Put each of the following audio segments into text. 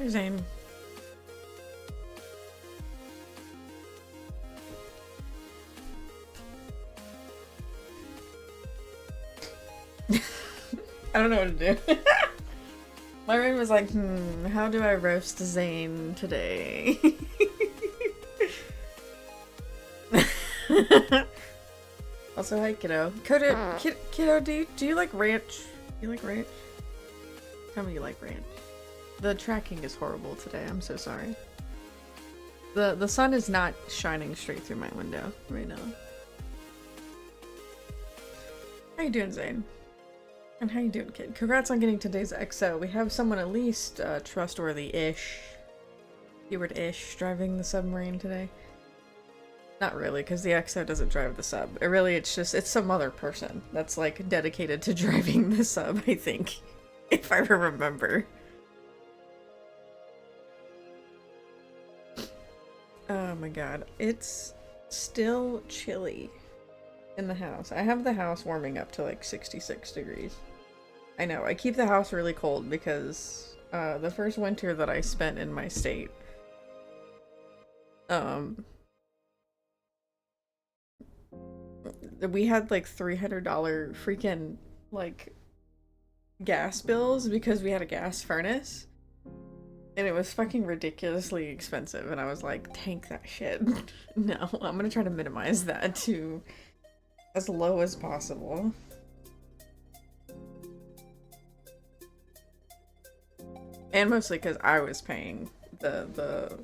Here's Zane. I don't know what to do. My brain was like, how do I roast Zane today? Also, hi, kiddo. Kiddo, do you like ranch? Do you like ranch? Tell me you like ranch. The tracking is horrible today. I'm so sorry. The sun is not shining straight through my window right now. How you doing, Zane? And how you doing, kid? Congrats on getting today's XO. We have someone at least trustworthy-ish, keyword-ish, driving the submarine today. Not really, because the XO doesn't drive the sub. It's some other person that's, like, dedicated to driving the sub, I think. If I remember. Oh my god. It's still chilly in the house. I have the house warming up to, like, 66 degrees. I know, I keep the house really cold because, the first winter that I spent in my state, we had like $300 freaking like gas bills because we had a gas furnace and it was fucking ridiculously expensive, and I was like, tank that shit. No, I'm gonna try to minimize that to as low as possible. And mostly because I was paying the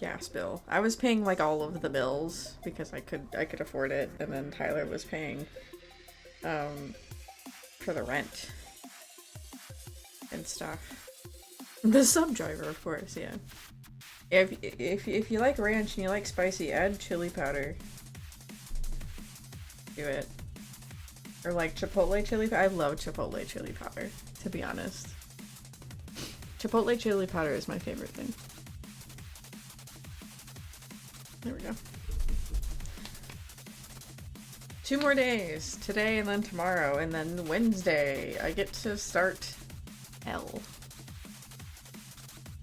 gas bill. I was paying like all of the bills because I could afford it, and then Tyler was paying for the rent and stuff. The sub driver, of course, yeah. If you like ranch and you like spicy, add chili powder to it. Or like chipotle chili powder. I love chipotle chili powder, to be honest. Chipotle chili powder is my favorite thing. There we go. 2 more days. Today and then tomorrow, and then Wednesday I get to start L.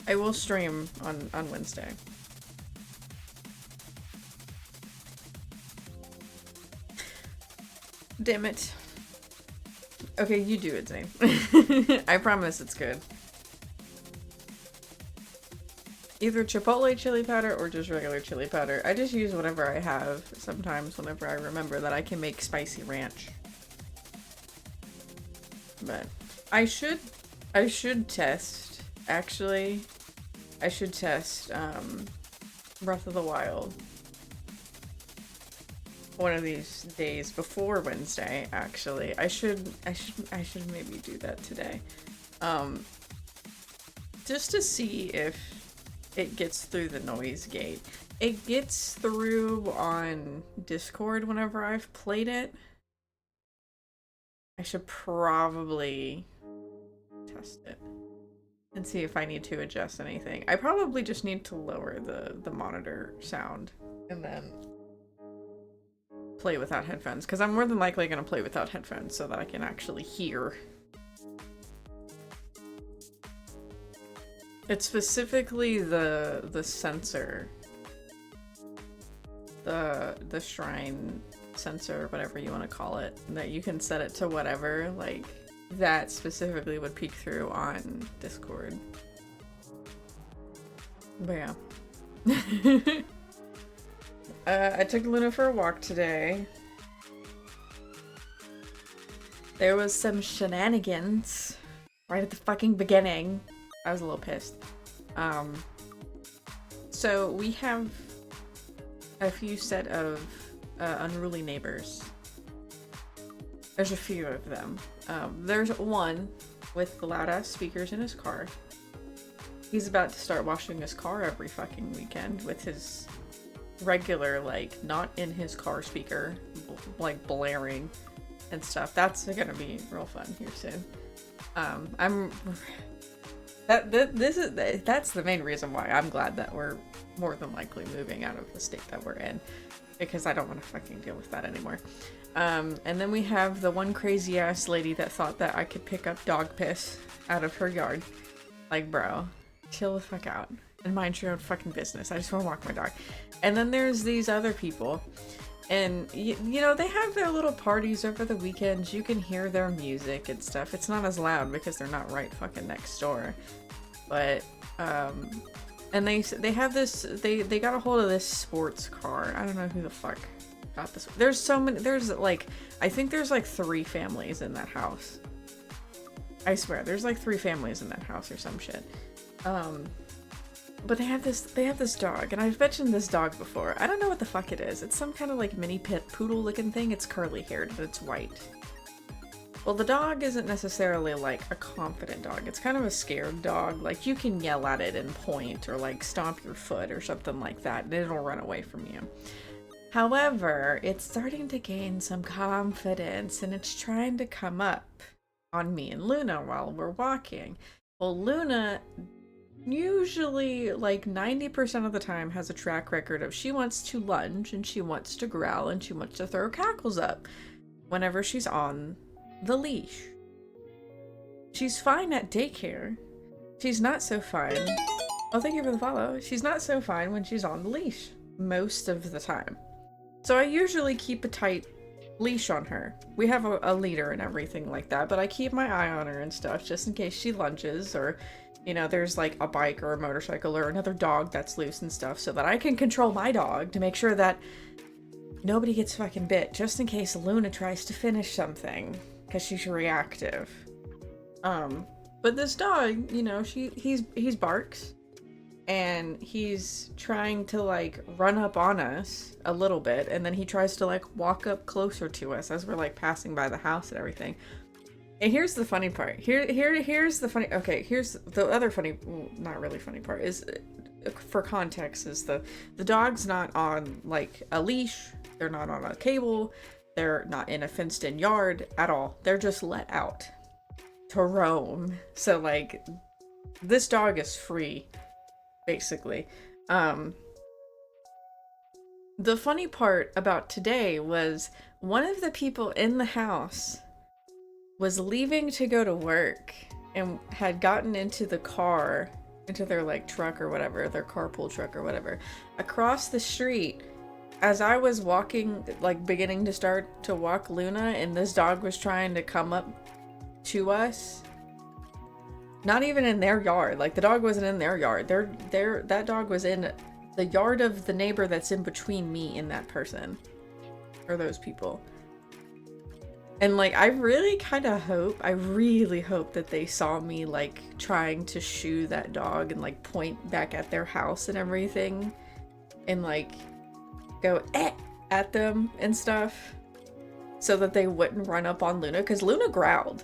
I will stream on Wednesday. Damn it. Okay, you do it, Zane. I promise it's good. Either chipotle chili powder or just regular chili powder. I just use whatever I have sometimes whenever I remember that I can make spicy ranch. But I should test, actually. I should test Breath of the Wild one of these days before Wednesday, actually. I should maybe do that today. Just to see if it gets through the noise gate. It gets through on Discord whenever I've played it. I should probably test it and see if I need to adjust anything. I probably just need to lower the monitor sound and then play without headphones, because I'm more than likely going to play without headphones so that I can actually hear. It's specifically the sensor. The shrine sensor, whatever you want to call it, that you can set it to whatever, like, that specifically would peek through on Discord. But yeah. I took Luna for a walk today. There was some shenanigans right at the fucking beginning. I was a little pissed. So we have a few set of unruly neighbors. There's a few of them. There's one with loud-ass speakers in his car. He's about to start washing his car every fucking weekend with his regular, like, not in his car speaker, like, blaring and stuff. That's gonna be real fun here soon. That's the main reason why I'm glad that we're more than likely moving out of the state that we're in, because I don't want to fucking deal with that anymore. And then we have the one crazy ass lady that thought that I could pick up dog piss out of her yard. Like, bro, chill the fuck out and mind your own fucking business. I just want to walk my dog. And then there's these other people, and you know, they have their little parties over the weekends. You can hear their music and stuff. It's not as loud because they're not right fucking next door. But and they have this, they got a hold of this sports car. I don't know who the fuck got this. There's so many, there's like, I think there's like 3 families in that house. I swear, there's like 3 families in that house or some shit. But they have this dog, and I've mentioned this dog before. I don't know what the fuck it is. It's some kind of like mini pit poodle looking thing. It's curly haired, but it's white. Well, the dog isn't necessarily like a confident dog. It's kind of a scared dog. Like, you can yell at it and point or like stomp your foot or something like that, and it'll run away from you. However, it's starting to gain some confidence, and it's trying to come up on me and Luna while we're walking. Well, Luna usually, like 90% of the time, has a track record of she wants to lunge and she wants to growl and she wants to throw cackles up whenever she's on the leash. She's fine at daycare. She's not so fine. Oh, thank you for the follow. She's not so fine when she's on the leash most of the time. So I usually keep a tight leash on her. We have a leader and everything like that, but I keep my eye on her and stuff just in case she lunges, or, you know, there's like a bike or a motorcycle or another dog that's loose and stuff, so that I can control my dog to make sure that nobody gets fucking bit, just in case Luna tries to finish something, because she's reactive. But this dog, you know, he's barks, and he's trying to like run up on us a little bit, and then he tries to like walk up closer to us as we're like passing by the house and everything. And here's the funny part. Here's the funny. Okay, here's the other funny, well, not really funny part is, for context, is the dog's not on like a leash. They're not on a cable. They're not in a fenced-in yard at all. They're just let out to roam. So like, this dog is free, basically. The funny part about today was one of the people in the house was leaving to go to work and had gotten into the car, into their like truck or whatever, their carpool truck or whatever, across the street as I was walking, like beginning to start to walk Luna, and this dog was trying to come up to us. Not even in their yard. Like, the dog wasn't in their yard. That dog was in the yard of the neighbor that's in between me and that person. Or those people. And like, I really hope that they saw me like trying to shoo that dog and like point back at their house and everything. And like go at them and stuff. So that they wouldn't run up on Luna. Because Luna growled.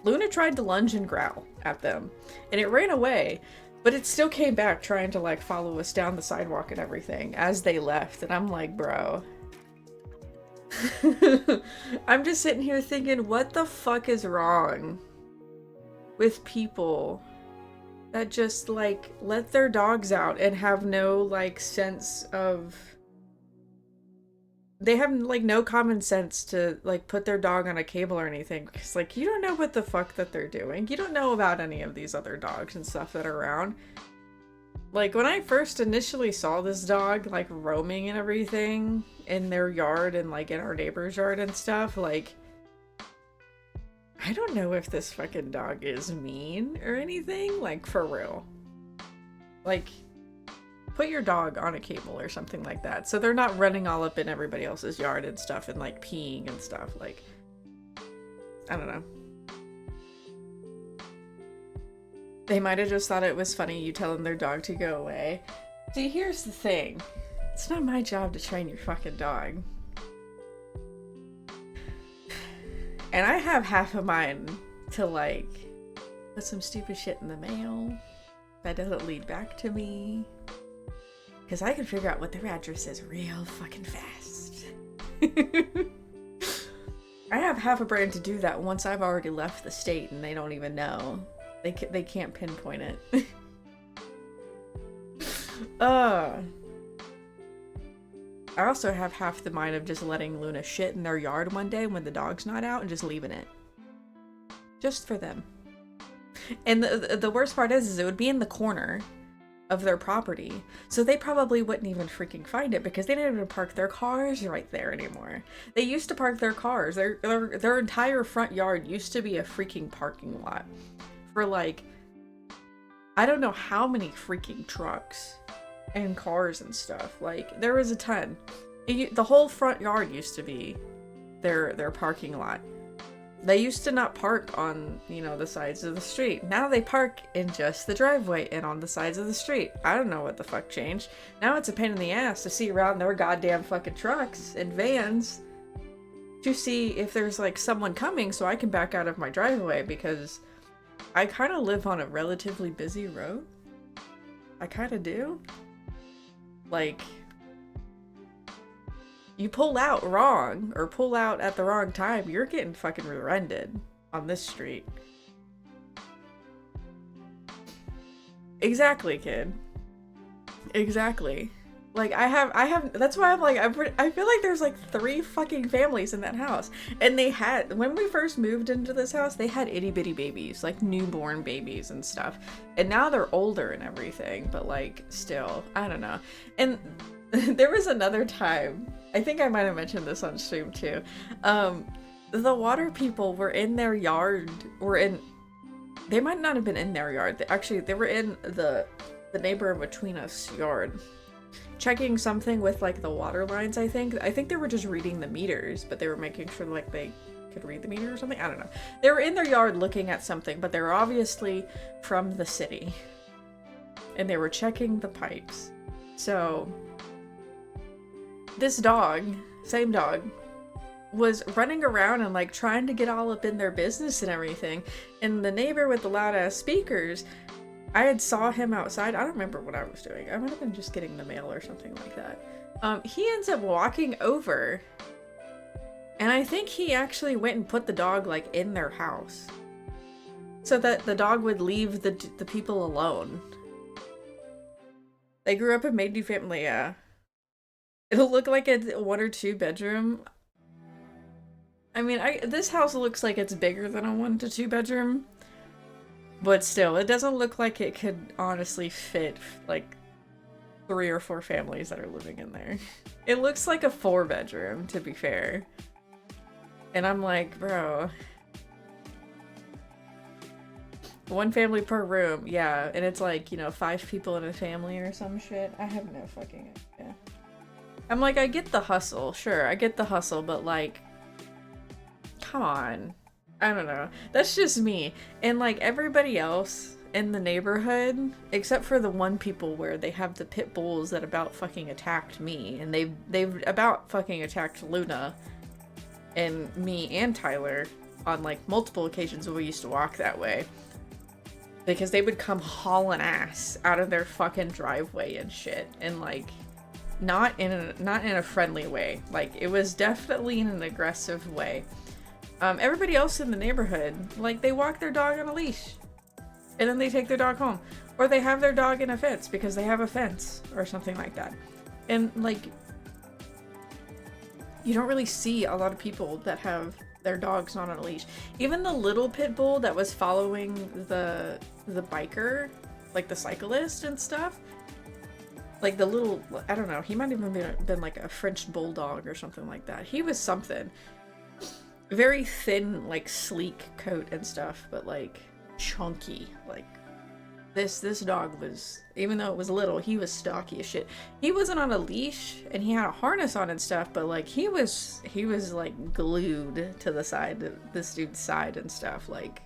Luna tried to lunge and growl at them, and it ran away, but it still came back trying to like follow us down the sidewalk and everything as they left. And I'm like, bro, I'm just sitting here thinking, what the fuck is wrong with people that just like let their dogs out and have no like sense of, they have like no common sense to like put their dog on a cable or anything, because like, you don't know what the fuck that they're doing. You don't know about any of these other dogs and stuff that are around. Like, when I first initially saw this dog like roaming and everything in their yard and like in our neighbor's yard and stuff, like, I don't know if this fucking dog is mean or anything, like, for real. Like, put your dog on a cable or something like that, so they're not running all up in everybody else's yard and stuff and like peeing and stuff. Like, I don't know. They might have just thought it was funny you telling their dog to go away. See, here's the thing. It's not my job to train your fucking dog. And I have half a mind to like put some stupid shit in the mail that doesn't lead back to me. Because I can figure out what their address is real fucking fast. I have half a brain to do that once I've already left the state and they don't even know. They can't pinpoint it. I also have half the mind of just letting Luna shit in their yard one day when the dog's not out and just leaving it. Just for them. And the worst part is it would be in the corner of their property. So they probably wouldn't even freaking find it because they didn't even park their cars right there anymore. They used to park their cars. Their entire front yard used to be a freaking parking lot for like, I don't know how many freaking trucks and cars and stuff. Like, there was a ton. The whole front yard used to be their parking lot. They used to not park on, you know, the sides of the street. Now they park in just the driveway and on the sides of the street. I don't know what the fuck changed. Now it's a pain in the ass to see around their goddamn fucking trucks and vans to see if there's like someone coming so I can back out of my driveway, because I kind of live on a relatively busy road. I kind of do. Like, you pull out wrong or pull out at the wrong time, you're getting fucking rear-ended on this street. Exactly, kid. Exactly. Like, I have, that's why I'm like, I feel like there's like 3 fucking families in that house. And they had, when we first moved into this house, they had itty bitty babies, like newborn babies and stuff. And now they're older and everything, but like, still, I don't know. And there was another time, I think I might have mentioned this on stream too. The water people were in their yard, they might not have been in their yard. They were in the neighbor in between us yard, checking something with like the water lines, I think. I think they were just reading the meters, but they were making sure like they could read the meter or something. I don't know. They were in their yard looking at something, but they were obviously from the city. And they were checking the pipes. So this dog, same dog, was running around and like trying to get all up in their business and everything. And the neighbor with the loud ass speakers, I had saw him outside. I don't remember what I was doing. I might have been just getting the mail or something like that. He ends up walking over, and I think he actually went and put the dog like in their house so that the dog would leave the people alone. They grew up in Maiden family, yeah. It'll look like a 1 or 2 bedroom. I mean, this house looks like it's bigger than a 1 to 2 bedroom. But still, it doesn't look like it could honestly fit, like, 3 or 4 families that are living in there. It looks like a 4 bedroom, to be fair. And I'm like, bro. 1 family per room, yeah. And it's like, you know, 5 people in a family or some shit. I have no fucking idea. I'm like, I get the hustle, sure, I get the hustle, but like, come on. I don't know. That's just me. And like everybody else in the neighborhood, except for the 1 people where they have the pit bulls that about fucking attacked me, and they've about fucking attacked Luna and me and Tyler on like multiple occasions when we used to walk that way. Because they would come hauling ass out of their fucking driveway and shit, and like not in a friendly way. Like, it was definitely in an aggressive way. Everybody else in the neighborhood, like, they walk their dog on a leash and then they take their dog home, or they have their dog in a fence because they have a fence or something like that. And like, you don't really see a lot of people that have their dogs not on a leash. Even the little pit bull that was following the biker, like the cyclist and stuff, like the little, I don't know, he might have even been like a French bulldog or something like that. He was something. Very thin, like sleek coat and stuff, but like chunky. Like this dog was, even though it was little, he was stocky as shit. He wasn't on a leash and he had a harness on and stuff, but like he was like glued to the side of this dude's side and stuff, like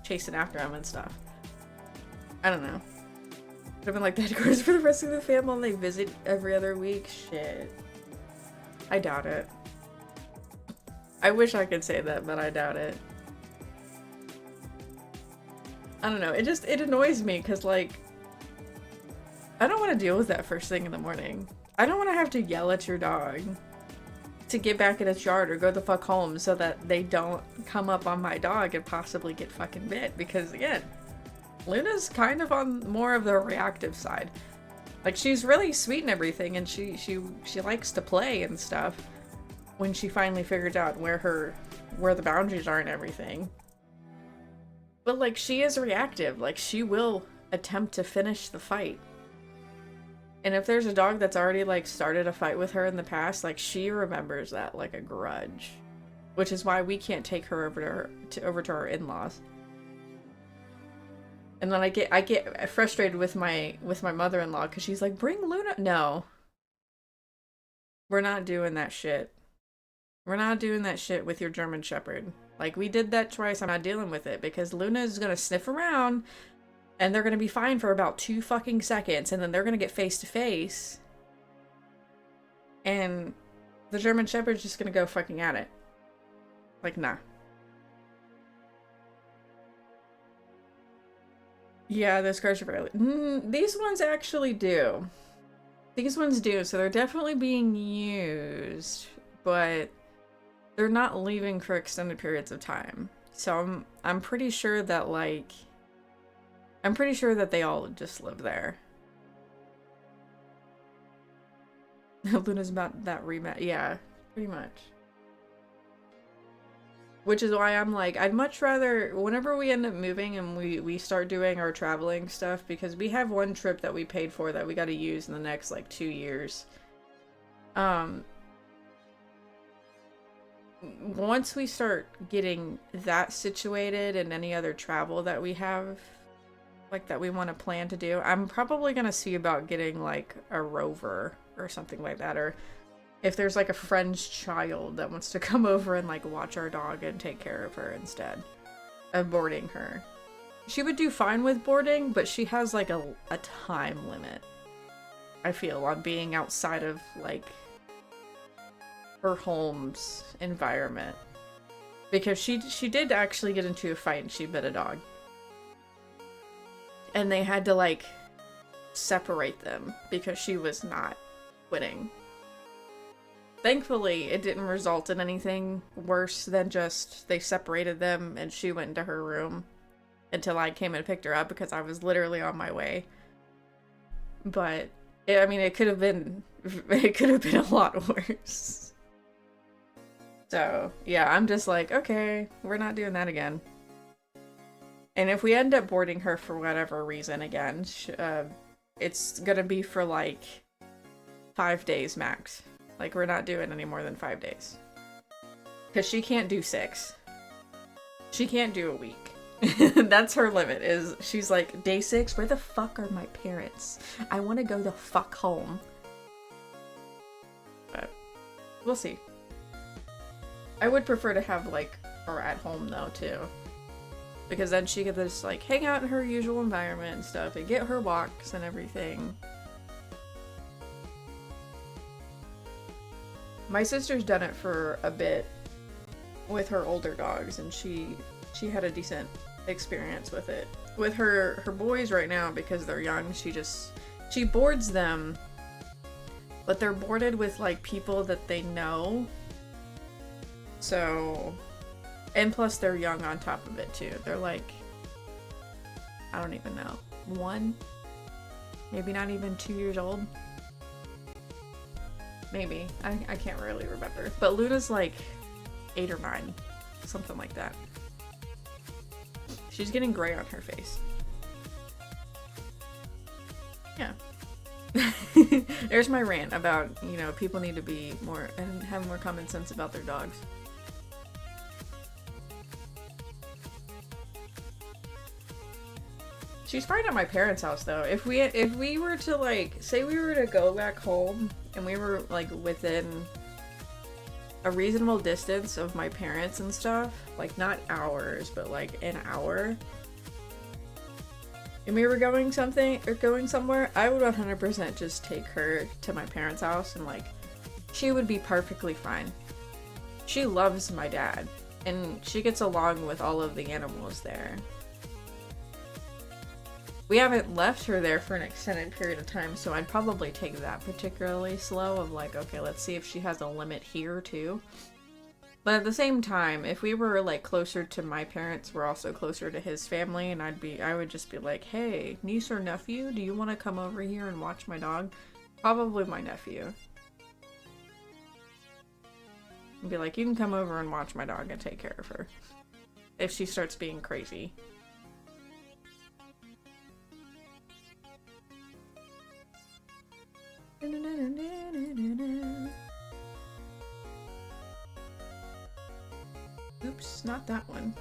chasing after him and stuff. I don't know. Would have been like that, of course, for the rest of the family and they visit every other week. Shit. I doubt it. I wish I could say that, but I doubt it. I don't know. It annoys me because, like, I don't want to deal with that first thing in the morning. I don't want to have to yell at your dog to get back in its yard or go the fuck home so that they don't come up on my dog and possibly get fucking bit. Because, again, Luna's kind of on more of the reactive side. Like, she's really sweet and everything, and she likes to play and stuff when she finally figures out where the boundaries are and everything. But, like, she is reactive. Like, she will attempt to finish the fight. And if there's a dog that's already, like, started a fight with her in the past, like, she remembers that like a grudge. Which is why we can't take her over to our in-laws. And then I get frustrated with my mother-in-law because she's like, bring Luna. No. We're not doing that shit. We're not doing that shit with your German Shepherd. Like, we did that twice. I'm not dealing with it because Luna is gonna sniff around and they're gonna be fine for about 2 fucking seconds and then they're gonna get face to face. And the German Shepherd's just gonna go fucking at it. Like, nah. Yeah, those cars are fairly... these ones actually do. These ones do, so they're definitely being used, but they're not leaving for extended periods of time. So I'm pretty sure that, like... I'm pretty sure that they all just live there. Luna's about that rematch. Yeah, pretty much. Which is why I'm like, I'd much rather, whenever we end up moving and we start doing our traveling stuff, because we have one trip that we paid for that we got to use in the next, like, 2 years. Once we start getting that situated and any other travel that we have, like, that we want to plan to do, I'm probably going to see about getting, like, a rover or something like that, or if there's, like, a friend's child that wants to come over and, like, watch our dog and take care of her instead of boarding her. She would do fine with boarding, but she has, like, a time limit, I feel, on being outside of, like, her home's environment. Because she did actually get into a fight and she bit a dog. And they had to, like, separate them because she was not quitting. Thankfully, it didn't result in anything worse than just they separated them and she went into her room until I came and picked her up because I was literally on my way. But, I mean, it could have been a lot worse. So, yeah, I'm just like, okay, we're not doing that again. And if we end up boarding her for whatever reason again, it's gonna be for, like, 5 days max. Like, we're not doing any more than 5 days. Because she can't do 6. She can't do a week. That's her limit, is she's like, day 6? Where the fuck are my parents? I want to go the fuck home. But, we'll see. I would prefer to have, like, her at home, though, too. Because then she could just, like, hang out in her usual environment and stuff, and get her walks and everything. My sister's done it for a bit with her older dogs, and she had a decent experience with it. With her boys right now, because they're young, she boards them, but they're boarded with, like, people that they know. So, and plus they're young on top of it too. They're like, I don't even know, 1, maybe not even 2 years old. Maybe. I can't really remember. But Luna's like 8 or 9. Something like that. She's getting gray on her face. Yeah. There's my rant about, you know, people need to be more and have more common sense about their dogs. She's fine at my parents' house though. If we were to, like, say we were to go back home and we were, like, within a reasonable distance of my parents and stuff, like, not hours, but like an hour, and we were going somewhere, I would 100% just take her to my parents' house and, like, she would be perfectly fine. She loves my dad and she gets along with all of the animals there. We haven't left her there for an extended period of time, so I'd probably take that particularly slow of, like, okay, let's see if she has a limit here too. But at the same time, if we were, like, closer to my parents, we're also closer to his family, and I would just be like, hey, niece or nephew, do you want to come over here and watch my dog? Probably my nephew. And be like, you can come over and watch my dog and take care of her. If she starts being crazy. Oops, not that one.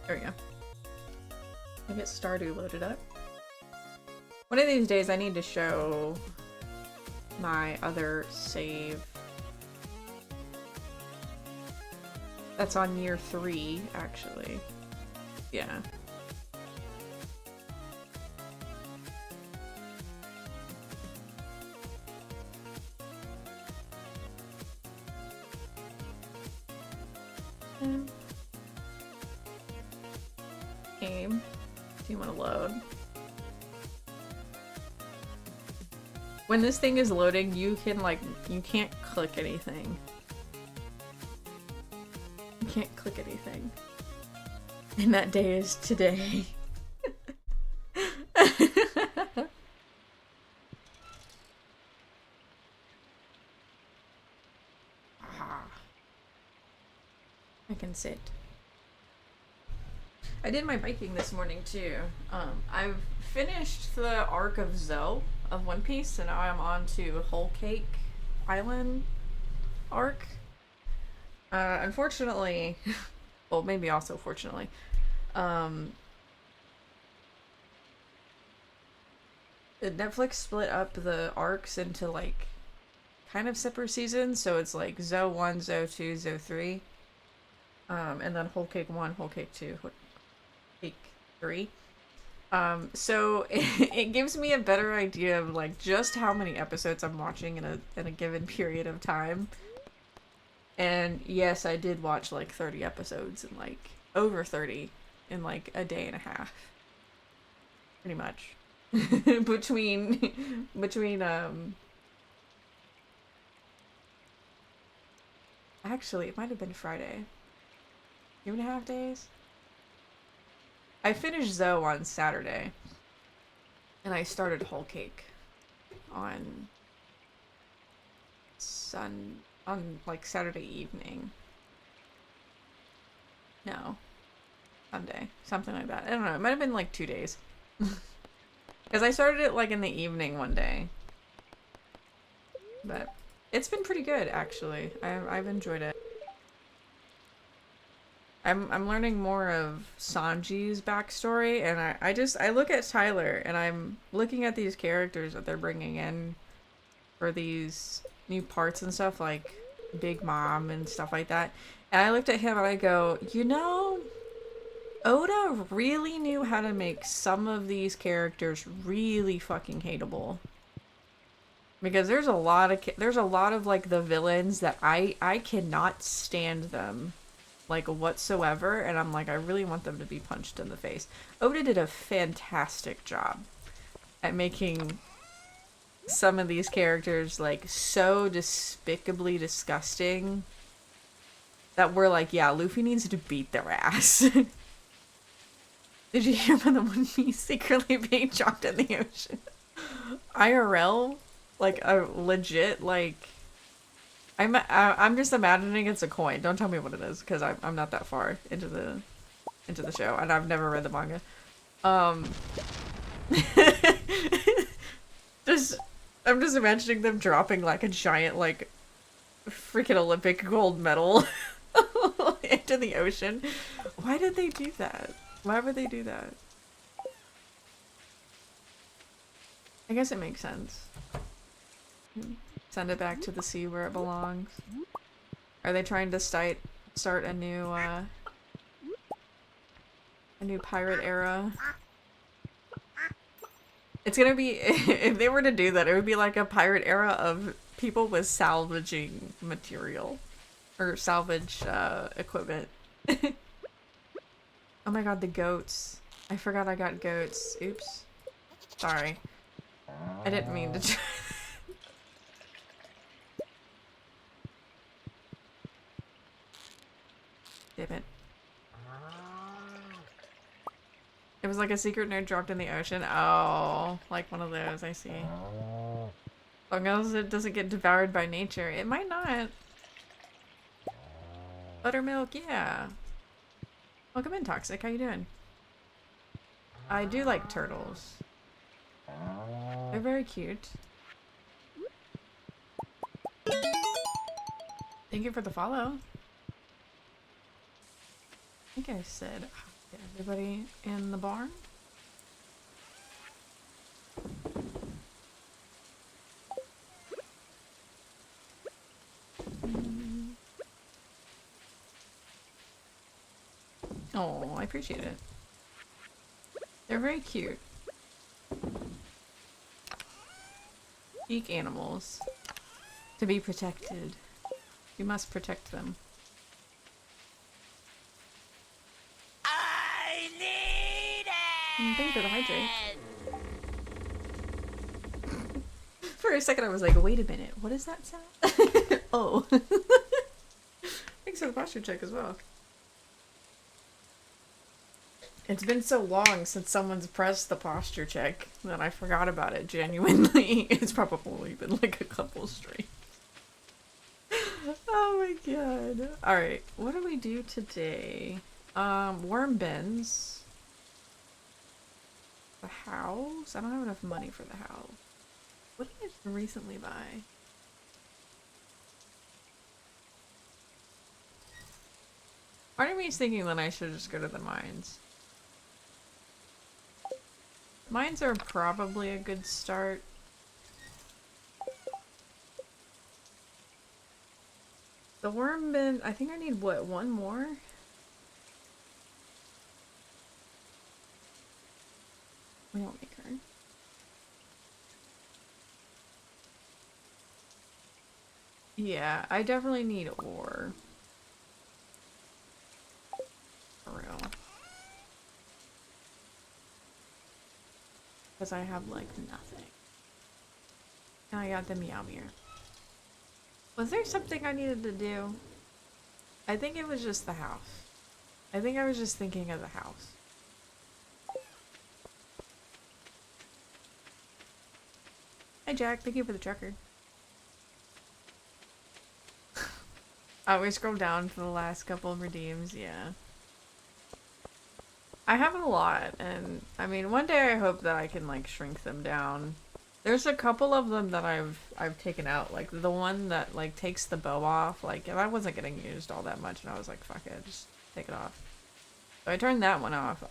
There we go. I'll get Stardew loaded up. One of these days I need to show my other save. That's on year 3, actually. Yeah. Game. Do you want to load? When this thing is loading, you can you can't click anything. You can't click anything. And that day is today. I can sit. I did my biking this morning too. I've finished the arc of Zoe of One Piece, so now I'm on to Whole Cake Island arc. Unfortunately, well, maybe also fortunately, Netflix split up the arcs into kind of separate seasons, so it's like Zoe 1, Zoe 2, Zoe 3, and then Whole Cake 1, Whole Cake 2, Whole Cake 3. So it gives me a better idea of just how many episodes I'm watching in a given period of time. And yes, I did watch 30 episodes and over 30 in a day and a half. Pretty much. between actually it might have been Friday. 2.5 days? I finished Zoe on Saturday. And I started Whole Cake on Saturday evening. No. Sunday. Something like that. I don't know. It might have been 2 days. Because I started it in the evening one day. But it's been pretty good, actually. I've enjoyed it. I'm learning more of Sanji's backstory, and I look at Tyler, and I'm looking at these characters that they're bringing in for these new parts and stuff, like Big Mom and stuff like that. And I looked at him and I go, Oda really knew how to make some of these characters really fucking hateable. Because there's a lot of the villains that I cannot stand them whatsoever, and I'm I really want them to be punched in the face. Oda did a fantastic job at making some of these characters so despicably disgusting that we're yeah, Luffy needs to beat their ass. Did you hear about the One Piece secretly being dropped in the ocean? IRL? A legit, I'm just imagining it's a coin. Don't tell me what it is, because I'm not that far into the show, and I've never read the manga. I'm just imagining them dropping a giant freaking Olympic gold medal into the ocean. Why did they do that? Why would they do that? I guess it makes sense. Send it back to the sea where it belongs. Are they trying to start a new pirate era? It's gonna be, if they were to do that, it would be a pirate era of people with salvaging material. Or salvage equipment. Oh my god, the goats. I forgot I got goats. Oops. Sorry. I didn't mean to try. Damn it. It was like a secret note dropped in the ocean. Oh, like one of those, I see. As long as it doesn't get devoured by nature. It might not. Buttermilk, yeah. Welcome in, Toxic. How you doing? I do like turtles. They're very cute. Thank you for the follow. I think I said hi to everybody in the barn. Oh, I appreciate it. They're very cute. Unique animals. To be protected. You must protect them. I need it! Thank you for the hydrate. For a second I was like, wait a minute, what is that sound? Oh. Thanks for the posture check as well. It's been so long since someone's pressed the posture check that I forgot about it genuinely. It's probably been like a couple streams. Oh my god. Alright, what do we do today? Worm bins. The house? I don't have enough money for the house. What did I recently buy? Part of me is thinking that I should just go to the mines. Mines are probably a good start. The worm bin, I think I need, what, one more? We don't make her. Yeah, I definitely need ore. For real. Because I have, like, nothing. And I got the Meow Meow. Was there something I needed to do? I think it was just the house. I think I was just thinking of the house. Hi Jack, thank you for the trucker. We scrolled down to the last couple of redeems, yeah. I have a lot, and I mean, one day I hope that I can like shrink them down. There's a couple of them that I've taken out, like the one that like takes the bow off, like that wasn't getting used all that much, and I was like, fuck it, just take it off. So I turned that one off.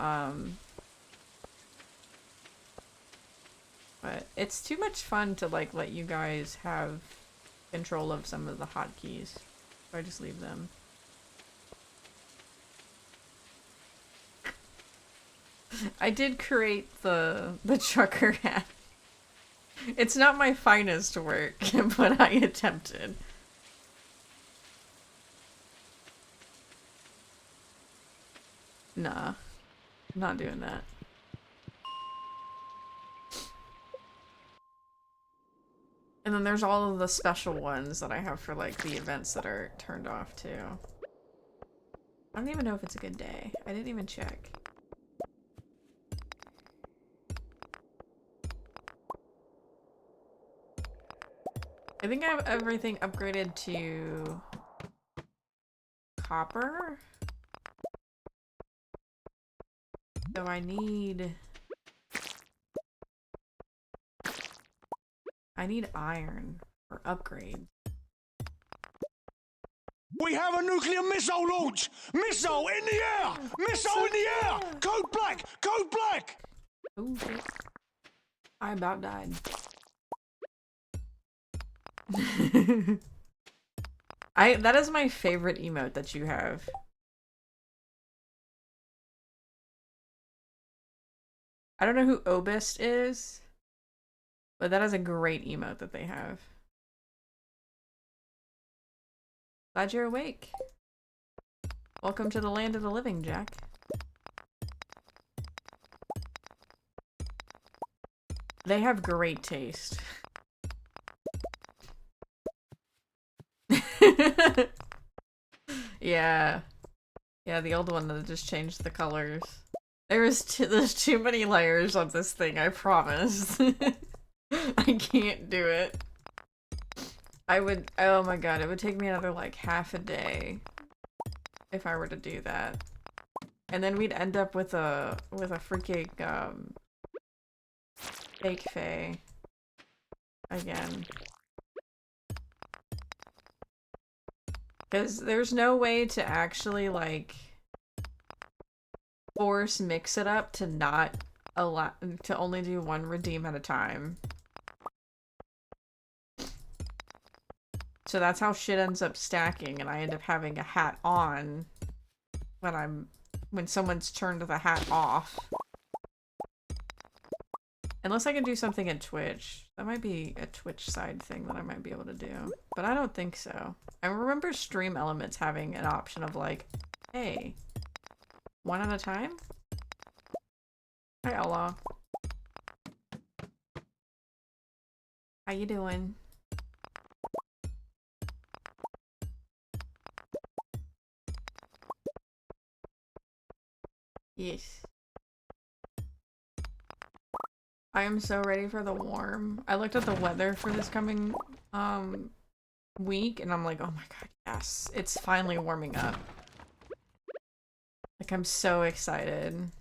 But it's too much fun to like let you guys have control of some of the hotkeys. So I just leave them. I did create the trucker hat. It's not my finest work, but I attempted. Nah, I'm not doing that. And then there's all of the special ones that I have for like the events that are turned off too. I don't even know if it's a good day. I didn't even check. I think I have everything upgraded to copper. So I need iron for upgrades. We have a nuclear missile launch! Missile in the air! Missile in the air! Code black! Code black! Oh shit. I about died. That is my favorite emote that you have. I don't know who Obist is, but that is a great emote that they have. Glad you're awake. Welcome to the land of the living, Jack. They have great taste. Yeah. Yeah, the old one that just changed the colors. There's too many layers on this thing, I promise. I can't do it. Oh my god, it would take me another like half a day if I were to do that. And then we'd end up with a freaking fake Fae again. Because there's no way to actually like force mix it up to not allow to only do one redeem at a time. So that's how shit ends up stacking, and I end up having a hat on when someone's turned the hat off. Unless I can do something in Twitch. That might be a Twitch side thing that I might be able to do. But I don't think so. I remember Stream Elements having an option of like, hey, one at a time? Hi, Allah. How you doing? Yes. I am so ready for the warm. I looked at the weather for this coming week and I'm like, oh my god, yes. It's finally warming up. Like, I'm so excited.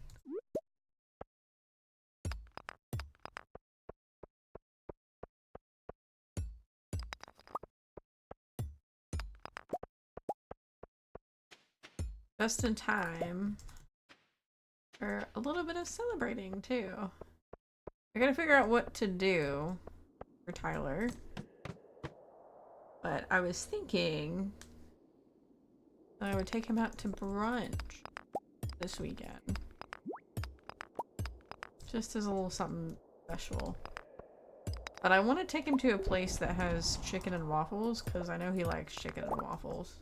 Just in time for a little bit of celebrating too. I gotta figure out what to do for Tyler. But I was thinking that I would take him out to brunch this weekend. Just as a little something special. But I want to take him to a place that has chicken and waffles, because I know he likes chicken and waffles.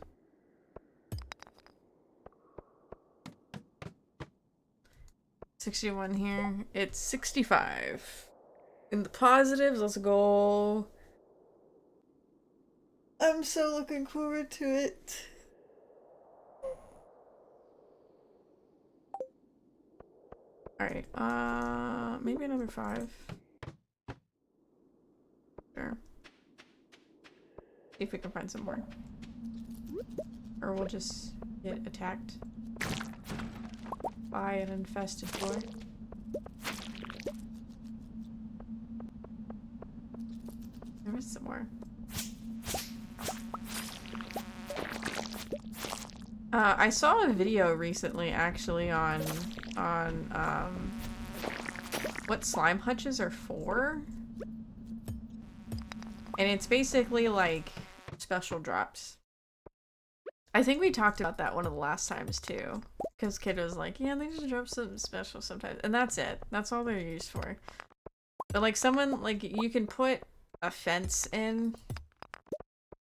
$61 here. It's 65. In the positives, let's go. I'm so looking forward to it. Alright, maybe another 5. Sure. See if we can find some more. Or we'll just get attacked by an infested boar. There is some more. I saw a video recently actually on what slime hutches are for. And it's basically like special drops. I think we talked about that one of the last times too. Because Kid was like, yeah, they just drop something special sometimes. And that's it. That's all they're used for. But like someone, like you can put a fence in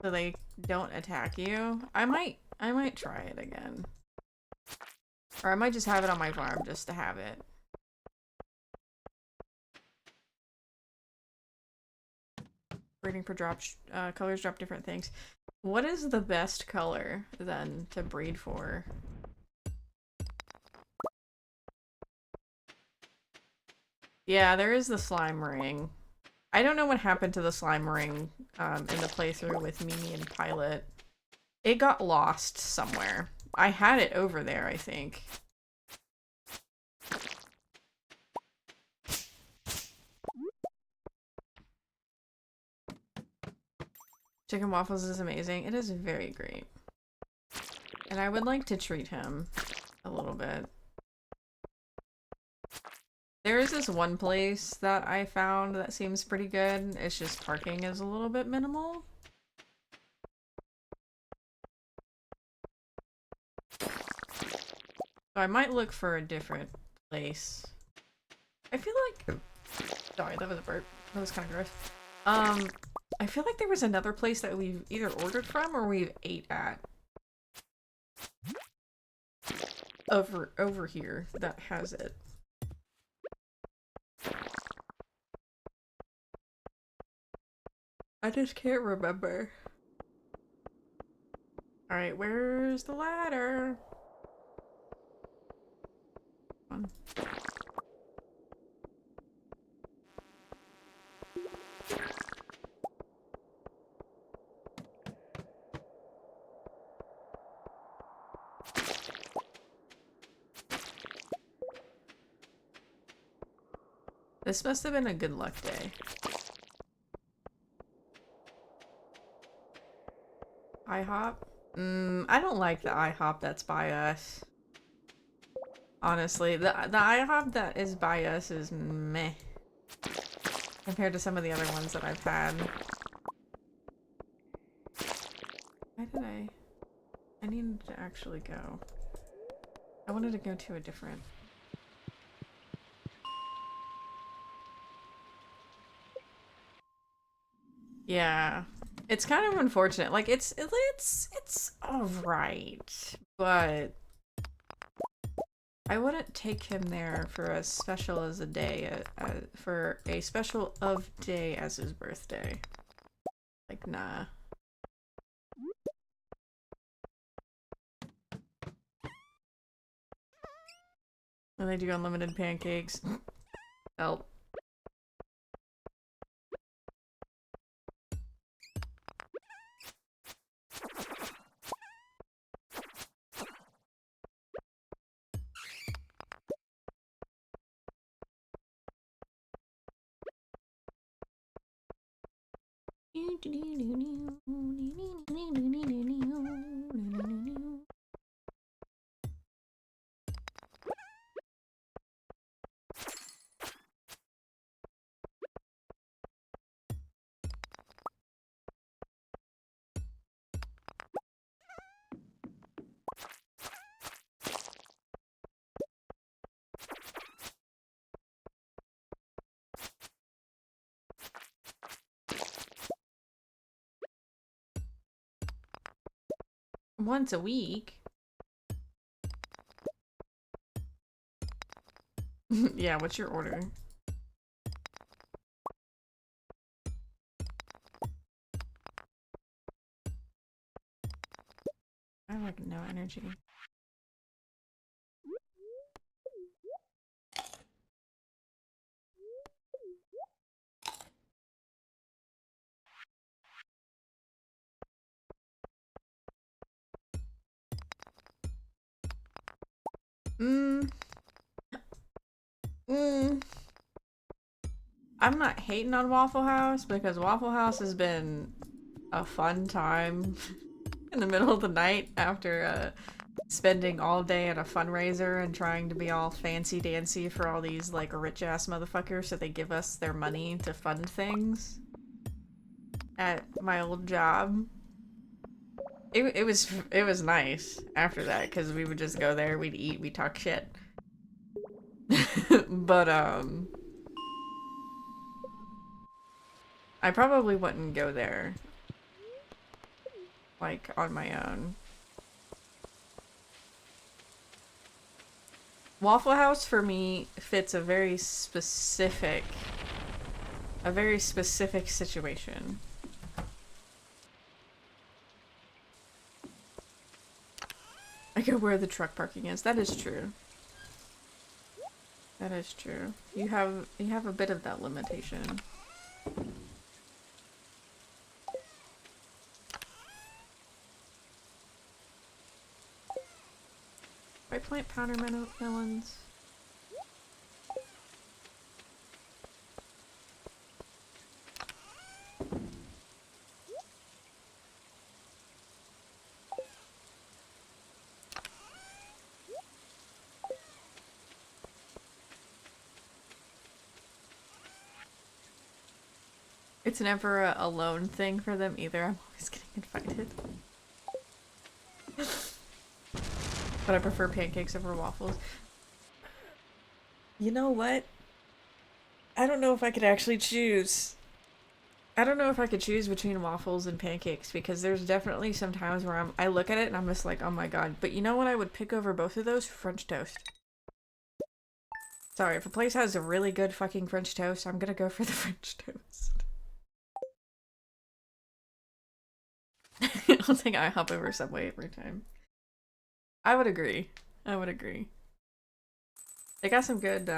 so they don't attack you. I might try it again. Or I might just have it on my farm just to have it. Breeding per drop, colors drop different things. What is the best color then to breed for? Yeah, there is the slime ring. I don't know what happened to the slime ring in the playthrough with Mimi and Pilot. It got lost somewhere. I had it over there, I think. Chicken waffles is amazing. It is very great. And I would like to treat him a little bit. There is this one place that I found that seems pretty good. It's just parking is a little bit minimal. So I might look for a different place. I feel like... Sorry, that was a burp. That was kind of gross. I feel like there was another place that we've either ordered from or we've ate at. Over here that has it. I just can't remember. Alright, where's the ladder? one. This must have been a good luck day. IHOP? I don't like the IHOP that's by us. Honestly, the IHOP that is by us is meh. Compared to some of the other ones that I've had. Why did I needed to actually go. I wanted to go to a different. Yeah. It's kind of unfortunate. Like it's alright, but I wouldn't take him there for as special as a day, for a special of day as his birthday. Like, nah. And they do unlimited pancakes. Help. Once a week. Yeah, what's your order? I have like no energy. I'm not hating on Waffle House because Waffle House has been a fun time in the middle of the night after spending all day at a fundraiser and trying to be all fancy dancy for all these like rich ass motherfuckers so they give us their money to fund things at my old job. It was nice after that because we would just go there, we'd eat, we'd talk shit. But I probably wouldn't go there like on my own. Waffle House for me fits a very specific situation. I go where the truck parking is. That is true. That is true. You have a bit of that limitation. I plant powder melons. It's never a lone thing for them either. I'm always getting invited. But I prefer pancakes over waffles. You know what? I don't know if I could actually choose. I don't know if I could choose between waffles and pancakes because there's definitely some times where I look at it and I'm just like, oh my god. But you know what I would pick over both of those? French toast. Sorry, if a place has a really good fucking French toast, I'm gonna go for the French toast. I'll take IHOP over Subway every time. I would agree. I would agree. They got some good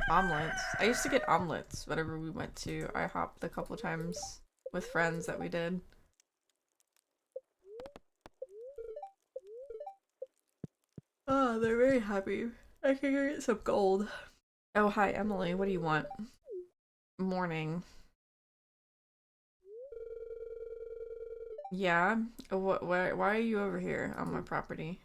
omelets. I used to get omelets whenever we went to IHOP the couple times with friends that we did. Oh, they're very happy. I can go get some gold. Oh, hi, Emily. What do you want? Morning. Yeah? Why are you over here on my property?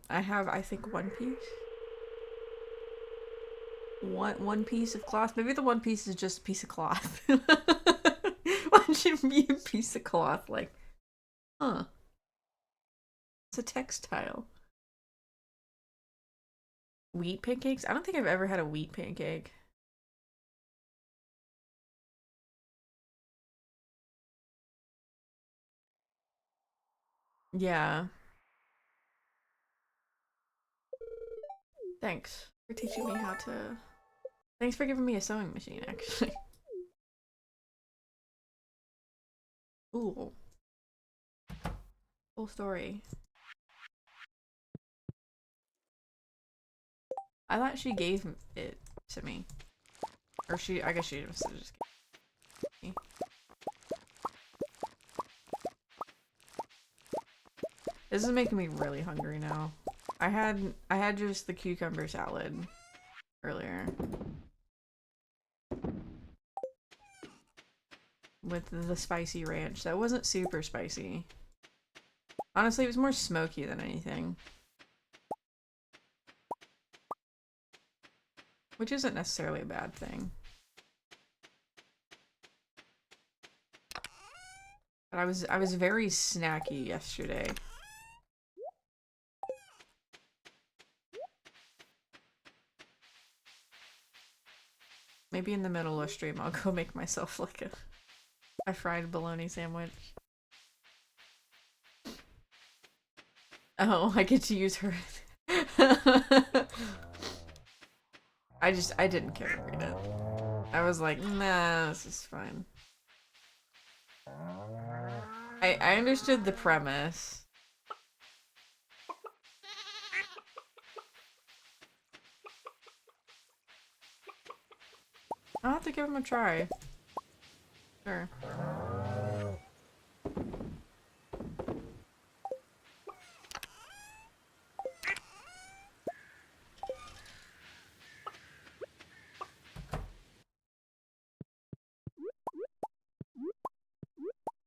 I have, I think, one piece. One piece of cloth. Maybe the one piece is just a piece of cloth. Why should be a piece of cloth? Like, huh? It's a textile. Wheat pancakes? I don't think I've ever had a wheat pancake. Yeah. Thanks for teaching me how to. Thanks for giving me a sewing machine, actually. Ooh. Full story. I thought she gave it to me. Or I guess she just gave it to me. This is making me really hungry now. I had just the cucumber salad earlier. With the spicy ranch. That wasn't super spicy. Honestly, it was more smoky than anything. Which isn't necessarily a bad thing. But I was very snacky yesterday. Maybe in the middle of stream I'll go make myself like a fried bologna sandwich. Oh, I get to use her. I didn't care to read it. I was like, nah, this is fine. I understood the premise. I'll have to give him a try. Sure.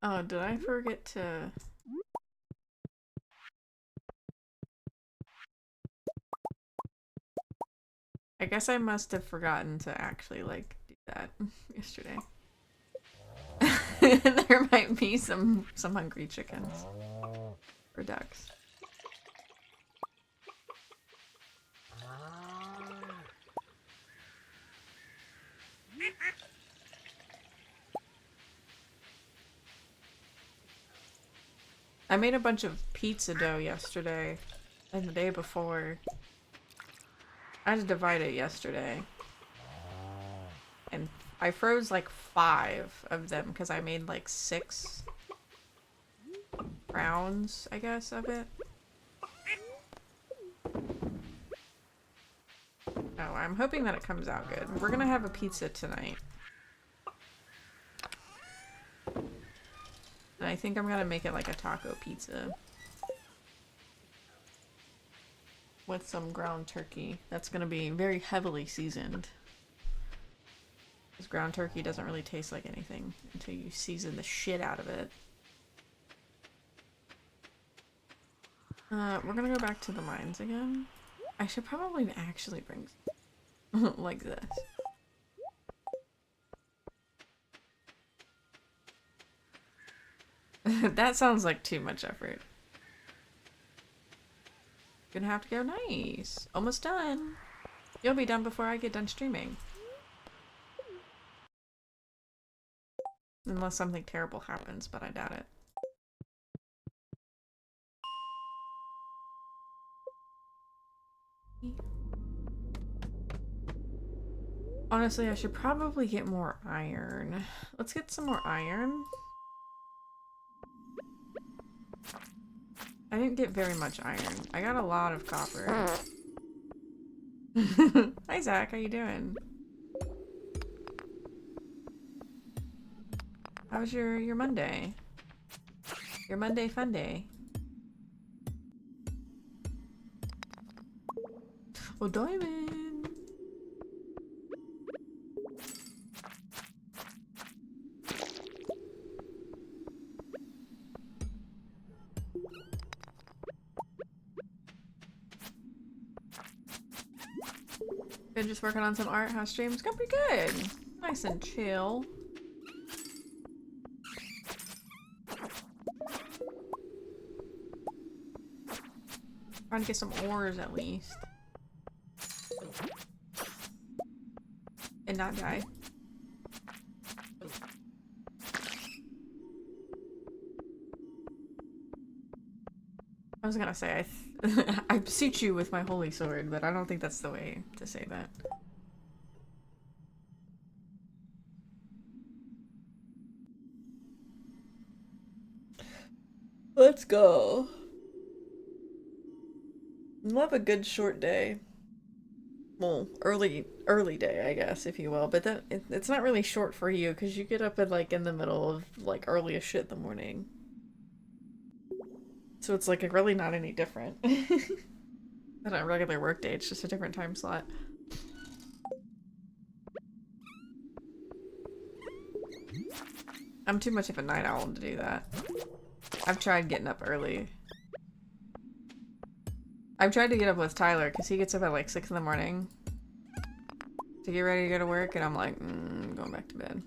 Oh, did I forget to... I guess I must have forgotten to actually, like, do that yesterday. There might be some hungry chickens. Or ducks. I made a bunch of pizza dough yesterday. And the day before. I had to divide it yesterday. And I froze like 5 of them because I made like 6 rounds, I guess, of it. Oh, I'm hoping that it comes out good. We're gonna have a pizza tonight. And I think I'm gonna make it like a taco pizza. With some ground turkey. That's gonna be very heavily seasoned. Because ground turkey doesn't really taste like anything until you season the shit out of it. We're gonna go back to the mines again. I should probably actually bring like this. That sounds like too much effort. Gonna have to go. Nice. Almost done. You'll be done before I get done streaming. Unless something terrible happens, but I doubt it. Honestly, I should probably get more iron. Let's get some more iron. I didn't get very much iron. I got a lot of copper. Hi Zach, how you doing? How was your Monday? Your Monday fun day? Oh, diamond! Been just working on some art. How streams? Going pretty good. Nice and chill. Trying to get some ores at least. And not die. I was gonna say, I beseech you with my holy sword, but I don't think that's the way to say that. Let's go. We'll have a good short day. Well, early day, I guess, if you will. But then it's not really short for you because you get up at like in the middle of like early as shit in the morning. So it's like really not any different than a regular work day. It's just a different time slot. I'm too much of a night owl to do that. I've tried getting up early. I've tried to get up with Tyler because he gets up at like 6 in the morning to get ready to go to work, and I'm like, going back to bed.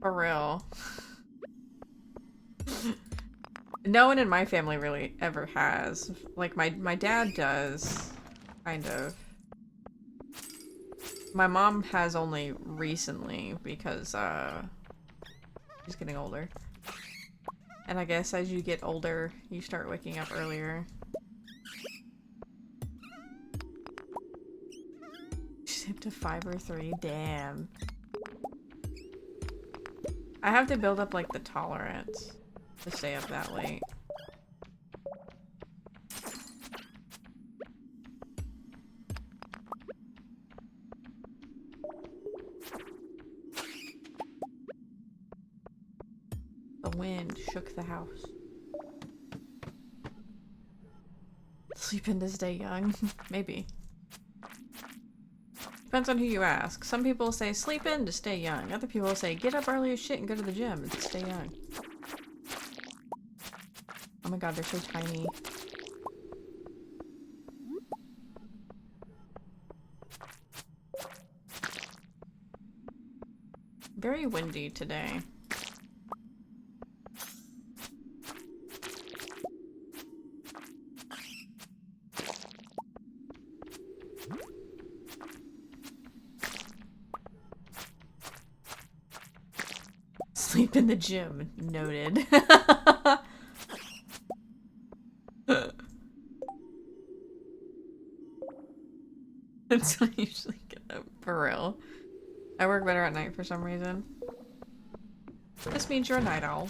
For real. No one in my family really ever has. Like, my dad does, kind of. My mom has only recently because, she's getting older. And I guess as you get older, you start waking up earlier. She's up to 5 or 3, damn. I have to build up, like, the tolerance to stay up that late. The wind shook the house. Sleep in to stay young? Maybe. Depends on who you ask. Some people say sleep in to stay young. Other people say get up early as shit and go to the gym and stay young. Oh my god, they're so tiny. Very windy today. Sleep in the gym. Noted. That's what I usually get up. For real. I work better at night for some reason. This means you're a night owl.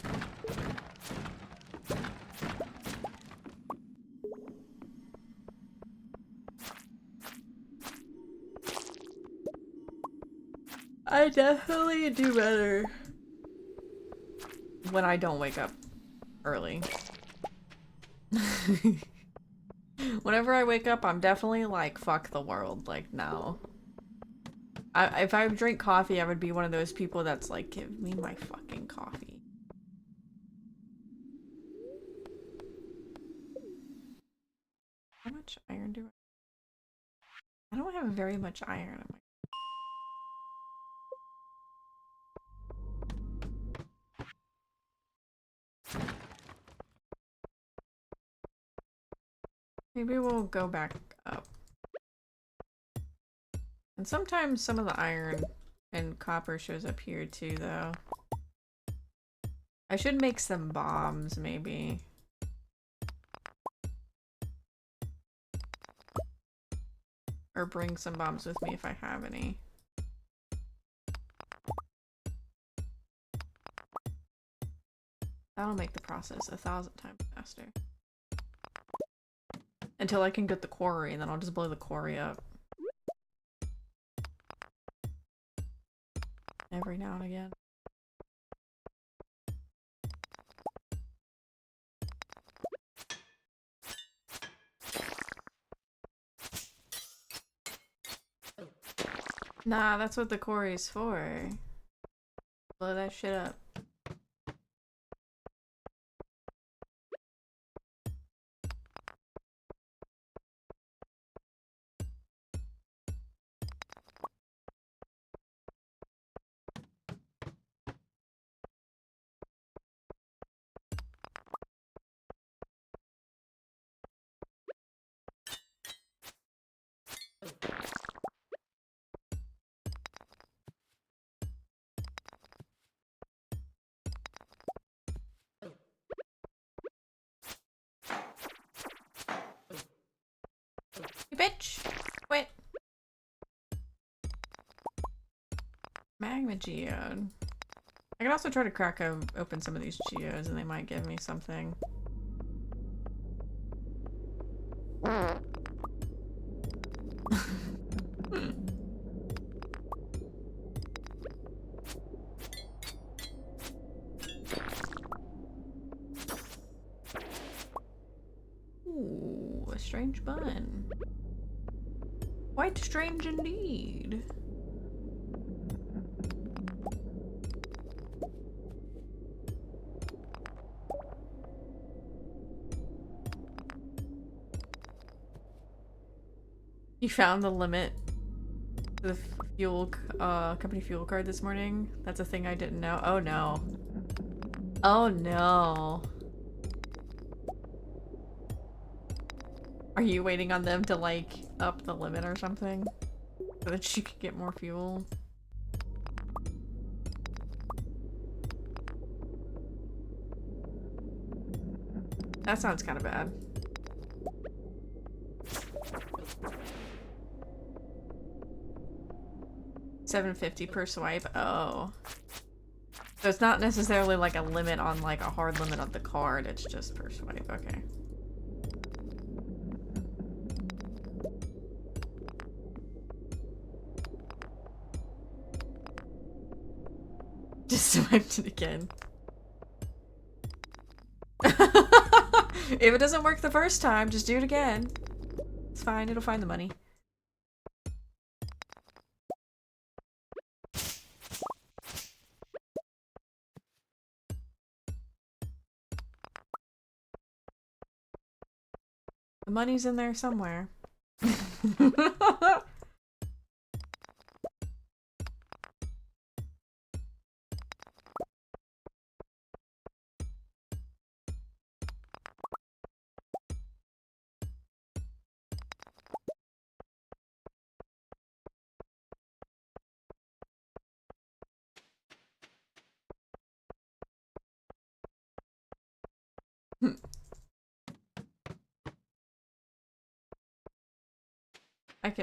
I definitely do better when I don't wake up early. Whenever I wake up, I'm definitely like, fuck the world. Like, no. If I drink coffee, I would be one of those people that's like, give me my fucking coffee. How much iron do I don't have very much iron in my... Maybe we'll go back up. And sometimes some of the iron and copper shows up here too, though. I should make some bombs, maybe. Or bring some bombs with me if I have any. That'll make the process 1,000 times faster. Until I can get the quarry, and then I'll just blow the quarry up. Every now and again. Nah, that's what the quarry's for. Blow that shit up. You bitch! Quit! Magma geode. I could also try to crack open some of these geodes and they might give me something. Ooh, a strange bun. Quite strange indeed. You found the limit to the fuel, company fuel card this morning? That's a thing I didn't know. Oh no. Oh no. Are you waiting on them to, like, up the limit or something? So that you could get more fuel? That sounds kind of bad. $7.50 per swipe? Oh. So it's not necessarily like a limit on, like, a hard limit on the card, it's just per swipe, okay. Just swiped it again. If it doesn't work the first time, just do it again. It's fine, it'll find the money. The money's in there somewhere.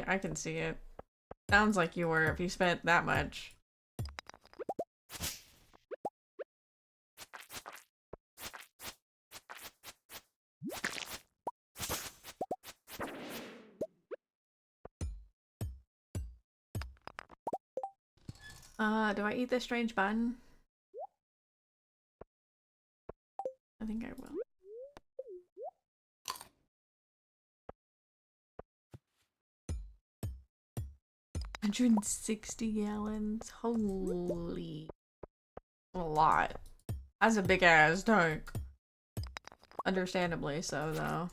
I can see it. Sounds like you were if you spent that much. Do I eat this strange bun? I think I will. $160 gallons. Holy. A lot. That's a big ass tank. Understandably so, though.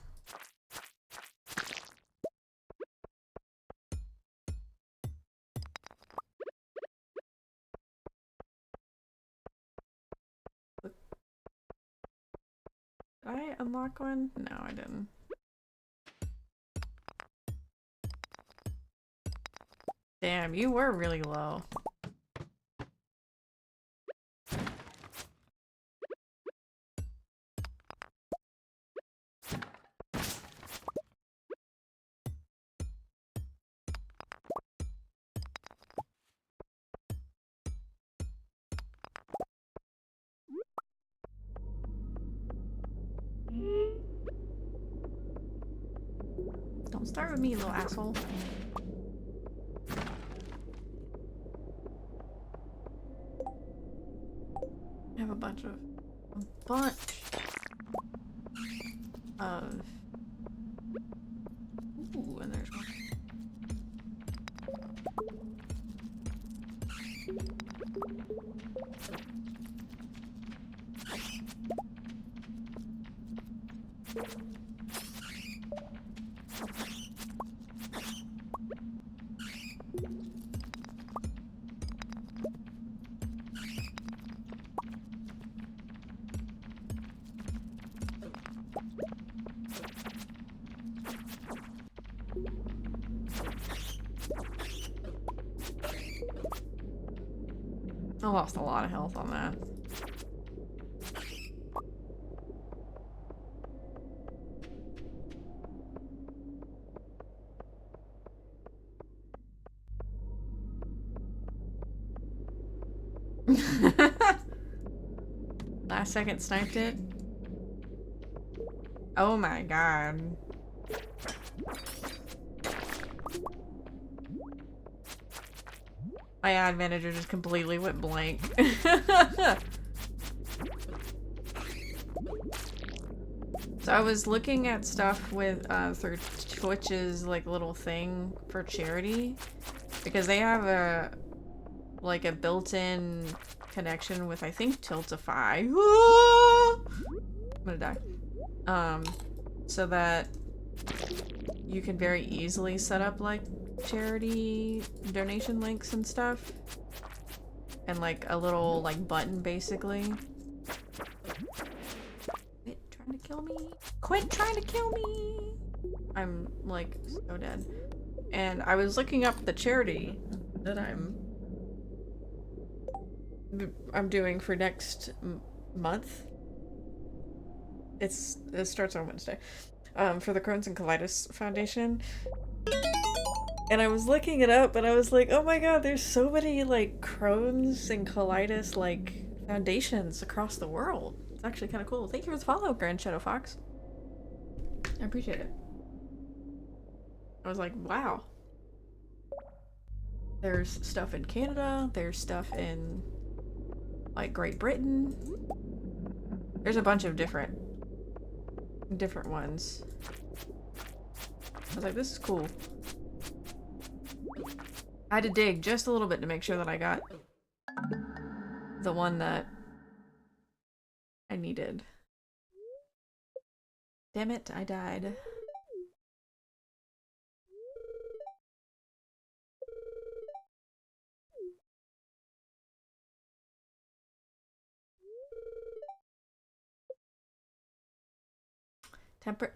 Did I unlock one? No, I didn't. Damn, you were really low. Start with me, little asshole. I have a bunch of ooh, and there's one. I lost a lot of health on that. Last second sniped it. Oh my god. My ad manager just completely went blank. So I was looking at stuff with through Twitch's like little thing for charity because they have a like a built-in connection with I think Tiltify. I'm gonna die. So that you can very easily set up like charity donation links and stuff. And like a little like button basically. Quit trying to kill me. Quit trying to kill me. I'm like so dead. And I was looking up the charity that I'm doing for next month. It starts on Wednesday. For the Crohn's and Colitis Foundation. And I was looking it up and I was like, oh my god, there's so many like Crohn's and Colitis like foundations across the world. It's actually kind of cool. Thank you for the follow, Grand Shadow Fox. I appreciate it. I was like, wow. There's stuff in Canada, there's stuff in like Great Britain. There's a bunch of different ones. I was like, this is cool. I had to dig just a little bit to make sure that I got the one that I needed. Damn it, I died. Temper-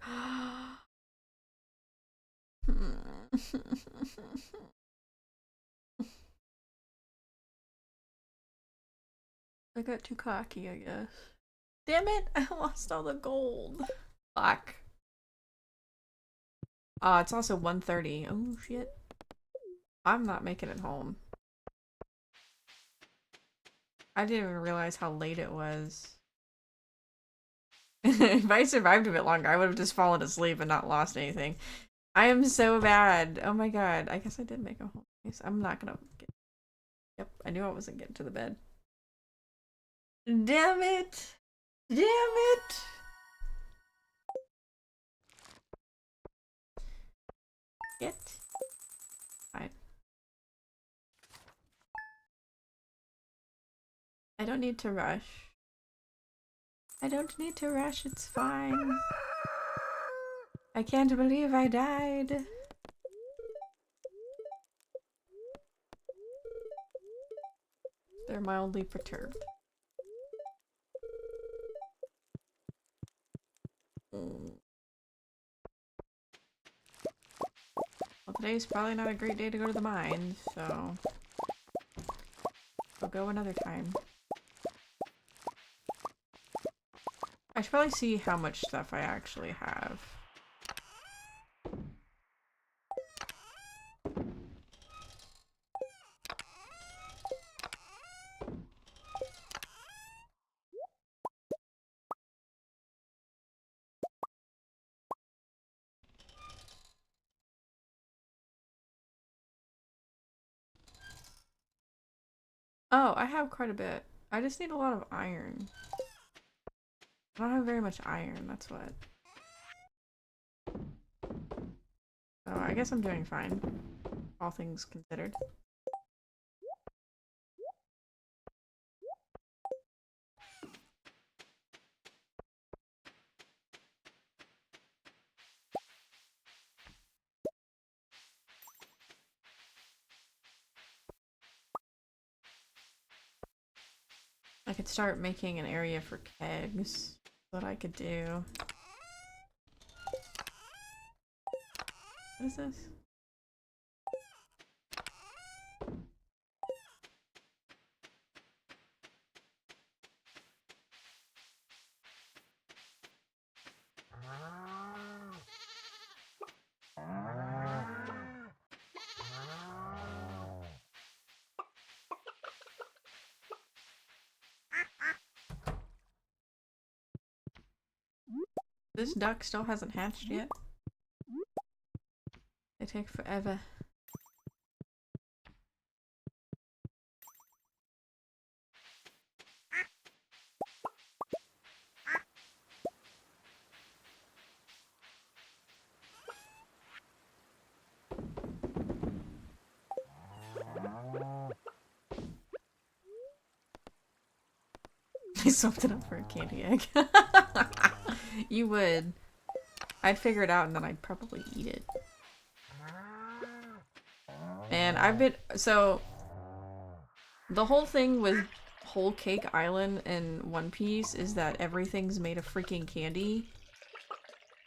I got too cocky, I guess. Damn it, I lost all the gold. Fuck. It's also 1:30. Oh shit. I'm not making it home. I didn't even realize how late it was. If I survived a bit longer, I would have just fallen asleep and not lost anything. I am so bad. Oh my god. I guess I did make a home. I'm not gonna get... Yep, I knew I wasn't getting to the bed. Damn it! Damn it! Get. Fine. I don't need to rush. I don't need to rush, it's fine. I can't believe I died. They're mildly perturbed. Well, today's probably not a great day to go to the mine, so we'll go another time. I should probably see how much stuff I actually have. Oh, I have quite a bit. I just need a lot of iron. I don't have very much iron, that's what. Oh, I guess I'm doing fine. All things considered. I could start making an area for kegs. What I could do. What is this? This duck still hasn't hatched yet. They take forever. I swapped it up for a candy egg. You would. I'd figure it out and then I'd probably eat it. And I've been so the whole thing with Whole Cake Island and One Piece is that everything's made of freaking candy.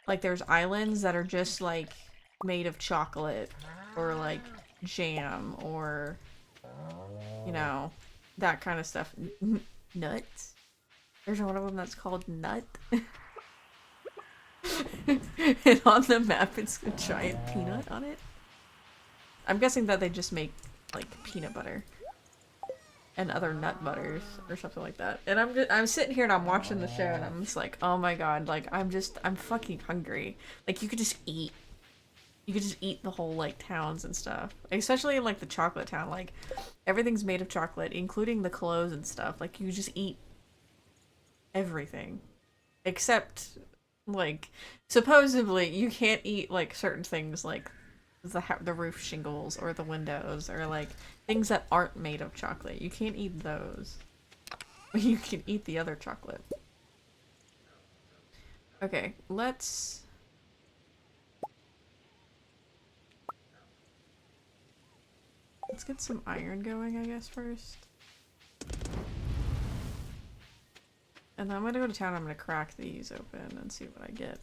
Like there's islands that are just like made of chocolate or like jam or you know that kind of stuff. Nuts. There's one of them that's called Nut. And on the map it's a giant peanut on it. I'm guessing that they just make like peanut butter and other nut butters or something like that. And I'm sitting here and I'm watching the show and I'm just like, oh my god, like I'm fucking hungry. Like you could just eat. You could just eat the whole like towns and stuff. Especially in like the chocolate town, like everything's made of chocolate, including the clothes and stuff. Like you just eat everything. Except like supposedly you can't eat like certain things like the roof shingles or the windows or like things that aren't made of chocolate. You can't eat those. You can eat the other chocolate. Okay, let's get some iron going, I guess, first. And then I'm gonna go to town, I'm gonna crack these open and see what I get.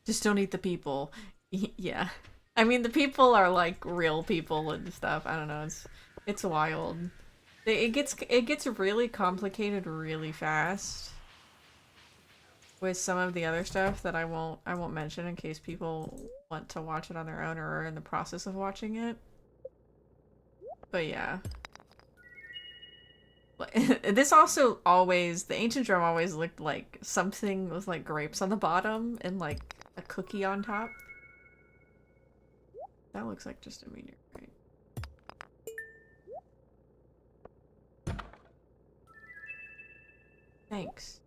Just don't eat the people. Yeah. I mean, the people are like real people and stuff. I don't know. It's wild. It gets really complicated really fast with some of the other stuff that I won't mention in case people want to watch it on their own or are in the process of watching it. But yeah. This also always, the ancient drum always looked like something with like grapes on the bottom and like a cookie on top. That looks like just a meteor, right? Thanks.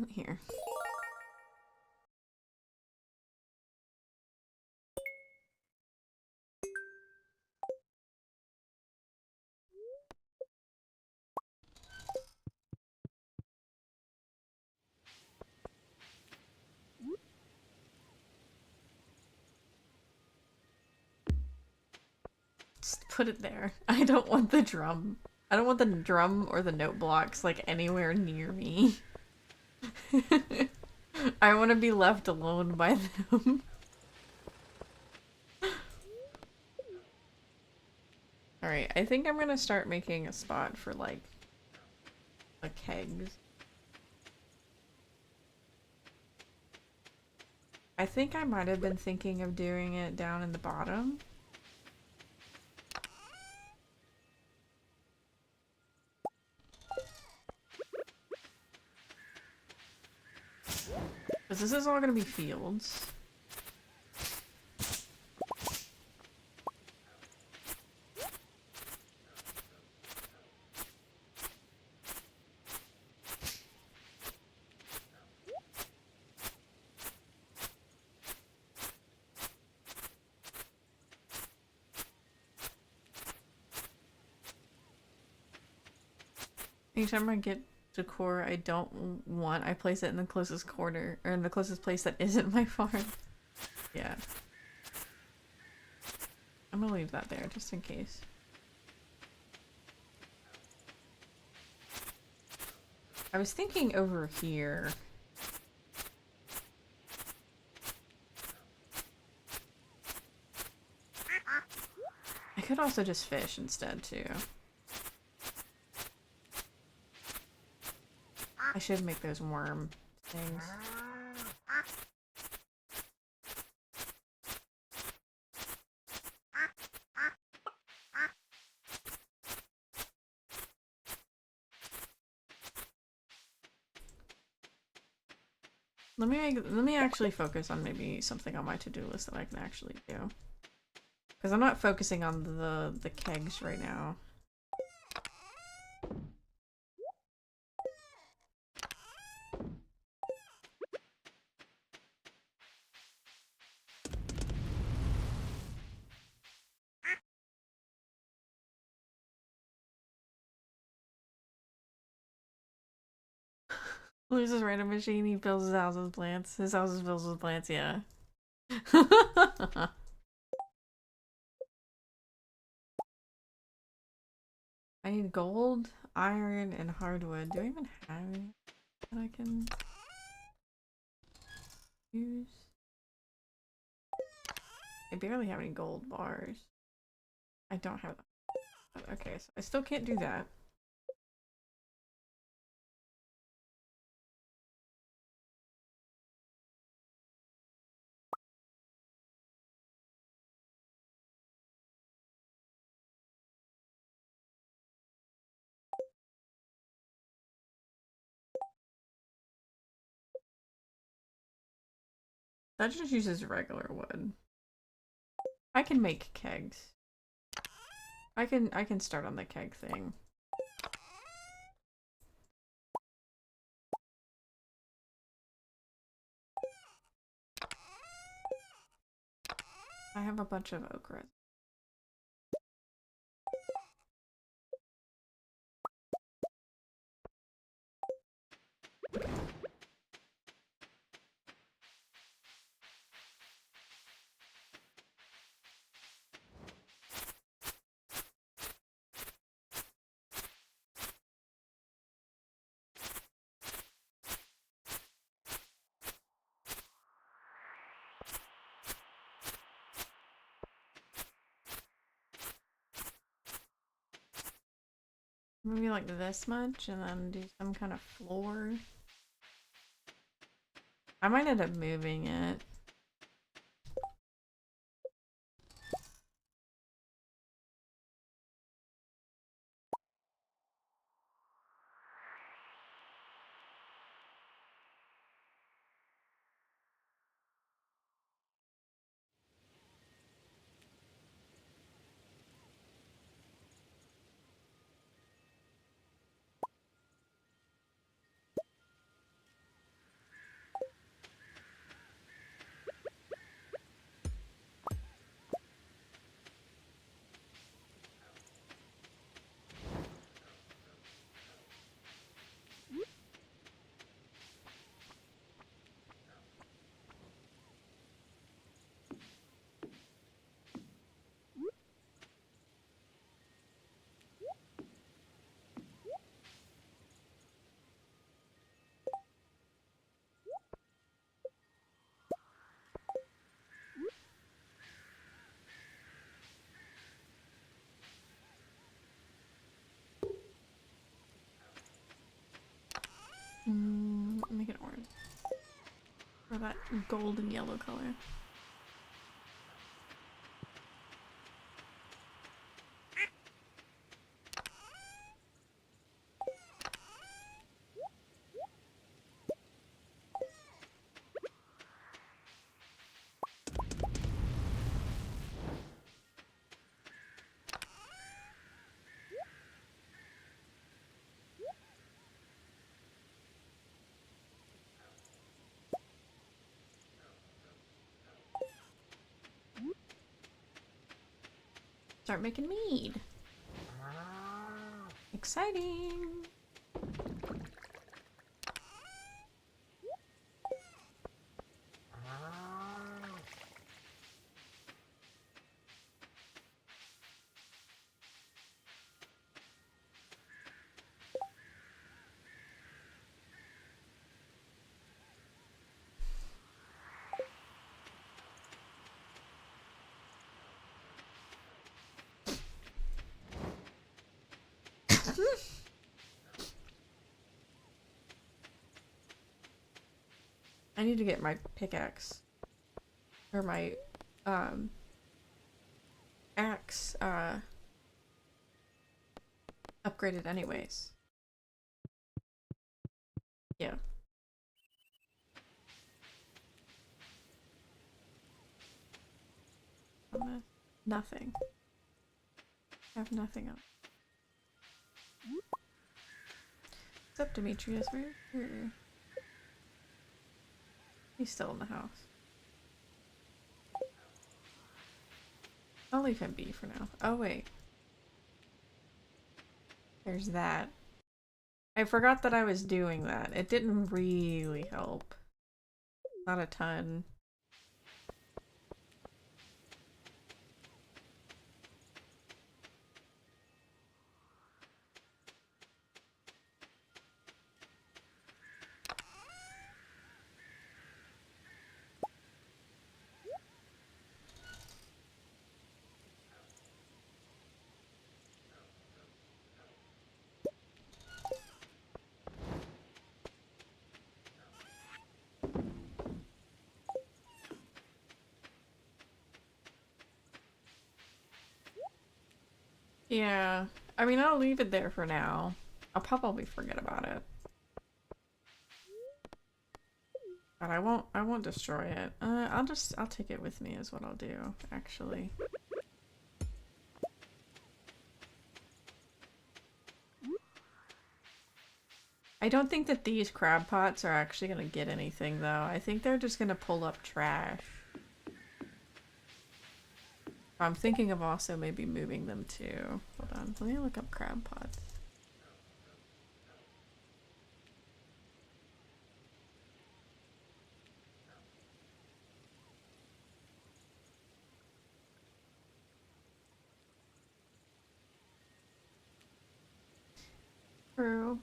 Here. Just put it there. I don't want the drum. I don't want the drum or the note blocks like anywhere near me. I want to be left alone by them. Alright, I think I'm gonna start making a spot for like kegs. I think I might have been thinking of doing it down in the bottom. Because this is all gonna be fields. Anytime I get decor I don't want, I place it in the closest corner, or in the closest place that isn't my farm. Yeah. I'm gonna leave that there, just in case. I was thinking over here. I could also just fish instead, too. I should make those worm things. Let me actually focus on maybe something on my to-do list that I can actually do. Because I'm not focusing on the kegs right now. Loses random machine, he builds his house with plants. His house is built with plants, yeah. I need gold, iron, and hardwood. Do I even have any that I can use? I barely have any gold bars. I don't have that. Okay, so I still can't do that. That just uses regular wood. I can make kegs. I can start on the keg thing. I have a bunch of oak resin. Maybe like this much, and then do some kind of floor. I might end up moving it. Make it orange. Or that gold and yellow color. start making mead. Exciting! I need to get my pickaxe. Or my, axe, upgraded anyways. Yeah. Nothing. I have nothing else. What's up, Demetrius? Where? He's still in the house. I'll leave him be for now. Oh, wait. There's that. I forgot that I was doing that. It didn't really help. Not a ton. Yeah, I mean, I'll leave it there for now. I'll probably forget about it. But I won't destroy it. I'll take it with me is what I'll do, actually. I don't think that these crab pots are actually gonna get anything, though. I think they're just gonna pull up trash. I'm thinking of also maybe moving them too. Hold on, let me look up crab pots. True.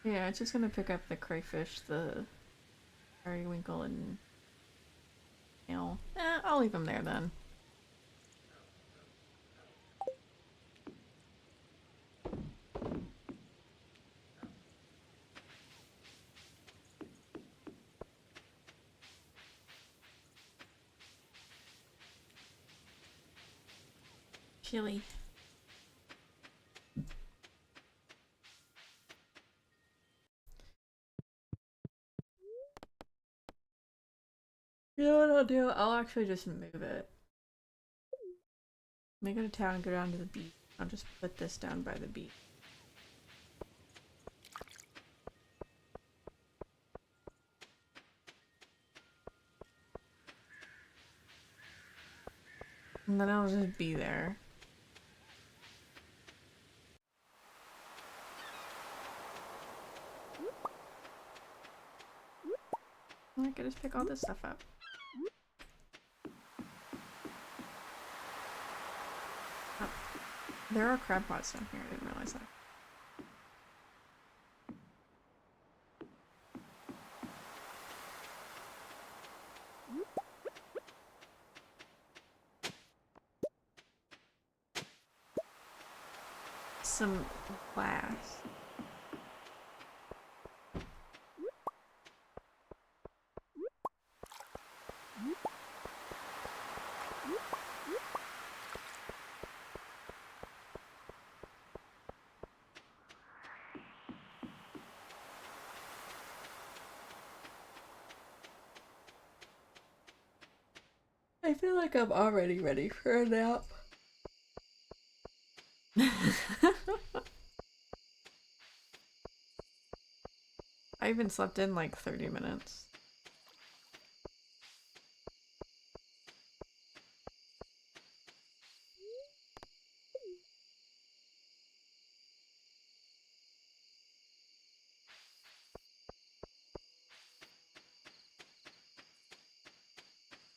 Yeah, it's just gonna pick up the crayfish, the periwinkle, and snail. I'll leave them there then. Chili. You know what I'll do? I'll actually just move it. When I go to town and go down to the beach, I'll just put this down by the beach. And then I'll just be there. I could just pick all this stuff up. Oh, there are crab pots down here, I didn't realize that. Some glass. I feel like I'm already ready for a nap. I even slept in like 30 minutes.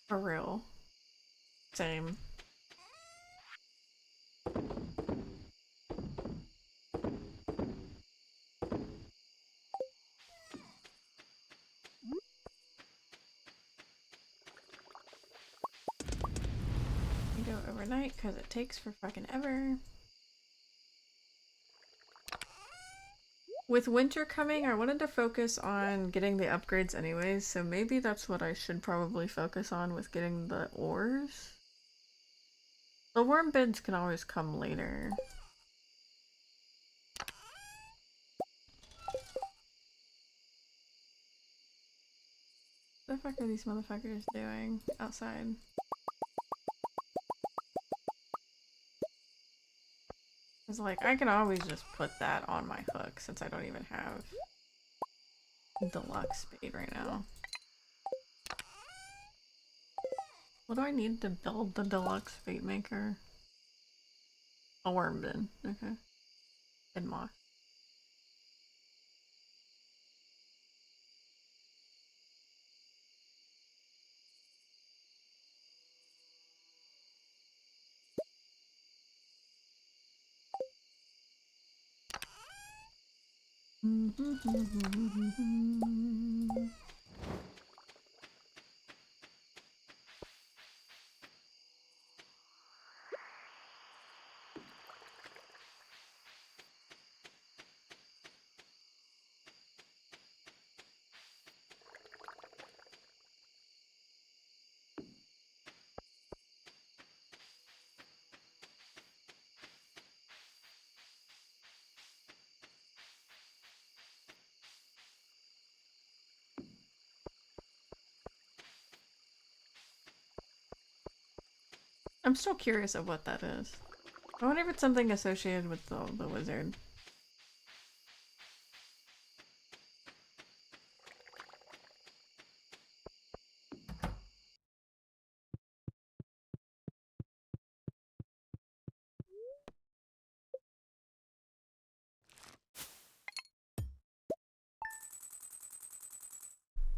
For real. Same. We go overnight because it takes for fucking ever. With winter coming, I wanted to focus on getting the upgrades anyways, so maybe that's what I should probably focus on with getting the ores. The worm beds can always come later. What the fuck are these motherfuckers doing outside? It's like, I can always just put that on my hook since I don't even have deluxe bait right now. What do I need to build the deluxe bait maker? A worm bin, okay. And moss. I'm still curious of what that is. I wonder if it's something associated with the wizard.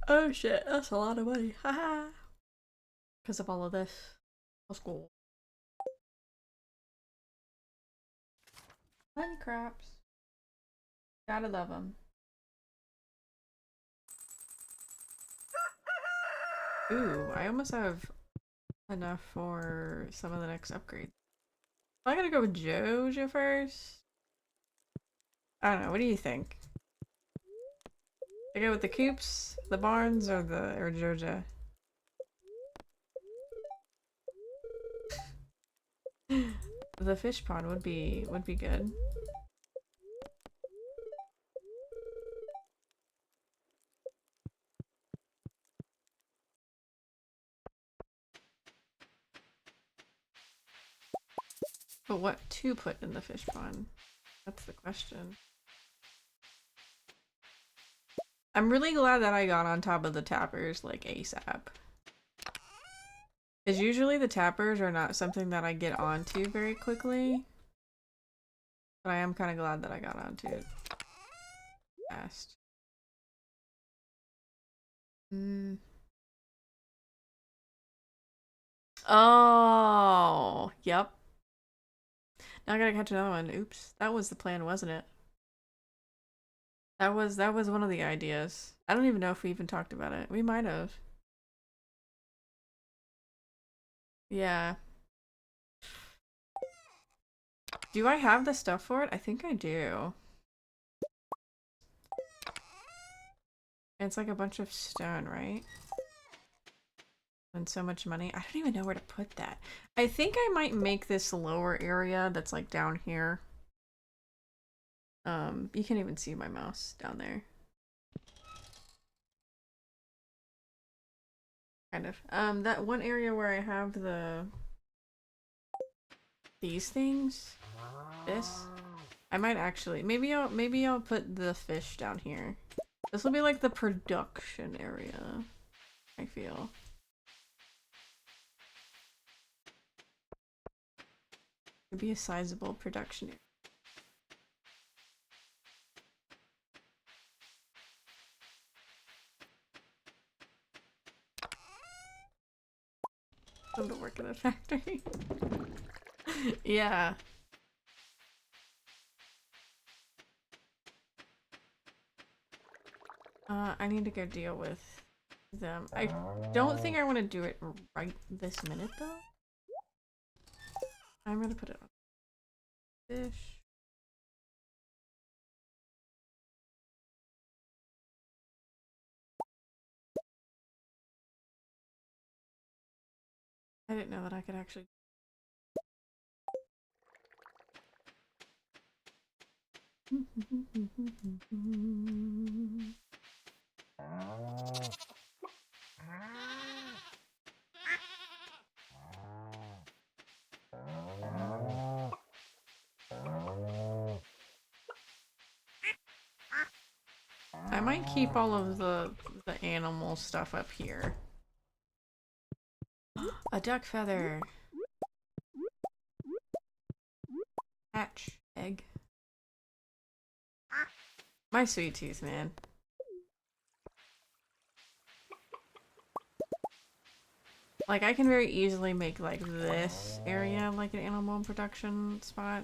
Oh shit, that's a lot of money. Haha. Because of all of this. That's cool. Money crops. Gotta love them. Ooh, I almost have enough for some of the next upgrades. I gotta go with Jojo first. I don't know. What do you think? I go with the coops, the barns, or Jojo. The fish pond would be good. But what to put in the fish pond? That's the question. I'm really glad that I got on top of the tappers like ASAP. Because usually the tappers are not something that I get onto very quickly. But I am kind of glad that I got onto it fast. Oh, yep. Now I gotta catch another one. Oops. That was the plan, wasn't it? That was one of the ideas. I don't even know if we even talked about it. We might have. Yeah. Do I have the stuff for it? I think I do. It's like a bunch of stone, right? And so much money. I don't even know where to put that. I think I might make this lower area that's like down here. You can't even see my mouse down there. Kind of. That one area where I have these things. This. I might actually maybe I'll put the fish down here. This will be like the production area, I feel. It'd be a sizable production area. Come to work in a factory. Yeah. I need to go deal with them. I don't think I want to do it right this minute though. I'm gonna put it on fish. I didn't know that I could actually. I might keep all of the animal stuff up here. A duck feather. Hatch. Egg. My sweet tooth, man. Like, I can very easily make, like, this area like an animal production spot.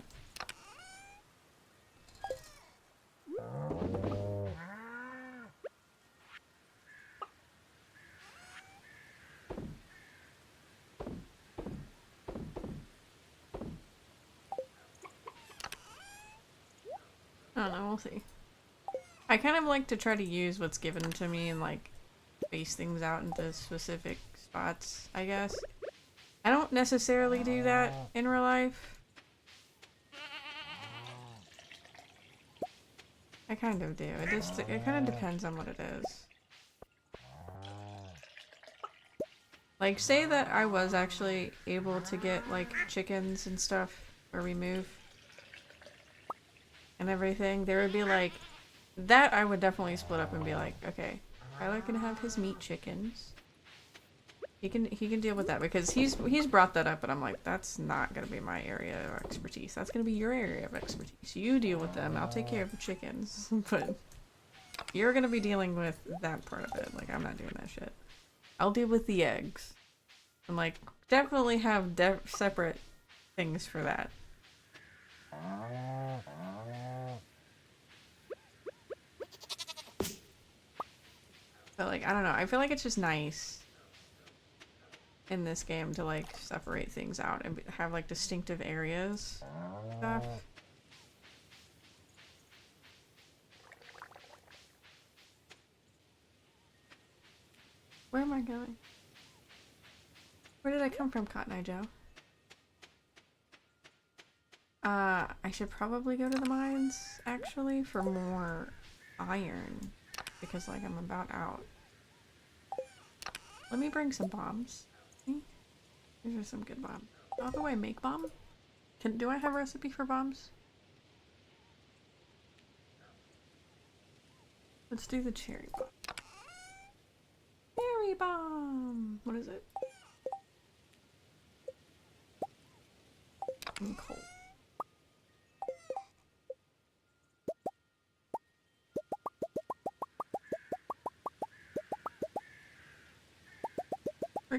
I don't know, we'll see. I kind of like to try to use what's given to me and, like, space things out into specific spots, I guess. I don't necessarily do that in real life. I kind of do. It kind of depends on what it is. Like, say that I was actually able to get, like, chickens and stuff where we move and everything, there would be, like, that I would definitely split up and be like, okay, Tyler can have his meat chickens. He can deal with that because he's brought that up and I'm like, that's not gonna be my area of expertise. That's gonna be your area of expertise. You deal with them, I'll take care of the chickens. But you're gonna be dealing with that part of it. Like, I'm not doing that shit. I'll deal with the eggs. And like, definitely have separate things for that. But like, I don't know, I feel like it's just nice in this game to like separate things out and have like distinctive areas and stuff. Where am I going? Where did I come from, Cotton Eye Joe? I should probably go to the mines, actually, for more iron. Because, like, I'm about out. Let me bring some bombs. See? These are some good bombs. How do I make bomb? Do I have a recipe for bombs? Let's do the cherry bomb. Cherry bomb! What is it? And coal.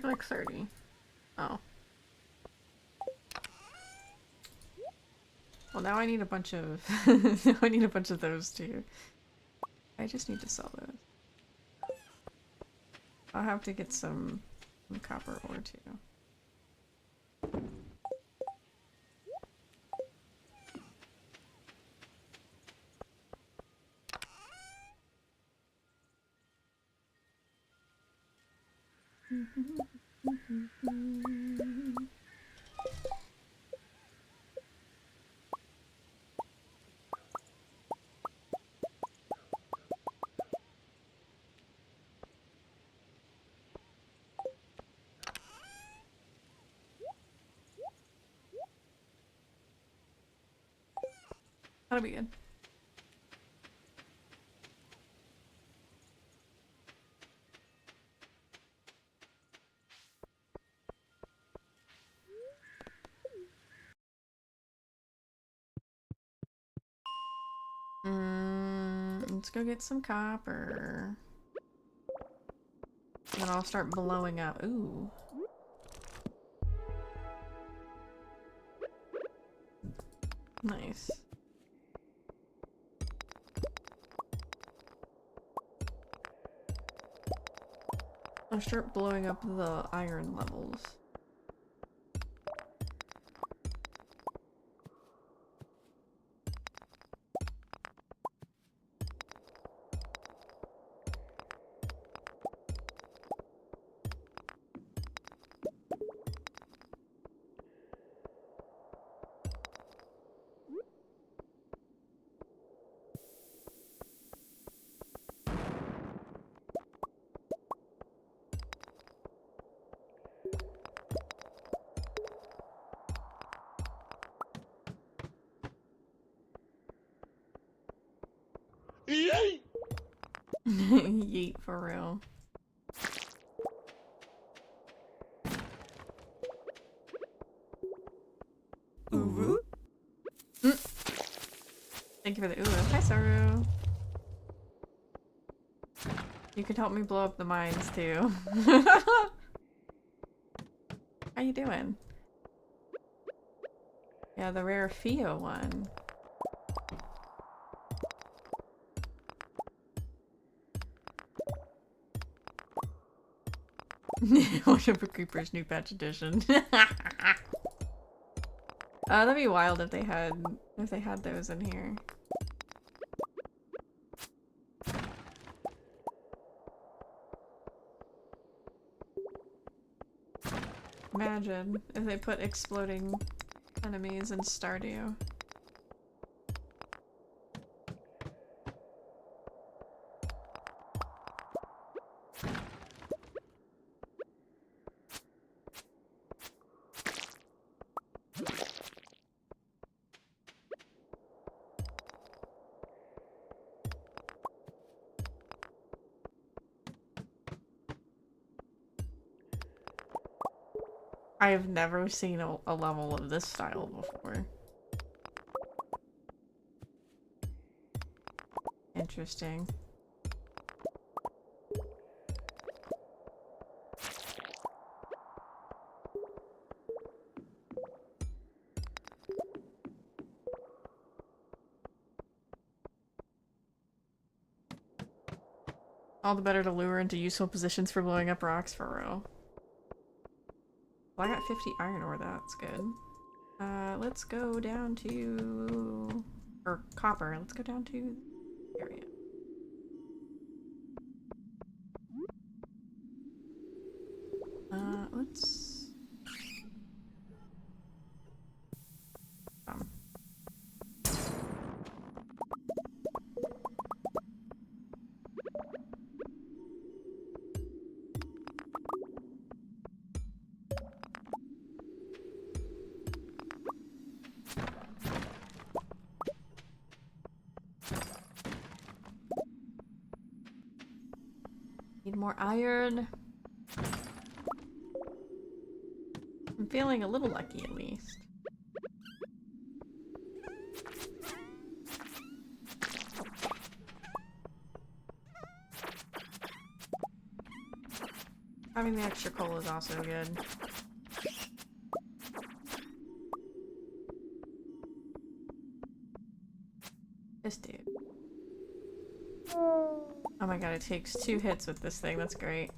Like 30. Oh. Well, now I need a bunch of now I need a bunch of those too. I just need to sell those. I'll have to get some copper ore too. That'll be good. Let's go get some copper. And then I'll start blowing up. Ooh. Nice. I'll start blowing up the iron levels. Yay! Yeet, for real. Ooh. Thank you for the ooh. Hi, Saru. You could help me blow up the mines, too. How you doing? Yeah, the rare Fio one. Wonderful Creepers new patch edition. That'd be wild if they had those in here. Imagine if they put exploding enemies in Stardew. I have never seen a level of this style before. Interesting. All the better to lure into useful positions for blowing up rocks for real. Well, I got 50 iron ore, that's good. Let's go down to... or copper, let's go down to the area. Let's... Need more iron. I'm feeling a little lucky at least. Having the extra coal is also good. This dude. Oh my god, it takes 2 hits with this thing, that's great.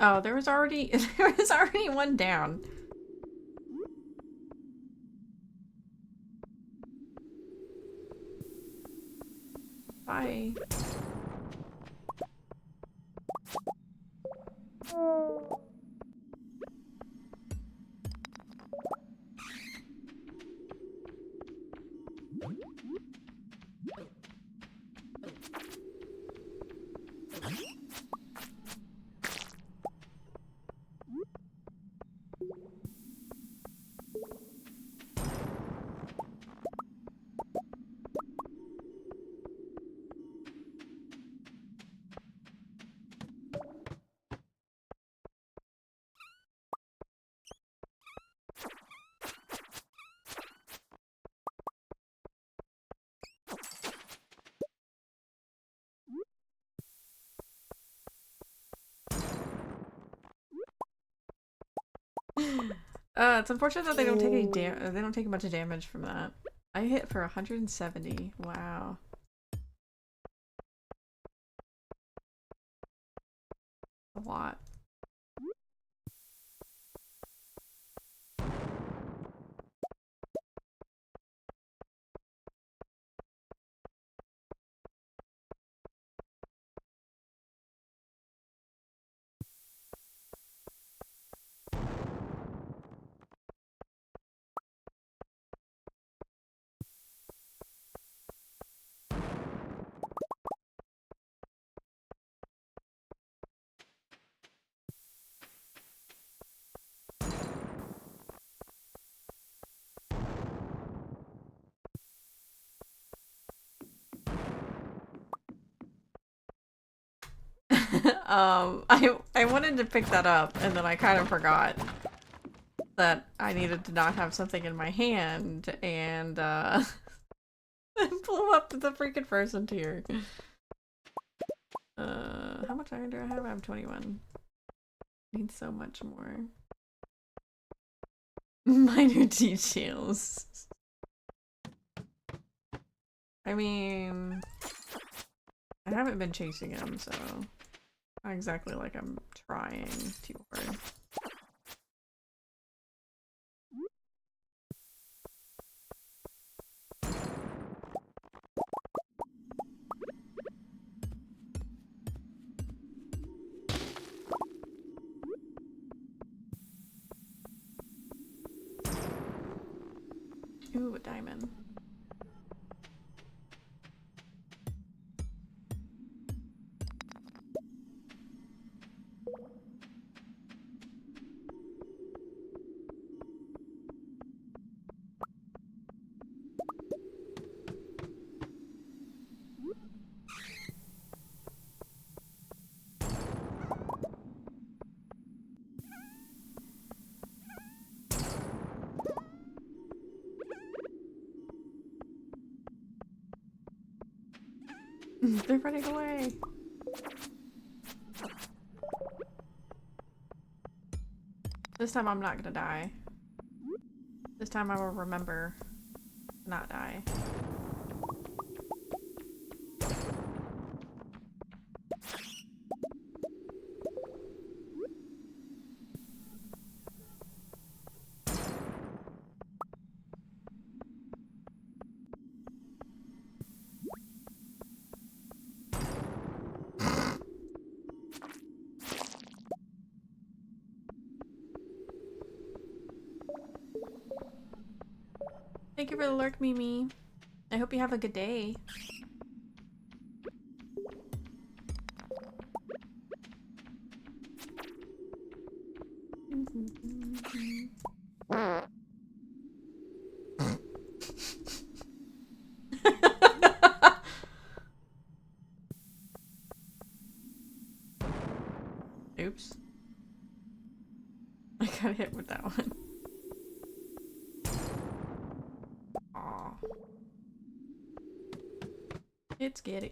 Oh, there was already one down. Bye. It's unfortunate that they don't take they don't take a bunch of damage from that. I hit for 170. Wow. A lot. I wanted to pick that up, and then I kind of forgot that I needed to not have something in my hand, and I blew up the freaking person tier. How much iron do I have? I have 21. Need so much more. Minor details. I mean, I haven't been chasing him, so not exactly like I'm trying too hard. Ooh, a diamond. They're running away. This time I'm not gonna die. This time I will remember to not die. Thank you for the lurk, Mimi. I hope you have a good day. Oops. I got hit with that one. Aw. It's getting.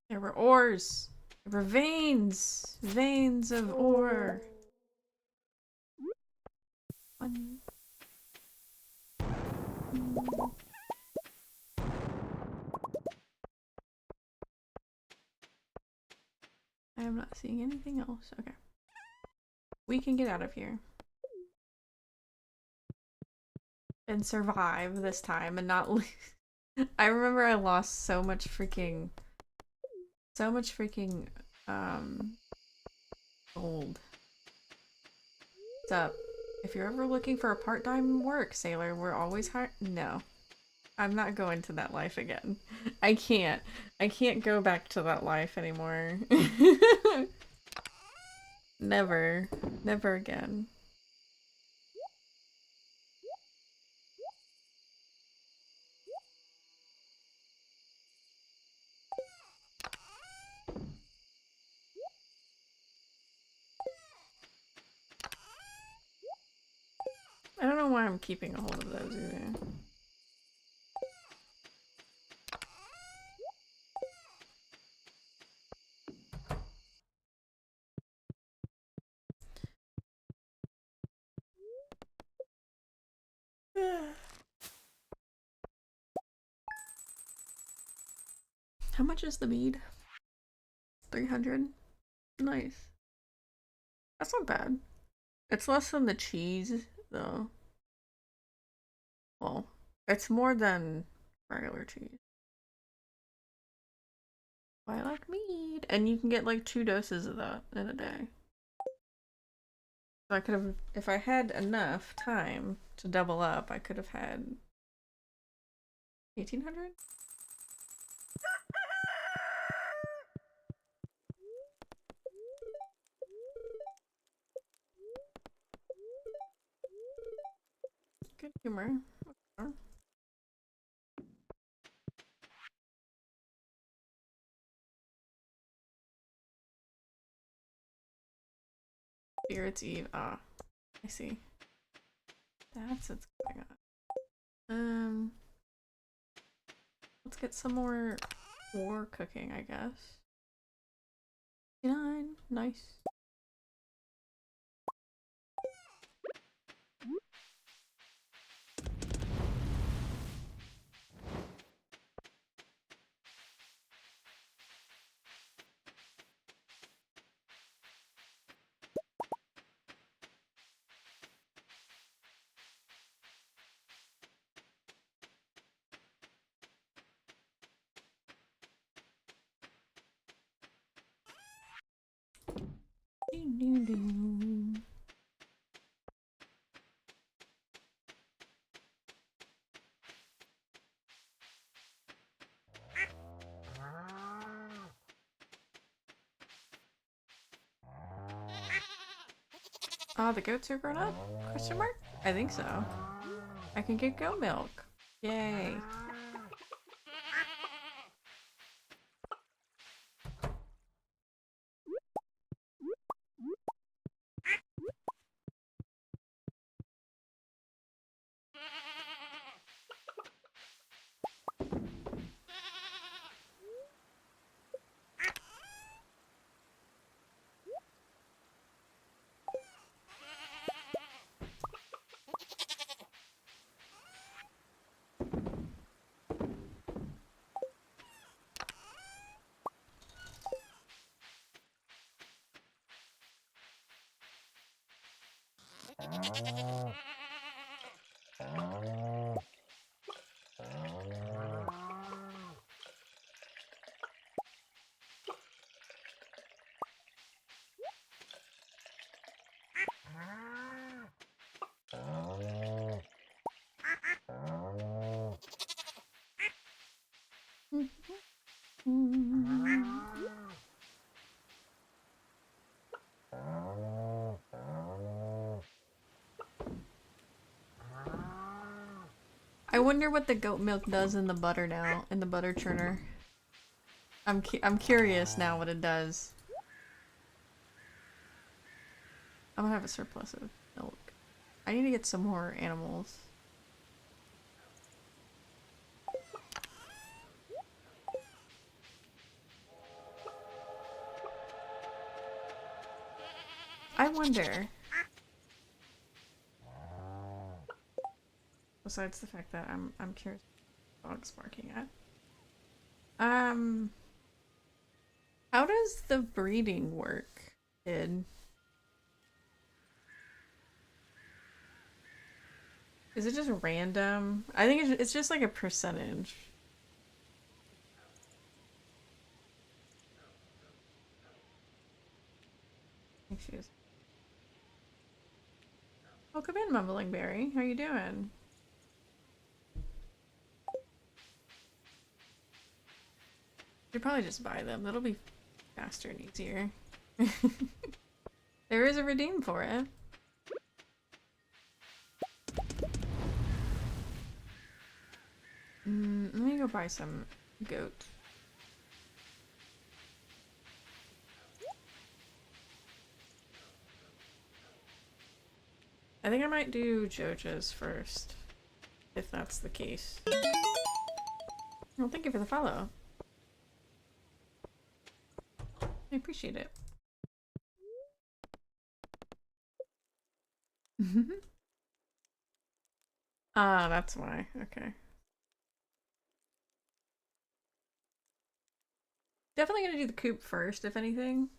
There were ores. There were veins. Veins of ore. One. I am not seeing anything else. Okay. We can get out of here. and survive this time and not I remember I lost so much freaking gold. What's up? If you're ever looking for a part-time work, sailor, we're always hiring. No. I'm not going to that life again. I can't. I can't go back to that life anymore. Never. Never again. I don't know why I'm keeping a hold of those either. How much is the mead? 300? Nice. That's not bad. It's less than the cheese, though. Well, it's more than regular cheese. I like mead. And you can get like 2 doses of that in a day. So I could have, if I had enough time to double up, I could have had 1800? Good humor. Okay. Spirits Eve. Ah, I see. That's what's going on. Let's get some more cooking, I guess. 9. Nice. Oh, the goats are grown up? Question mark? I think so. I can get goat milk. Yay. I wonder what the goat milk does in the butter now, in the butter churner. I'm curious now what it does. I'm gonna have a surplus of milk. I need to get some more animals. I wonder. Besides the fact that I'm curious what the dog's barking at. How does the breeding work, kid? Is it just random? I think it's just like a percentage. I think she is. Oh, come in, Mumbling Berry. How you doing? Should probably just buy them. That'll be faster and easier. There is a redeem for it. Let me go buy some goat. I think I might do Jojo's first, if that's the case. Well, thank you for the follow. I appreciate it. Ah, that's why. Okay. Definitely gonna do the coop first, if anything.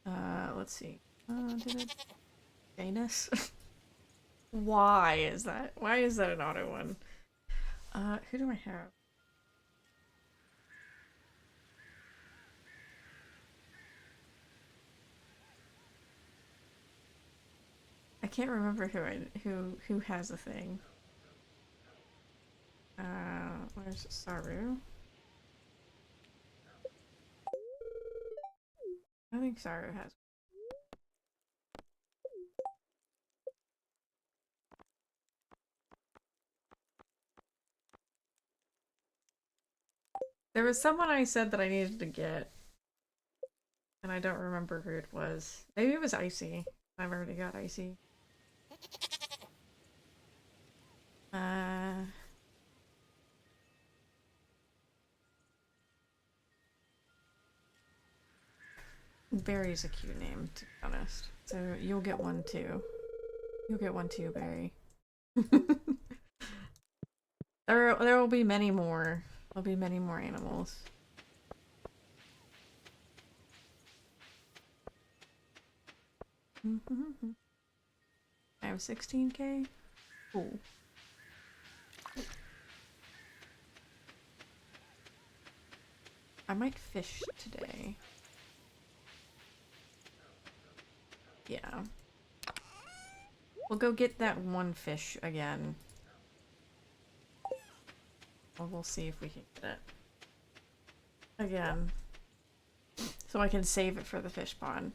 Let's see. Did it... Janus? Why is that? Why is that an auto one? Who do I have? I can't remember who has a thing. Where's Saru? I think Saru has. There was someone I said that I needed to get, and I don't remember who it was. Maybe it was Icy. I've already got Icy. Barry's a cute name, to be honest. So you'll get one too. You'll get one too, Barry. There will be many more. There'll be many more animals. I have 16k. Cool. I might fish today. Yeah. We'll go get that one fish again. Well, we'll see if we can get it again. So I can save it for the fish pond.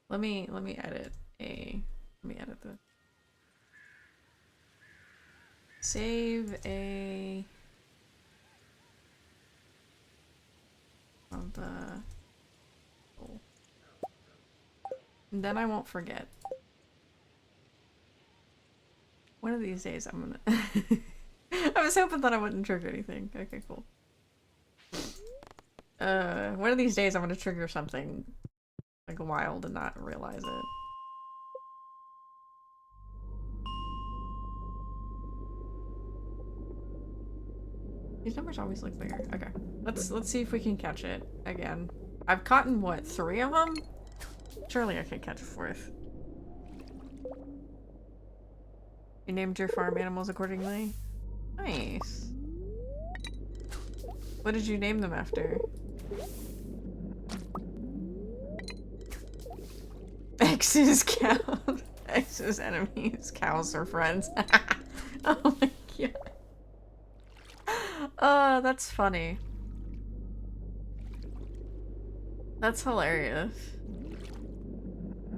Let me edit the save a of the and then I won't forget. One of these days I'm gonna I was hoping that I wouldn't trigger anything. Okay, cool. One of these days I'm gonna trigger something like wild and not realize it. These numbers always look bigger. Okay, let's see if we can catch it again. I've caught in what, 3 of them? Surely I can catch a 4th. You named your farm animals accordingly? Nice. What did you name them after? X's cows. X's enemies. Cows are friends. Oh my god. Oh, that's funny. That's hilarious.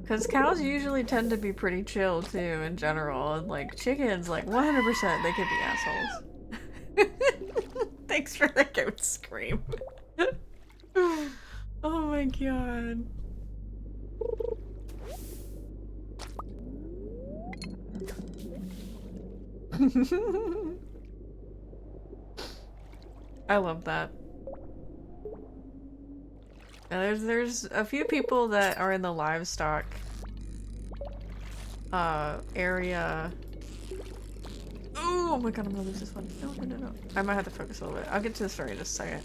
Because cows usually tend to be pretty chill too in general, and like chickens, like 100% they could be assholes. Thanks for the goat scream. Oh my god. I love that. Now there's a few people that are in the livestock area. Oh my god, I'm gonna lose this one. No. I might have to focus a little bit. I'll get to the story in just a second.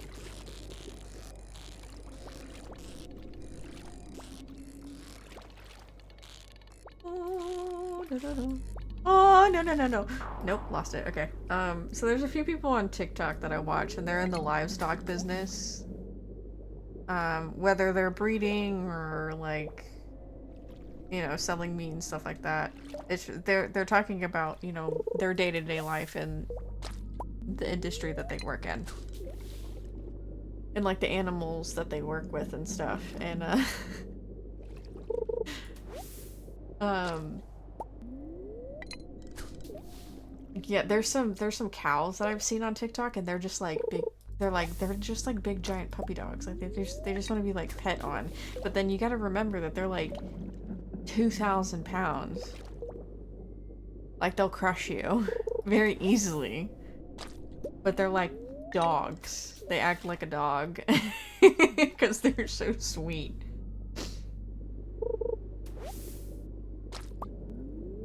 Oh, no, no, no, no. Nope, lost it. Okay. So there's a few people on TikTok that I watch, and they're in the livestock business. Whether they're breeding or, like, you know, selling meat and stuff like that. They're talking about, you know, their day-to-day life and the industry that they work in. And, like, the animals that they work with and stuff. And, yeah, there's some cows that I've seen on TikTok, and they're just like big. They're just like big giant puppy dogs. Like they just want to be like pet on. But then you got to remember that they're like 2,000 pounds. Like they'll crush you very easily. But they're like dogs. They act like a dog because they're so sweet.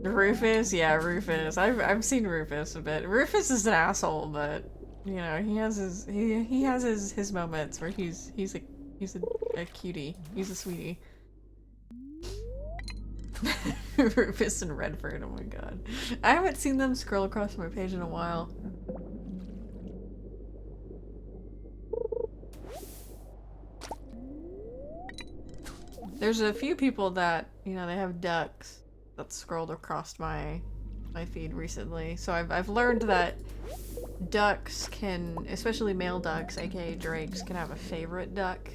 Rufus, yeah, Rufus. I've seen Rufus a bit. Rufus is an asshole, but you know he has his moments where he's a cutie. He's a sweetie. Rufus and Redford. Oh my god, I haven't seen them scroll across my page in a while. There's a few people that, you know, they have ducks that scrolled across my feed recently. So I've learned that ducks can, especially male ducks, aka drakes, can have a favorite duck.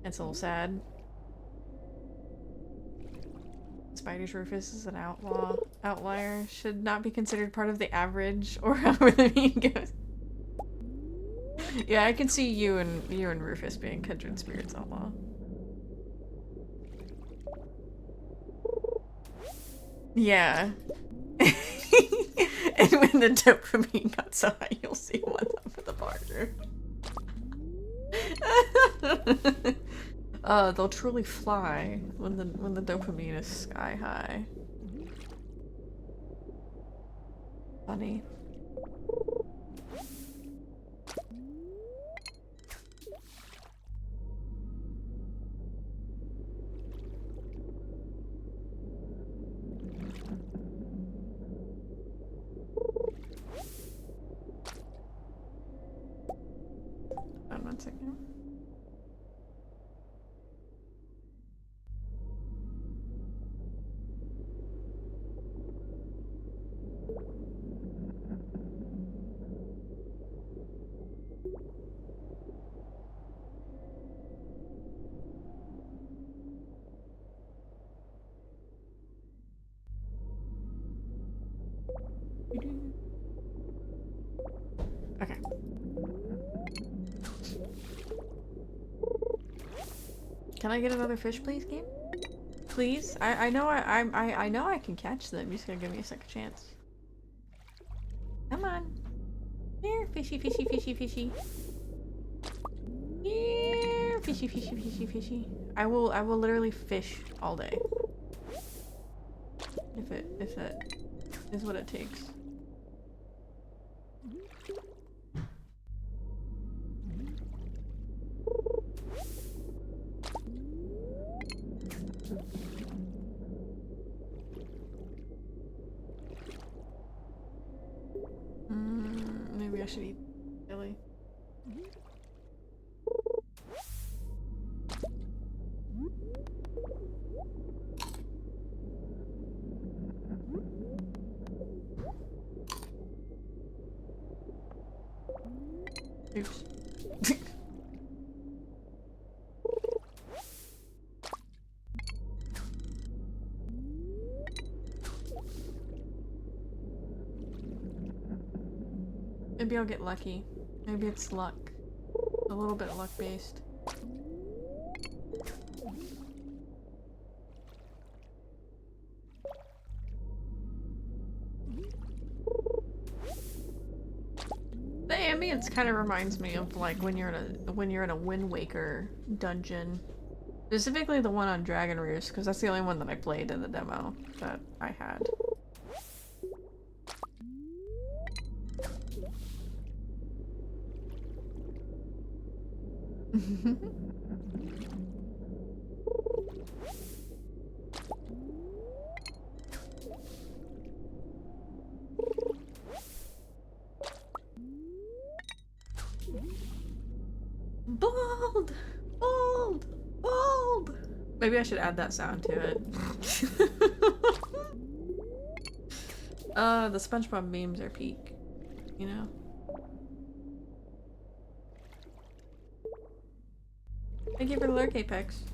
It's a little sad. Spider's Rufus is an outlier. Should not be considered part of the average, or however the meme goes. Yeah, I can see you and Rufus being kindred spirits outlaw. Yeah. And when the dopamine got so high, you'll see one up at the partner. They'll truly fly when the dopamine is sky high. Funny. Hold on 1 second. Okay. Can I get another fish, please, game? Please? I know I know I can catch them. You just gotta give me a second chance. Come on. Here, fishy, fishy, fishy, fishy. Here, fishy, fishy, fishy, fishy. I will literally fish all day. If that is what it takes. Maybe I should eat chili. Oops. Maybe I'll get lucky. Maybe it's luck. A little bit luck based. The ambience kind of reminds me of like when you're in a Wind Waker dungeon. Specifically the one on Dragon Roost, because that's the only one that I played in the demo that I had. Maybe I should add that sound to it. The SpongeBob memes are peak, you know? Thank you for the lurk, Apex.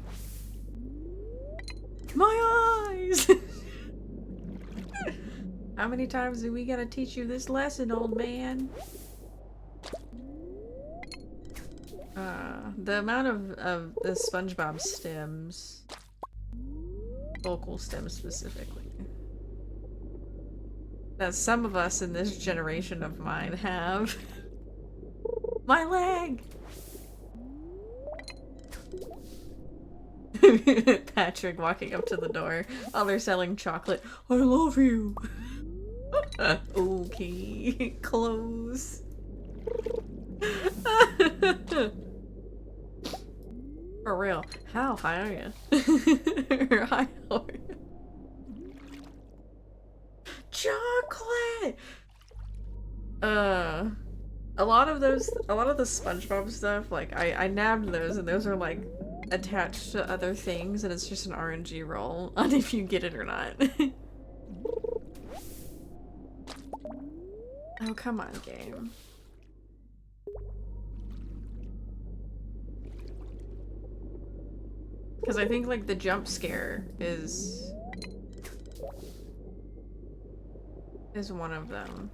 My eyes! How many times do we gotta teach you this lesson, old man? The amount of the SpongeBob stems, vocal stems specifically, that some of us in this generation of mine have. My leg! Patrick walking up to the door while they're selling chocolate. I love you! Okay, close. For real, how high are you? How are you? Chocolate! A lot of the SpongeBob stuff, like, I nabbed those, and those are, like, attached to other things, and it's just an RNG roll on if you get it or not. Oh, come on, game. Because I think, like, the jump scare is one of them.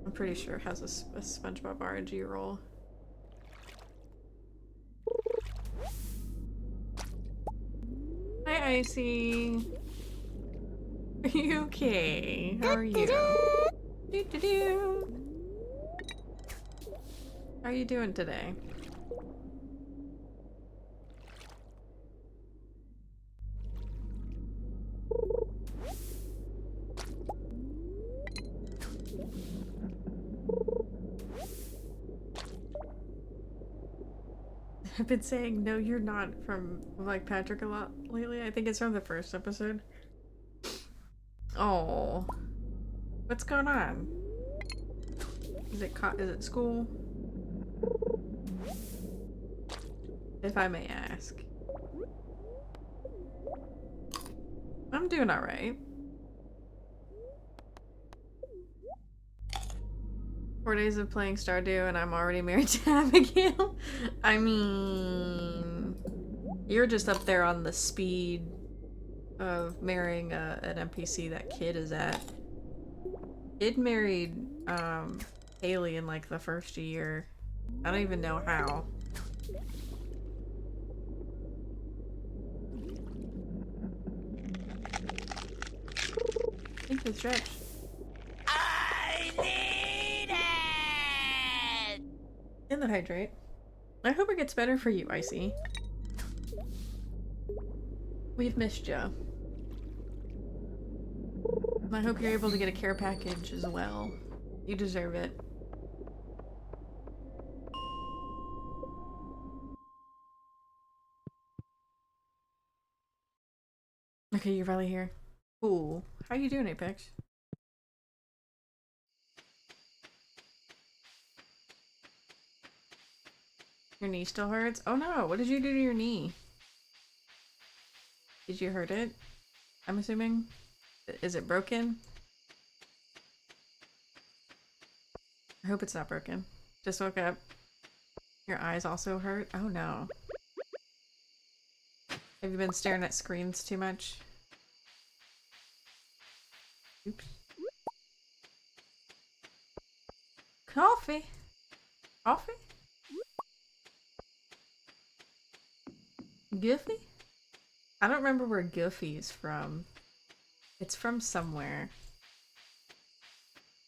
I'm pretty sure it has a SpongeBob RNG roll. Hi, Icy. Are you okay? How are you? Do-do-do. How are you doing today? I've been saying no you're not from like Patrick a lot lately. I think it's from the first episode. Oh. What's going on? Is it school? If I may ask. I'm doing alright. 4 days of playing Stardew and I'm already married to Abigail. I mean, you're just up there on the speed of marrying an NPC that Kid is at. Kid married Haley in like the first year. I don't even know how. Thank you, Stretch. I need it! And the hydrate. I hope it gets better for you, Icy. We've missed you. I hope you're able to get a care package as well. You deserve it. Okay, you're finally here. Cool. How you doing, Apex? Your knee still hurts? Oh no, what did you do to your knee? Did you hurt it? I'm assuming? Is it broken? I hope it's not broken. Just woke up. Your eyes also hurt? Oh no. Have you been staring at screens too much? Oops. Coffee? Coffee? Goofy? I don't remember where Goofy is from. It's from somewhere.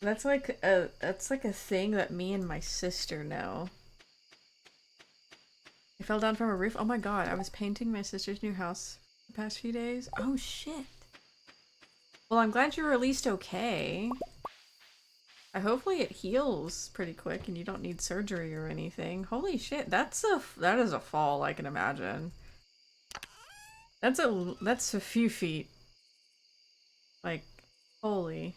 That's like a thing that me and my sister know. I fell down from a roof. Oh my god, I was painting my sister's new house the past few days. Oh shit. Well, I'm glad you're at least okay. Hopefully it heals pretty quick and you don't need surgery or anything. Holy shit, that is a fall I can imagine. That's a few feet. Like, holy.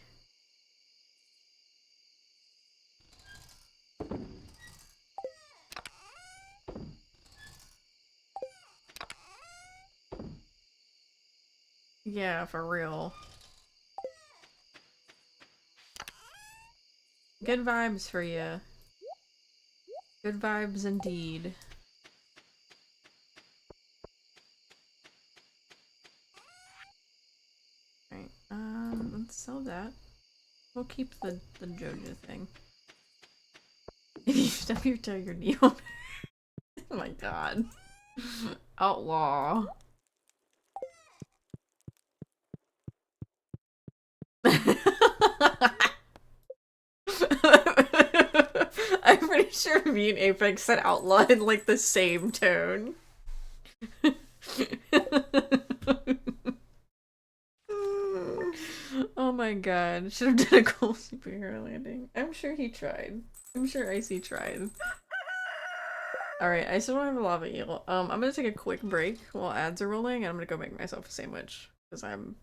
Yeah, for real. Good vibes for you. Good vibes indeed. Alright, let's sell that. We'll keep the Joja thing. If you stub your toe, you're Neo. Oh my god. Outlaw. I'm pretty sure me and Apex said outlaw in like the same tone. Oh my god. Should have done a cool superhero landing. I'm sure he tried. I'm sure Icy tried. Alright, I still don't have a lava eel. I'm gonna take a quick break while ads are rolling and I'm gonna go make myself a sandwich. Because I'm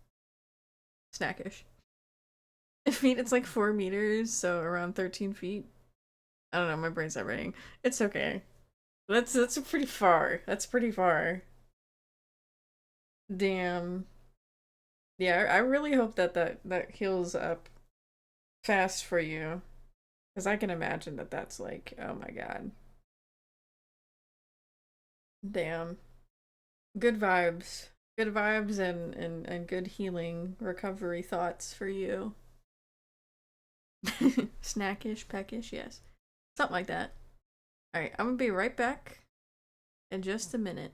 snackish. I mean, it's like 4 meters, so around 13 feet. I don't know, my brain's not running. It's okay. That's pretty far. That's pretty far. Damn. Yeah, I really hope that heals up fast for you. Because I can imagine that that's like, oh my god. Damn. Good vibes. Good vibes and good healing recovery thoughts for you. Snackish, peckish, yes. Something like that. Alright, I'm gonna be right back in just a minute.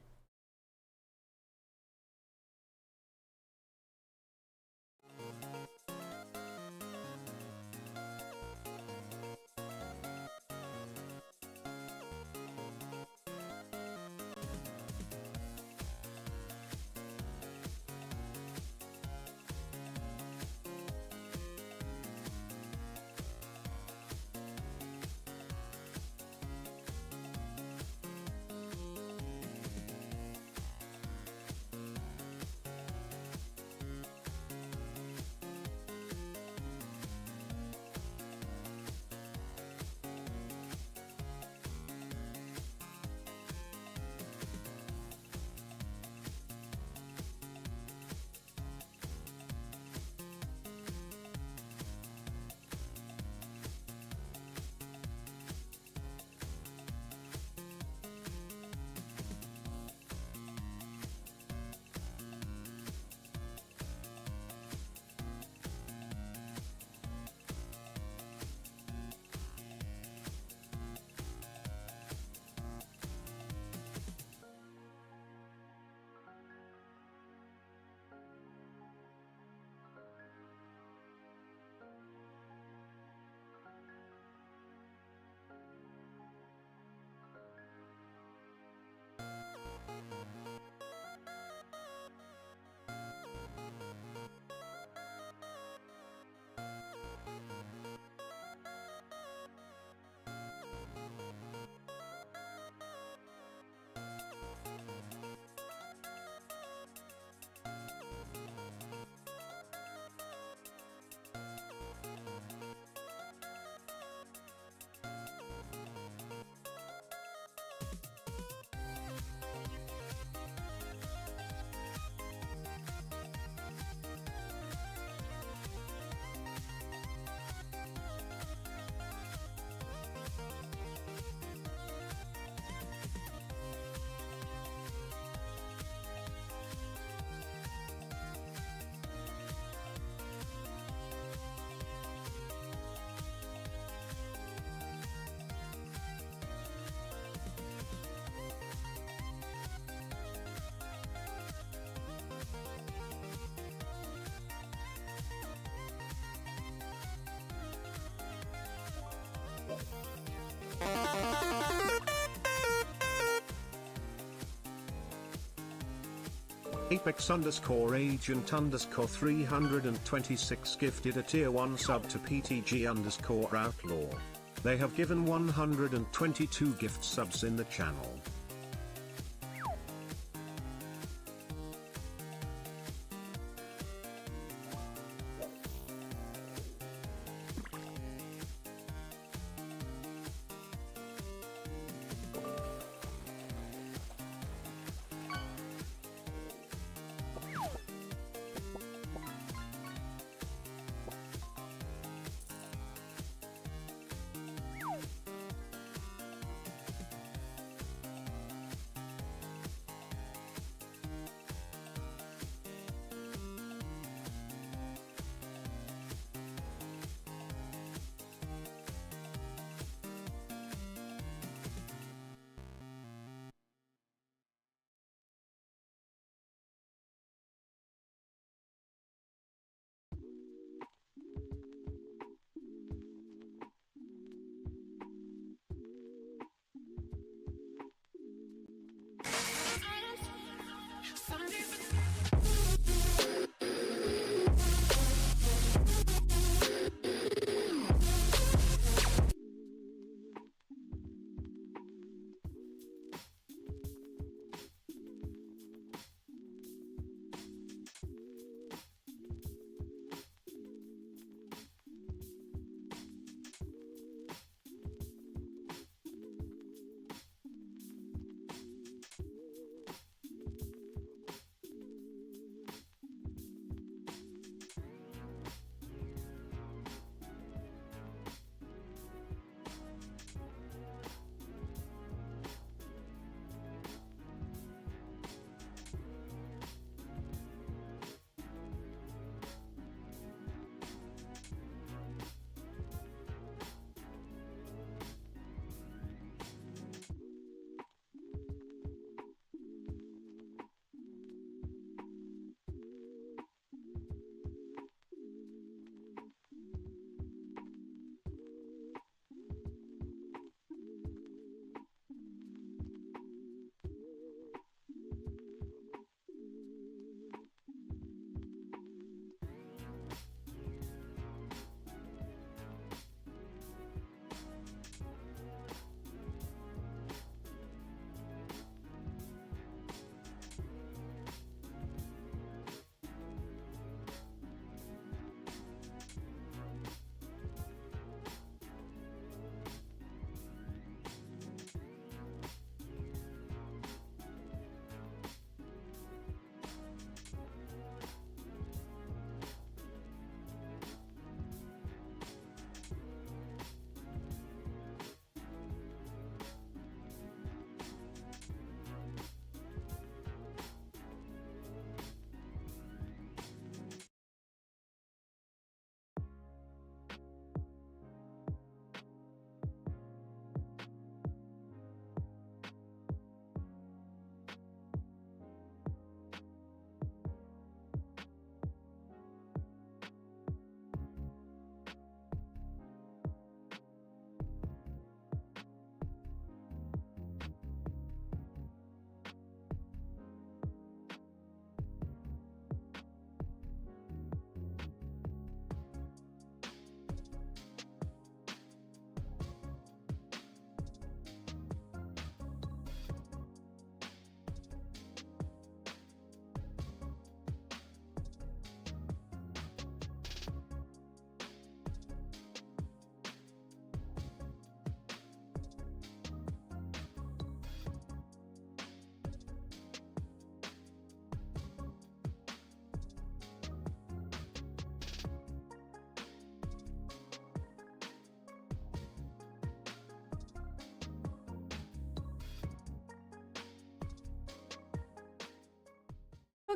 Apex underscore agent underscore 326 gifted a tier 1 sub to PTG underscore outlaw. They have given 122 gift subs in the channel.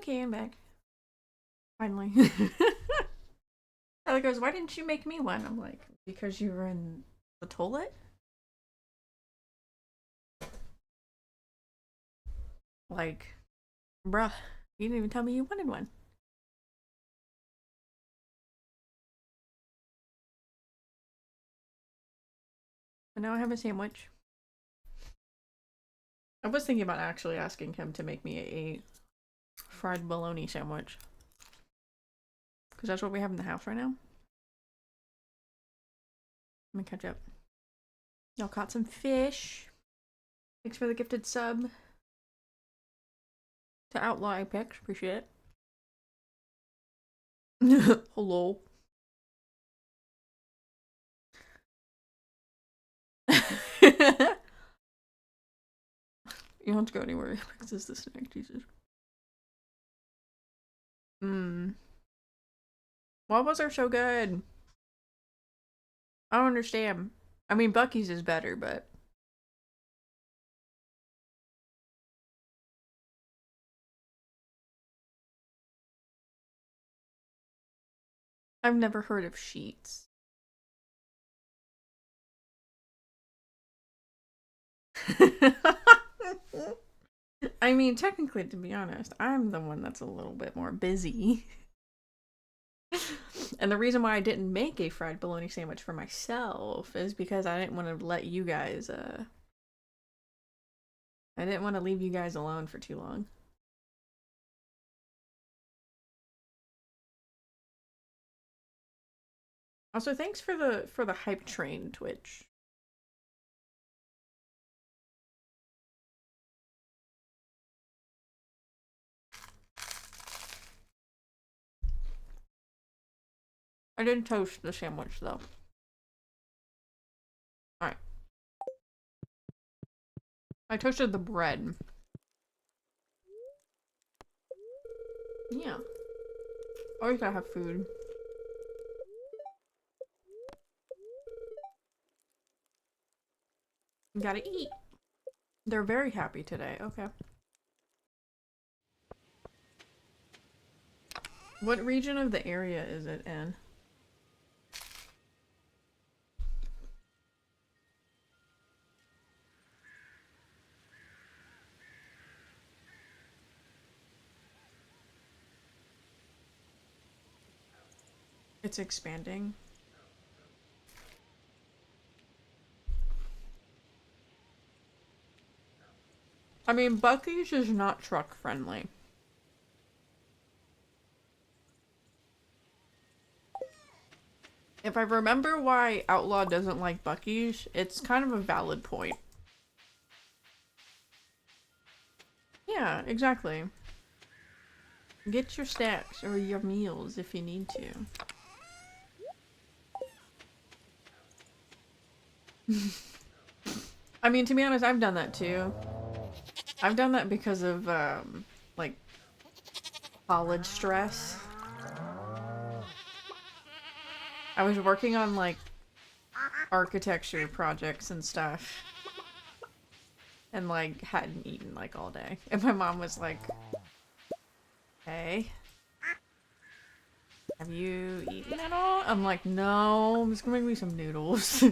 Okay, I'm back. Finally. Tyler goes, why didn't you make me one? I'm like, because you were in the toilet? Like, bruh, you didn't even tell me you wanted one. But now I have a sandwich. I was thinking about actually asking him to make me a fried bologna sandwich. Because that's what we have in the house right now. Let me catch up. Y'all caught some fish. Thanks for the gifted sub. To Outlaw Apex, appreciate it. Hello. You don't have to go anywhere. Apex is the snack, Jesus. Why was there so good? I don't understand. I mean, Bucky's is better, but I've never heard of Sheets. I mean, technically, to be honest, I'm the one that's a little bit more busy. And the reason why I didn't make a fried bologna sandwich for myself is because I didn't want to let you guys, I didn't want to leave you guys alone for too long. Also, thanks for the hype train, Twitch. I didn't toast the sandwich though. Alright. I toasted the bread. Yeah. Always gotta have food. You gotta eat. They're very happy today. Okay. What region of the area is it in? It's expanding. I mean, Bucky's is not truck friendly. If I remember why Outlaw doesn't like Bucky's, it's kind of a valid point. Yeah, exactly. Get your stacks or your meals if you need to. I mean, to be honest, I've done that too. I've done that because of, like, college stress. I was working on, like, architecture projects and stuff. And, like, hadn't eaten, like, all day. And my mom was like, hey, have you eaten at all? I'm like, no, I'm just gonna make me some noodles.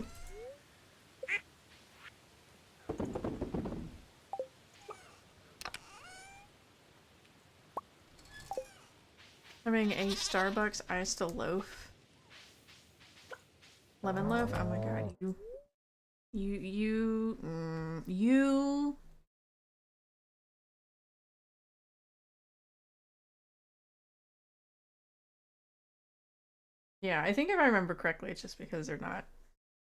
Having a Starbucks iced loaf. Lemon loaf? Oh my god, you. Yeah, I think if I remember correctly, it's just because they're not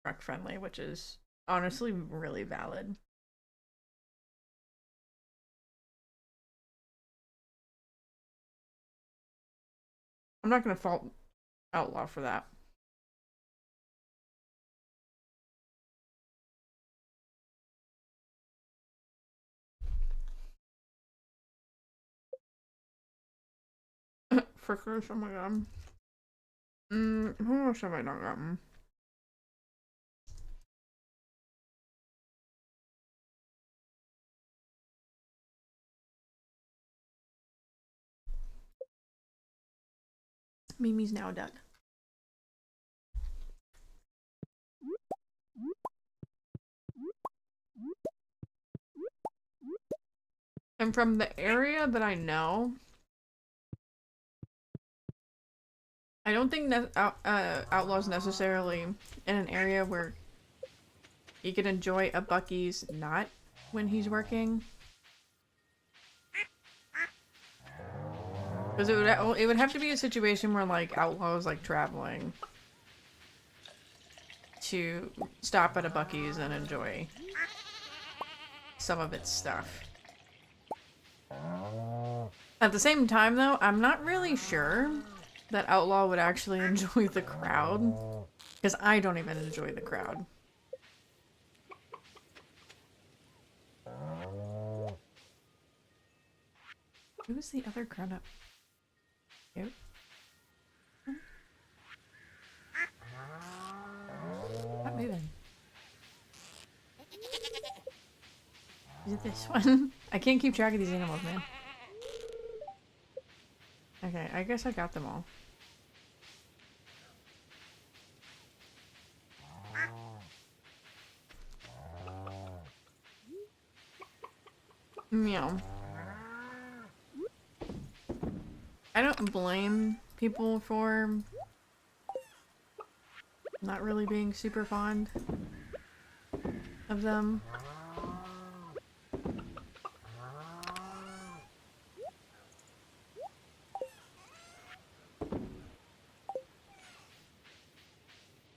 truck friendly, which is honestly really valid. I'm not gonna fault Outlaw for that. Frickers, oh my god. Who else have I not gotten? Mimi's now done. And from the area that I know, I don't think Outlaw's necessarily in an area where he can enjoy a Bucky's not when he's working. Because it would have to be a situation where like Outlaw is like traveling to stop at a Bucky's and enjoy some of its stuff. At the same time though, I'm not really sure that Outlaw would actually enjoy the crowd. Because I don't even enjoy the crowd. Who was the other grown-up? You? Not moving. Is it this one? I can't keep track of these animals, man. Okay, I guess I got them all. Meow. I don't blame people for not really being super fond of them.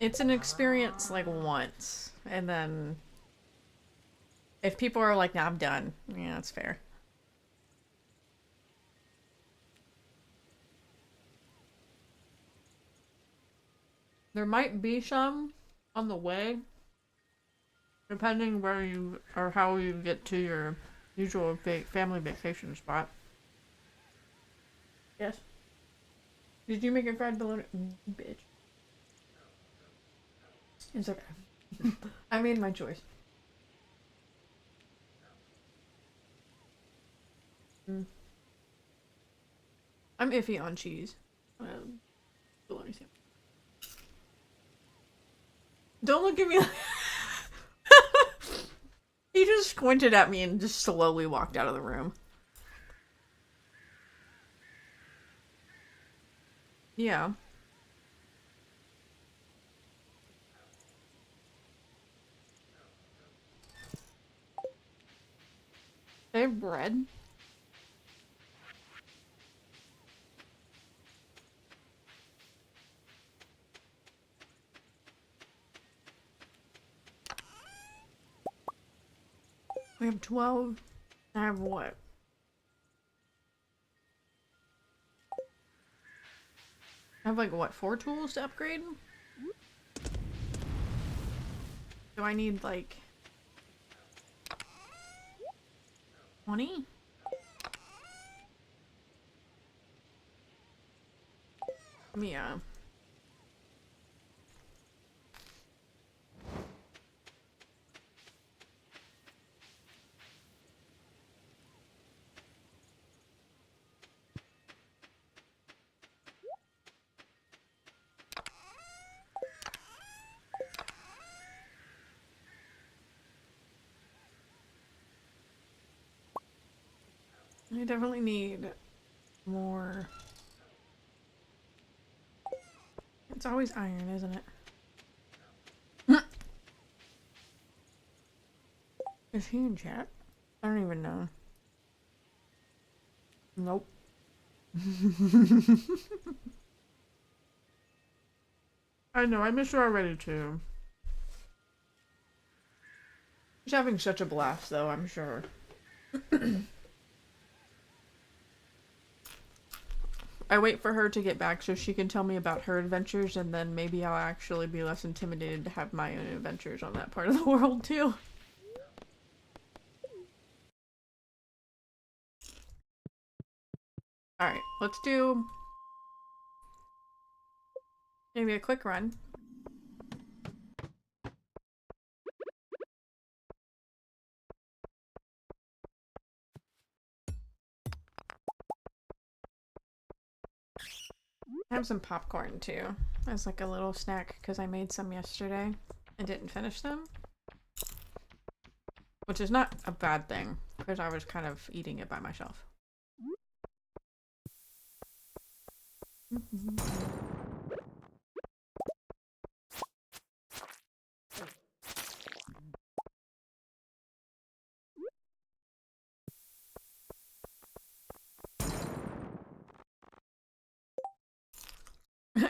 It's an experience like once, and then if people are like, nah, I'm done, yeah, that's fair. There might be some on the way, depending where you or how you get to your usual family vacation spot. Yes. Did you make a fried bologna? Bitch. It's okay. I made my choice. I'm iffy on cheese. Bologna sandwich. Don't look at me like He just squinted at me and just slowly walked out of the room. Yeah. They have bread. We have 12. I have what? I have like what, 4 tools to upgrade? Do I need like 20? Yeah. I definitely need more. It's always iron, isn't it? Is he in chat? I don't even know. Nope. I know, I miss her already too. She's having such a blast though, I'm sure. I wait for her to get back so she can tell me about her adventures, and then maybe I'll actually be less intimidated to have my own adventures on that part of the world too. Alright, let's do maybe a quick run. have some popcorn too, as like a little snack, because I made some yesterday and didn't finish them. Which is not a bad thing, because I was kind of eating it by myself.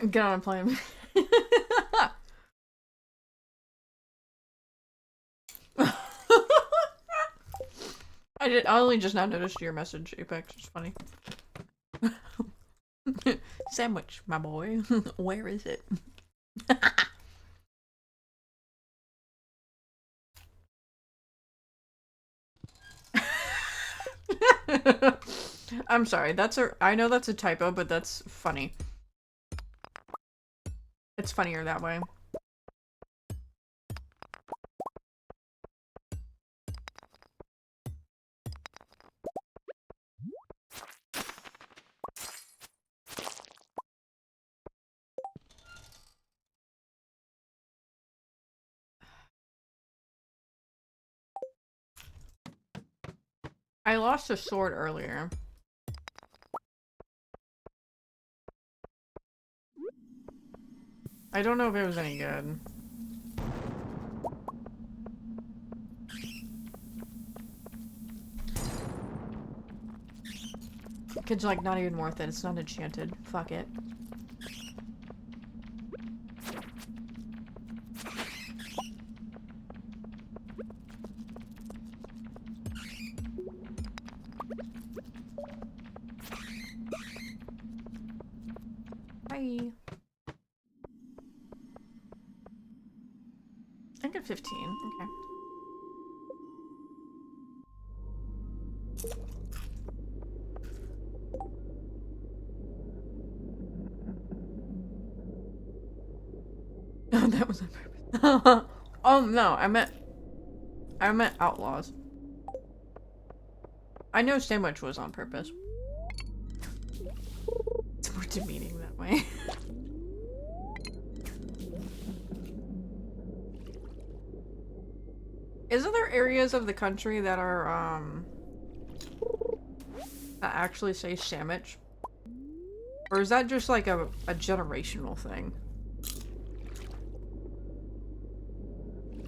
Get on a plane. I only just now noticed your message, Apex. It's funny. Sandwich, my boy. Where is it? I'm sorry. I know that's a typo, but that's funny. It's funnier that way. I lost a sword earlier. I don't know if it was any good. Kid's like, not even worth it. It's not enchanted. Fuck it. Bye. I get 15. Okay. Oh, that was on purpose. Oh no, I meant outlaws. I know sandwich was on purpose. It's more demeaning that way. Isn't there areas of the country that are that actually say sandwich? Or is that just like a generational thing?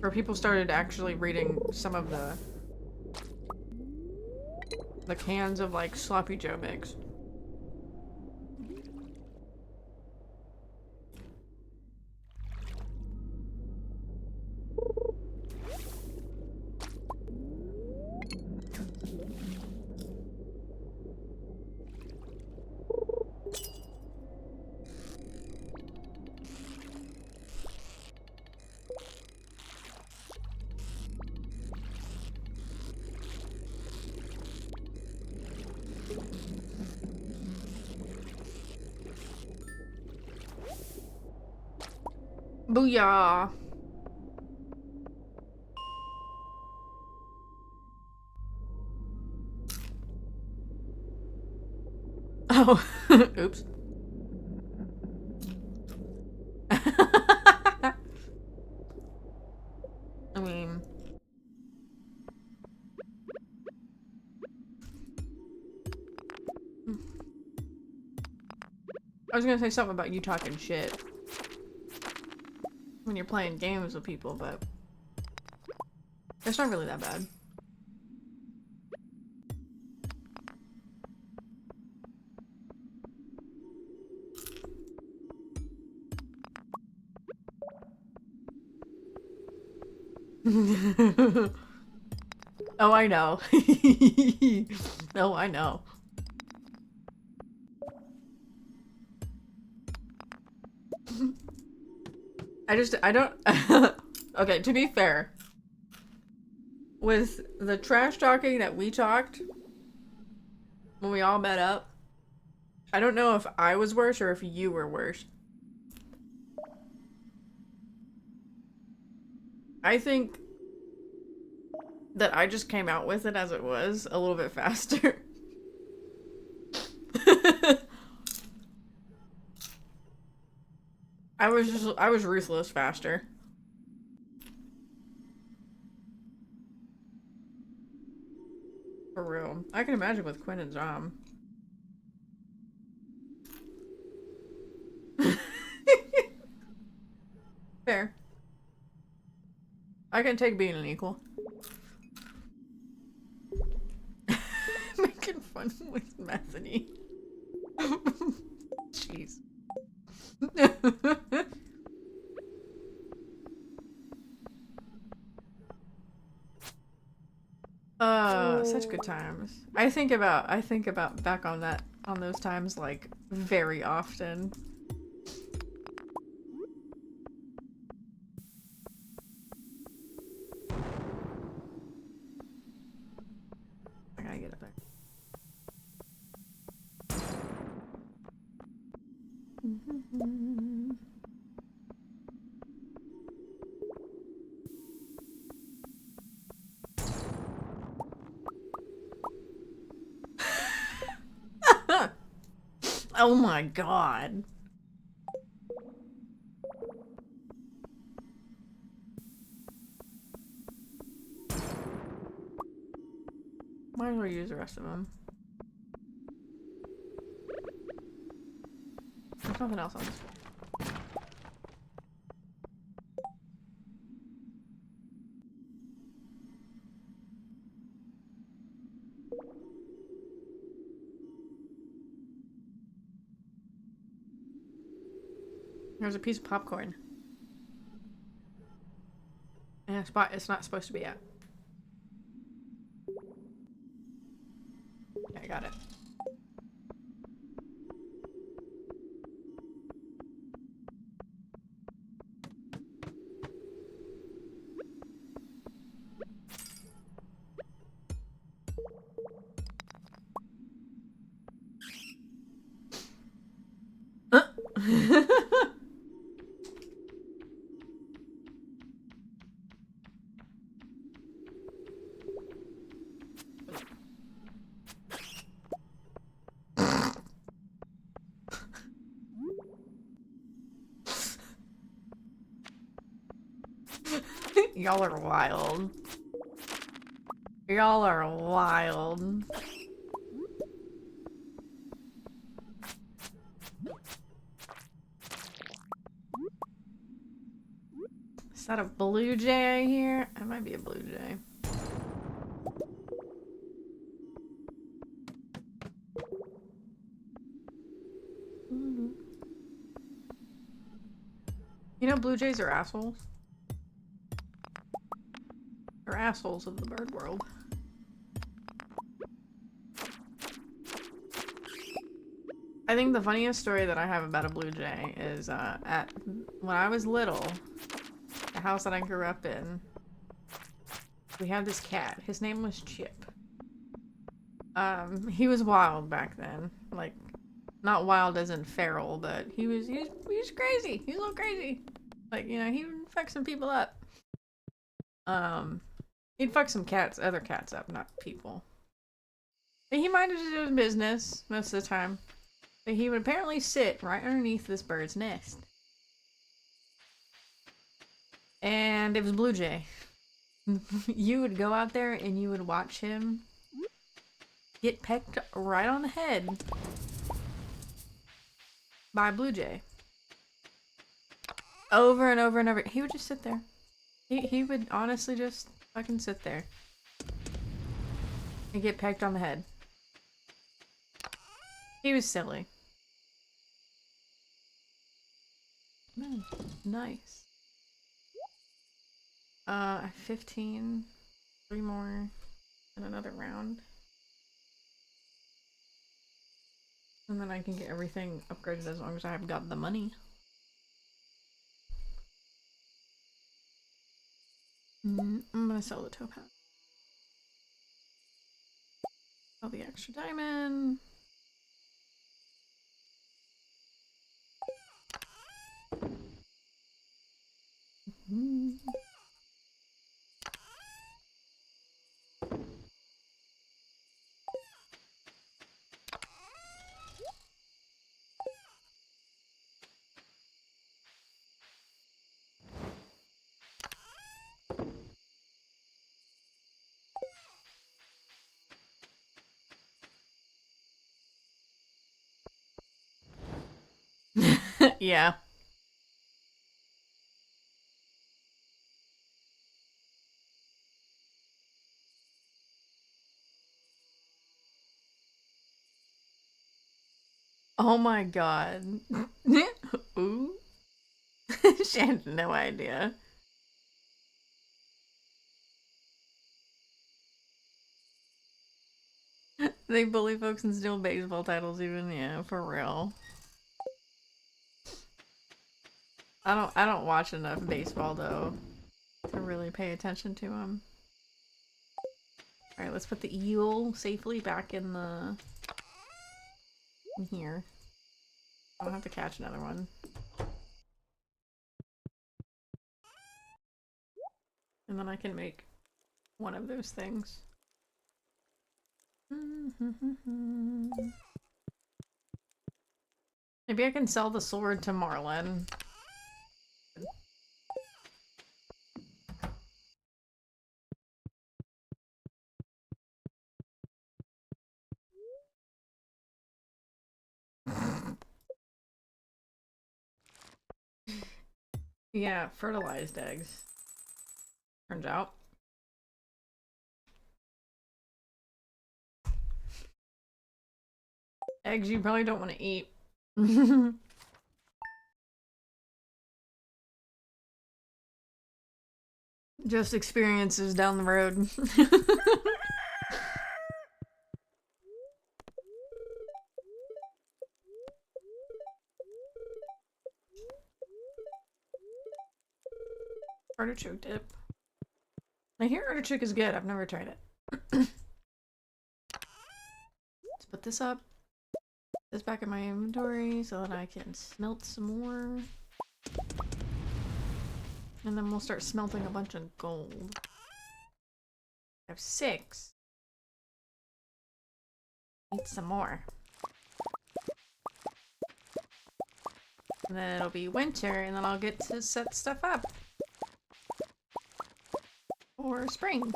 Or people started actually reading some of the cans of like Sloppy Joe mix. Booyah! Oh, oops. I mean... I was gonna say something about you talking shit when you're playing games with people, but it's not really that bad. Oh, I know. No, I know. I don't... Okay, to be fair, with the trash talking that we talked when we all met up, I don't know if I was worse or if you were worse. I think that I just came out with it as it was a little bit faster. I was ruthless faster. For real. I can imagine with Quinn and Zom. Fair. I can take being an equal. Making fun with Methany. Jeez. Such good times. I think about back on those times like very often. I gotta get it back. Oh my god. Might as well use the rest of them. There's nothing else on this one. There's a piece of popcorn. And a spot it's not supposed to be at. Okay, I got it. Y'all are wild. Y'all are wild. Is that a blue jay I hear? It might be a blue jay. You know blue jays are assholes? They're assholes of the bird world. I think the funniest story that I have about a blue jay is when I was little, the house that I grew up in, we had this cat. His name was Chip. He was wild back then. Like, not wild as in feral, but he was crazy. He was a little crazy. Like, you know, he would fuck some people up. He'd fuck some other cats up, not people. But he minded his own business most of the time. But he would apparently sit right underneath this bird's nest. And it was a blue jay. You would go out there and you would watch him get pecked right on the head by a blue jay. Over and over and over. He would just sit there. He would honestly just fucking sit there and get pecked on the head. He was silly. Nice. 15. 3 more. And another round. And then I can get everything upgraded as long as I've got the money. I'm gonna sell the topaz. Sell the extra diamond. Yeah. Oh my god. Ooh. She had no idea. They bully folks and steal baseball titles even, yeah, for real. I don't watch enough baseball though to really pay attention to them. Alright, let's put the eel safely back in here. I don't have to catch another one. And then I can make one of those things. Maybe I can sell the sword to Marlin. Yeah, fertilized eggs. Turns out. Eggs you probably don't want to eat. Just experiences down the road. Artichoke dip. I hear artichoke is good. I've never tried it. Let's put this up. This back in my inventory so that I can smelt some more. And then we'll start smelting a bunch of gold. I have 6. Need some more. And then it'll be winter and then I'll get to set stuff up. Or spring.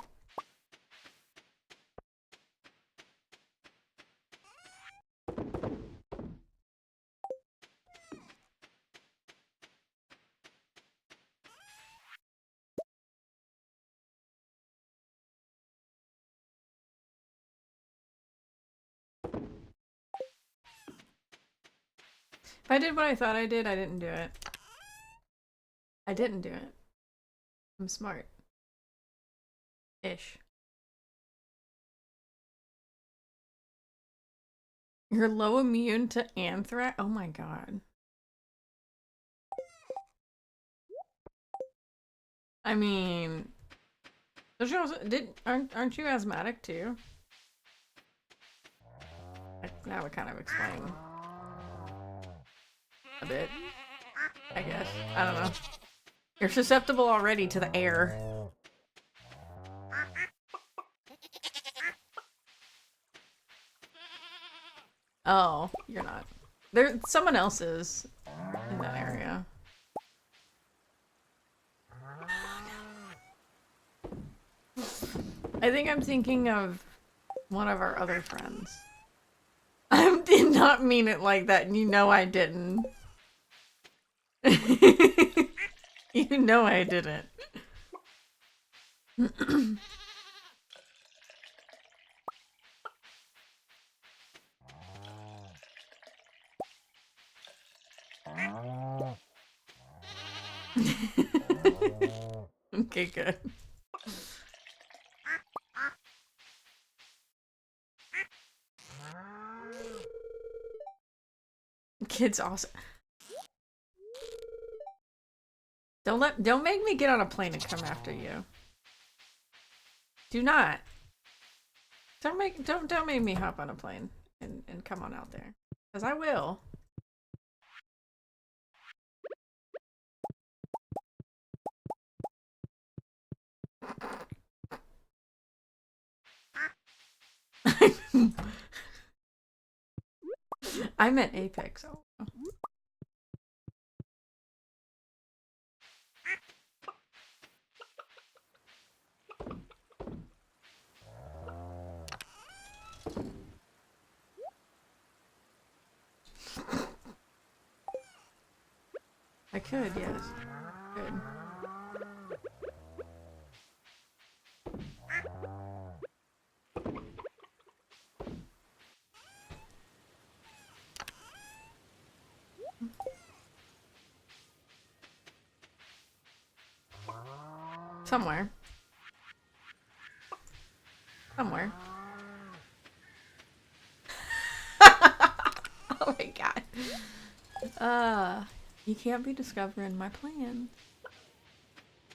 If I did what I thought I did, I didn't do it. I didn't do it. I'm smart. Ish. You're low immune to anthrax? Oh my god. I mean, don't you also, aren't you asthmatic too? That would kind of explain a bit, I guess. I don't know. You're susceptible already to the air. Oh, you're not. There, someone else is in that area. I think I'm thinking of one of our other friends. I did not mean it like that, and you know I didn't. You know I didn't. Okay, good. Kid's awesome. Don't make me get on a plane and come after you. Do not. Don't make me hop on a plane and come on out there. Cause I will. I meant Apex. Oh. I could, yes. Good. Somewhere. Somewhere. Oh my god. You can't be discovering my plans.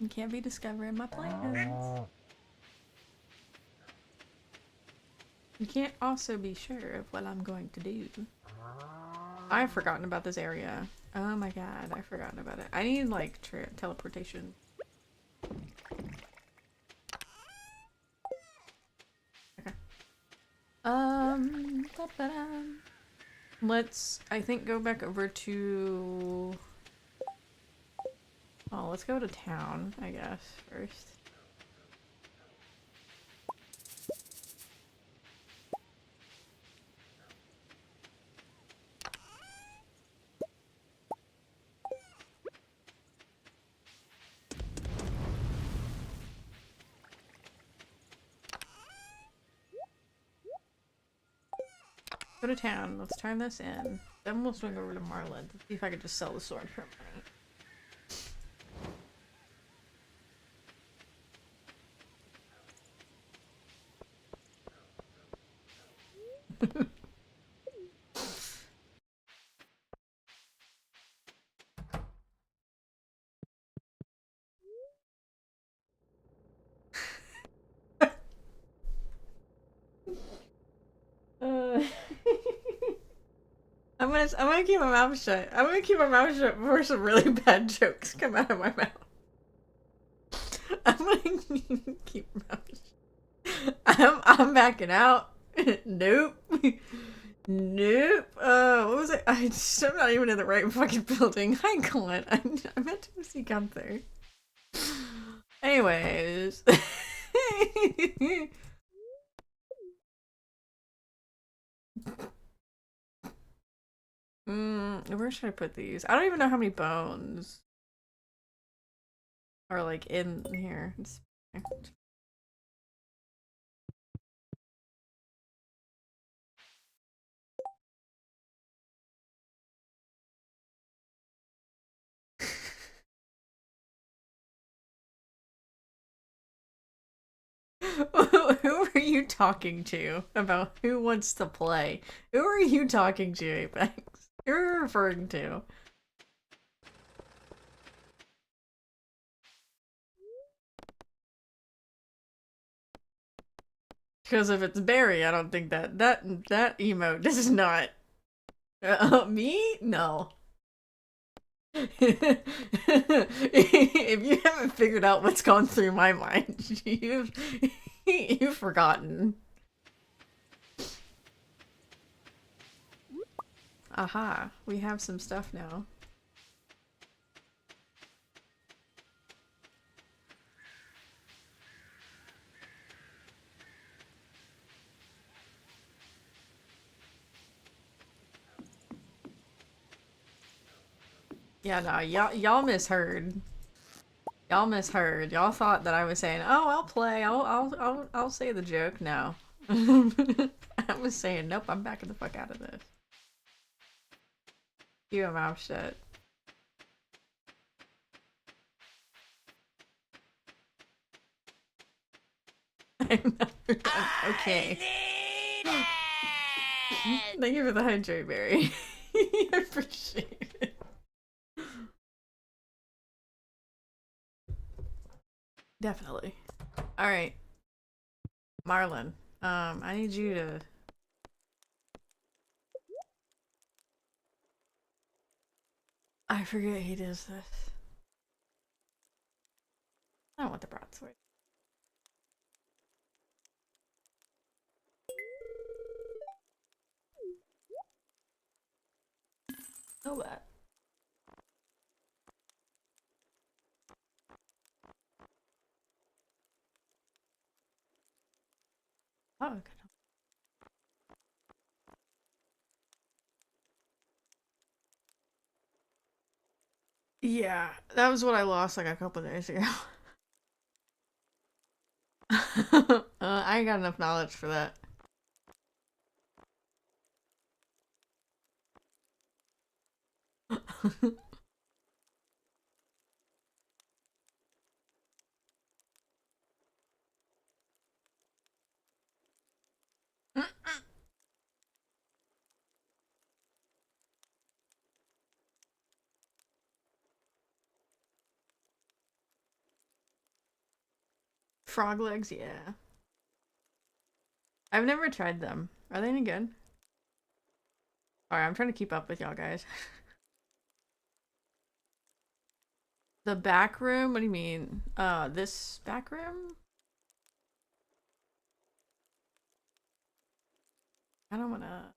You can't be discovering my plans. You can't also be sure of what I'm going to do. I've forgotten about this area. Oh my god, I've forgotten about it. I need, like, teleportation. Okay. Da-da-da. Let's, I think, go back over to... Oh, let's go to town, I guess, first. Go to town. Let's turn this in. Then we'll swing over to Marlin to see if I could just sell the sword for money. I'm gonna keep my mouth shut. I'm gonna keep my mouth shut before some really bad jokes come out of my mouth. I'm gonna keep my mouth shut. I'm backing out. Nope. Nope. What was it? I'm not even in the right fucking building. Hi, Clint. I meant to see Gunther. Anyways. Where should I put these? I don't even know how many bones are, like, in here. Who are you talking to about who wants to play? Who are you talking to, Apex? Who are you referring to? Because if it's Barry, I don't think that emote does not. Me? No. If you haven't figured out what's gone through my mind, you've forgotten. Aha, we have some stuff now. Yeah, no, y'all misheard. Y'all misheard. Y'all thought that I was saying, "Oh, I'll play. I'll say the joke." No, I was saying, "Nope, I'm backing the fuck out of this." Keep your mouth shut. Okay. Thank you for the hydrate, Berry. I appreciate it. Definitely. All right, Marlon. I need you to. I forget he does this. I don't want the broadsword. No bad. Oh, okay. Yeah, that was what I lost like a couple days ago. I ain't got enough knowledge for that. Frog legs, yeah. I've never tried them. Are they any good? Alright, I'm trying to keep up with y'all guys. The back room? What do you mean? This back room? I don't wanna...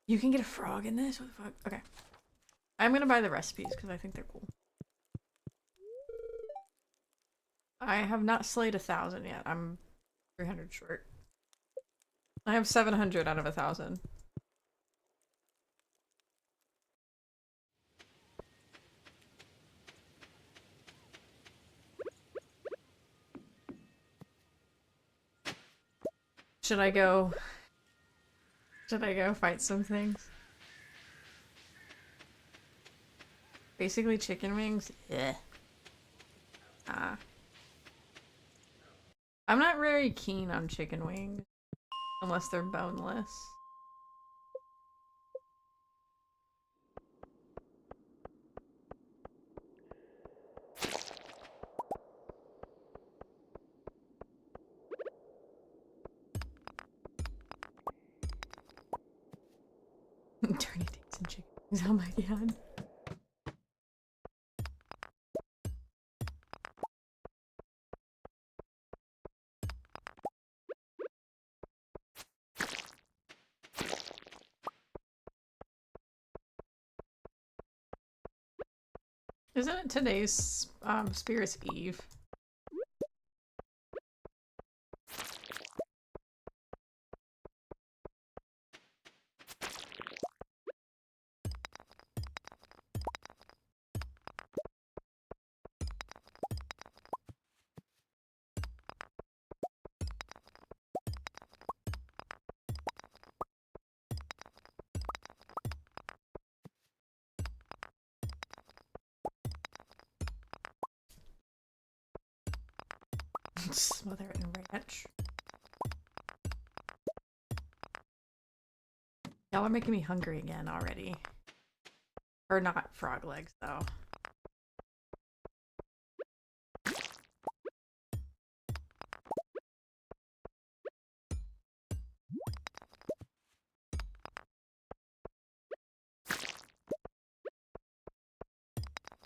You can get a frog in this? What the fuck? Okay. I'm gonna buy the recipes because I think they're cool. I have not slayed 1,000 yet. I'm 300 short. I have 700 out of 1,000. Should I go fight some things? Basically chicken wings? Yeah. I'm not very keen on chicken wings. Unless they're boneless. Dirty dates and chicken wings, oh my god. Isn't it today's Spirits Eve? Smother it in ranch. Y'all are making me hungry again already. Or not frog legs, though.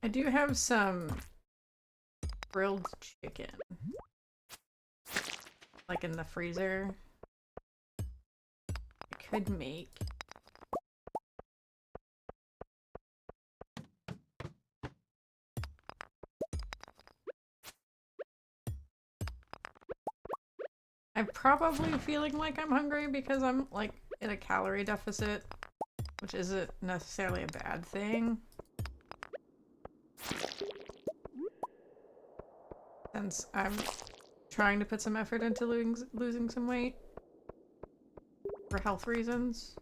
I do have some grilled chicken. Like in the freezer. I could make. I'm probably feeling like I'm hungry because I'm like in a calorie deficit, which isn't necessarily a bad thing. Since I'm trying to put some effort into losing some weight for health reasons.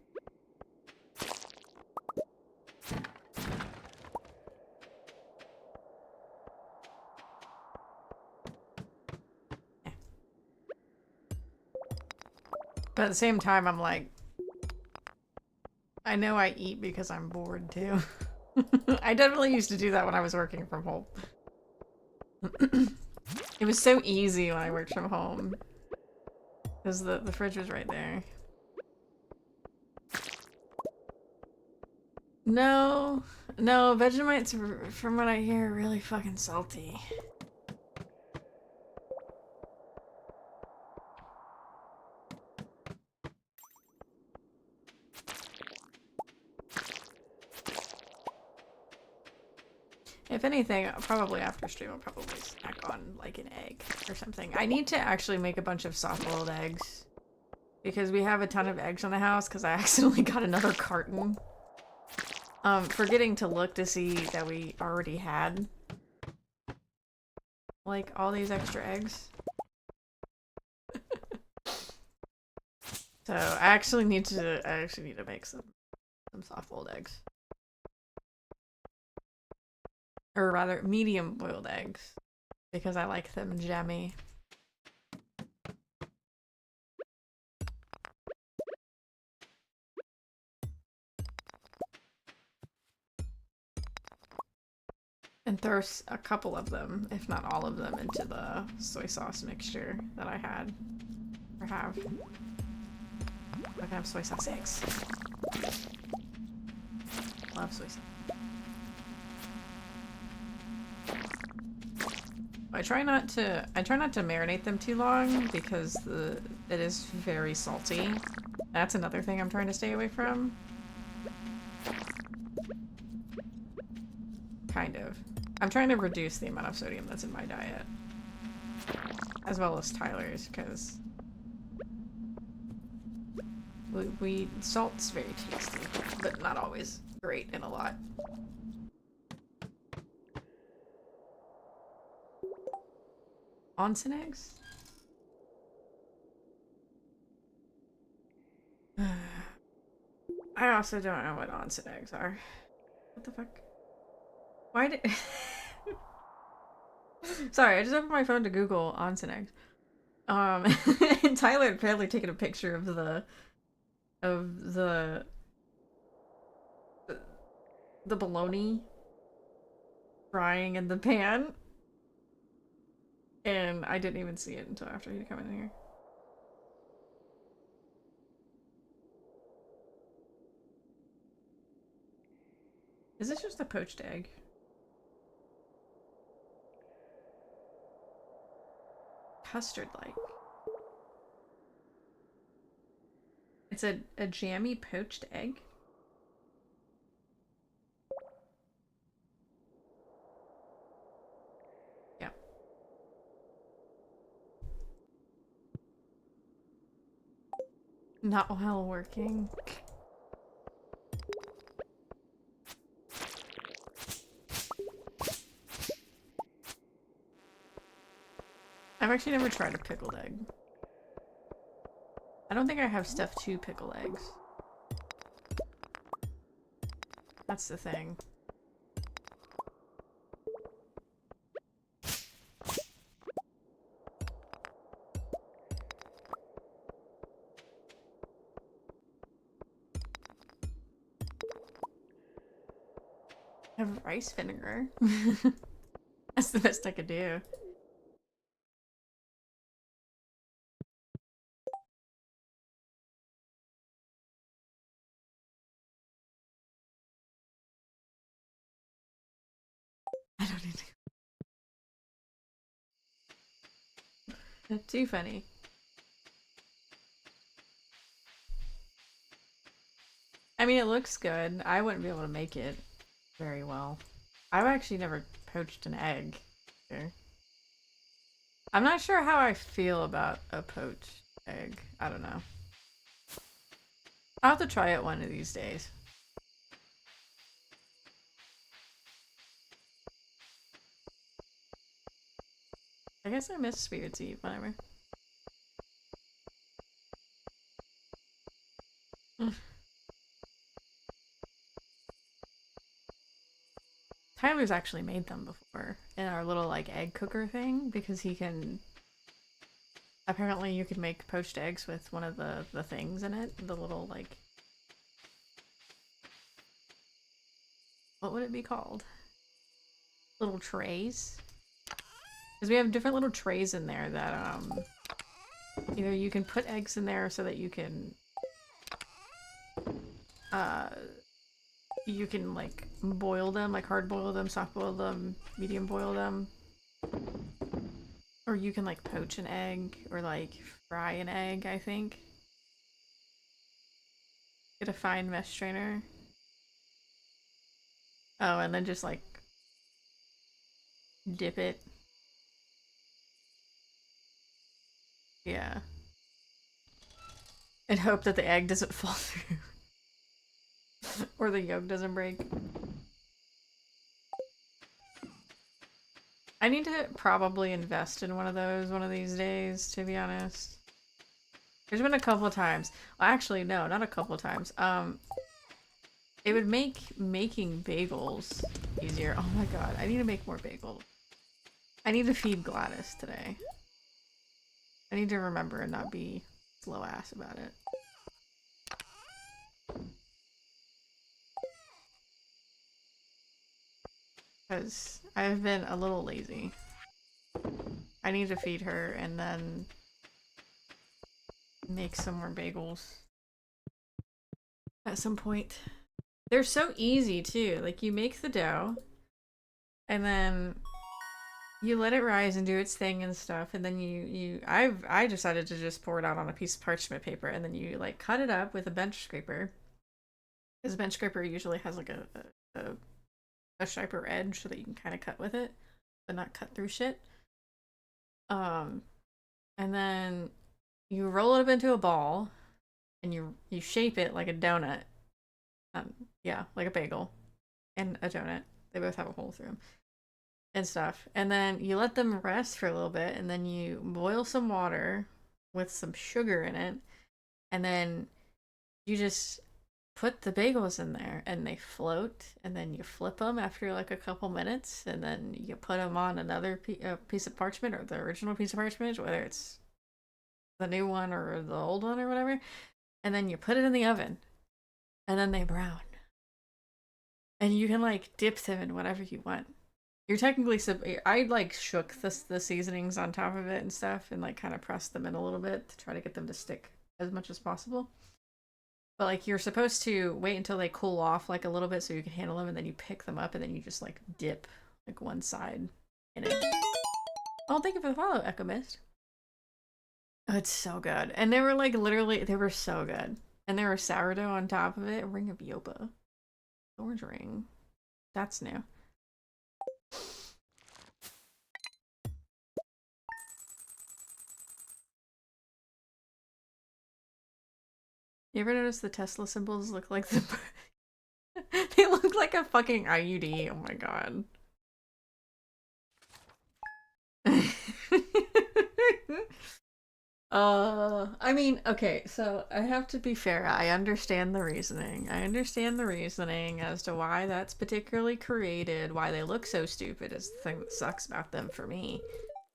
But at the same time, I'm like, I know I eat because I'm bored too. I definitely used to do that when I was working from home. It was so easy when I worked from home. Because the fridge was right there. No, Vegemites, from what I hear, are really fucking salty. If anything, probably after stream, I'll probably snack on like an egg or something. I need to actually make a bunch of soft-boiled eggs. Because we have a ton of eggs in the house because I accidentally got another carton. Forgetting to look to see that we already had like all these extra eggs. So I actually need to make some soft-boiled eggs. Or rather, medium-boiled eggs. Because I like them jammy. And throw a couple of them, if not all of them, into the soy sauce mixture that I had. Or have. I can have soy sauce eggs. Love soy sauce. I try not to marinate them too long because it is very salty. That's another thing I'm trying to stay away from. Kind of. I'm trying to reduce the amount of sodium that's in my diet. As well as Tyler's, because salt's very tasty, but not always great in a lot. Onsen eggs? I also don't know what onsen eggs are. What the fuck? Why did... Sorry, I just opened my phone to Google onsen eggs. And Tyler had apparently taken a picture of the bologna frying in the pan. And I didn't even see it until after he'd come in here. Is this just a poached egg? Custard-like. It's a jammy poached egg? Yeah. Not while working. I've actually never tried a pickled egg. I don't think I have stuff to pickle eggs. That's the thing. I have rice vinegar. That's the best I could do. I don't need to. Too funny. I mean, it looks good. I wouldn't be able to make it very well. I've actually never poached an egg here. I'm not sure how I feel about a poached egg. I don't know. I'll have to try it one of these days. I guess I miss Spirit's Eve, whatever. Tyler's actually made them before in our little like egg cooker thing because he can. Apparently, you can make poached eggs with one of the things in it, the little like. What would it be called? Little trays. Because we have different little trays in there that either you can put eggs in there so that you can like boil them, like hard boil them, soft boil them, medium boil them. Or you can like poach an egg or like fry an egg, I think. Get a fine mesh strainer. Oh, and then just like dip it. Yeah. And hope that the egg doesn't fall through. Or the yolk doesn't break. I need to probably invest in one of those one of these days, to be honest. There's been a couple of times. Well, actually, no, not a couple of times. It would make making bagels easier. Oh my god, I need to make more bagels. I need to feed Gladys today. I need to remember and not be slow ass about it. Because I've been a little lazy. I need to feed her and then make some more bagels at some point. They're so easy too. Like you make the dough and then you let it rise and do its thing and stuff, and then I decided to just pour it out on a piece of parchment paper, and then you like cut it up with a bench scraper. Because a bench scraper usually has like a sharper edge so that you can kind of cut with it, but not cut through shit. And then you roll it up into a ball, and you shape it like a donut. Yeah, like a bagel and a donut. They both have a hole through them. And stuff. And then you let them rest for a little bit, and then you boil some water with some sugar in it, and then you just put the bagels in there, and they float, and then you flip them after like a couple minutes, and then you put them on another piece of parchment, or the original piece of parchment, whether it's the new one or the old one or whatever, and then you put it in the oven, and then they brown. And you can like dip them in whatever you want. You're technically I like shook the seasonings on top of it and stuff and like kind of pressed them in a little bit to try to get them to stick as much as possible. But like you're supposed to wait until they cool off like a little bit so you can handle them, and then you pick them up and then you just like dip like one side in it. Oh, thank you for the follow, Echo Mist. Oh, it's so good. And they were like literally, they were so good. And there was sourdough on top of it. A ring of Yopa. Orange ring. That's new. You ever notice the Tesla symbols look like the... They look like a fucking IUD. Oh my god. I mean, okay, so I have to be fair. I understand the reasoning. I understand the reasoning as to why that's particularly created, why they look so stupid is the thing that sucks about them for me.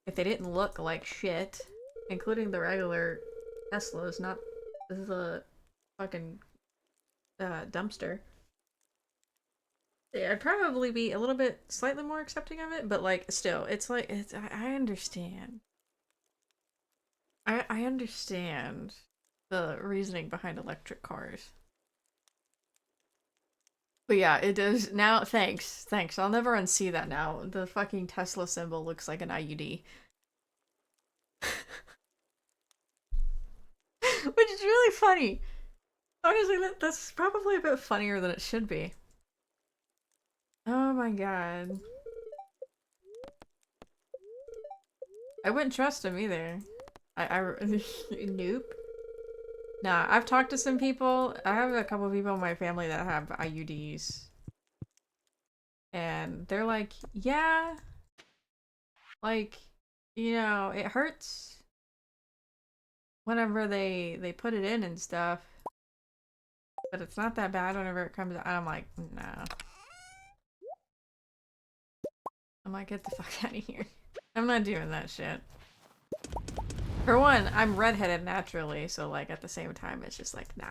If they didn't look like shit, including the regular Teslas, not the fucking dumpster, yeah, I'd probably be a little bit slightly more accepting of it, but like still, it's like I understand. I understand the reasoning behind electric cars. But yeah, it does now. Thanks. I'll never unsee that now. The fucking Tesla symbol looks like an IUD. Which is really funny. Honestly, that's probably a bit funnier than it should be. Oh my god. I wouldn't trust him either. Nope. Nah, I've talked to some people. I have a couple of people in my family that have IUDs. And they're like, yeah, like, you know, it hurts whenever they put it in and stuff. But it's not that bad whenever it comes out. I'm like, nah. I'm like, get the fuck out of here. I'm not doing that shit. For one, I'm redheaded naturally, so like at the same time, it's just like, nah,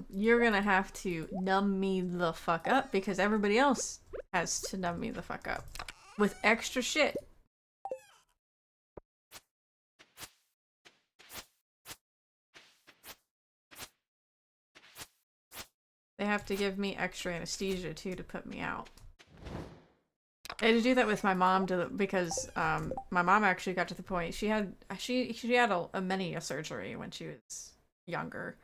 you're gonna have to numb me the fuck up because everybody else has to numb me the fuck up with extra shit. They have to give me extra anesthesia too to put me out. I had to do that with my mom because my mom actually got to the point she had a many surgery when she was younger.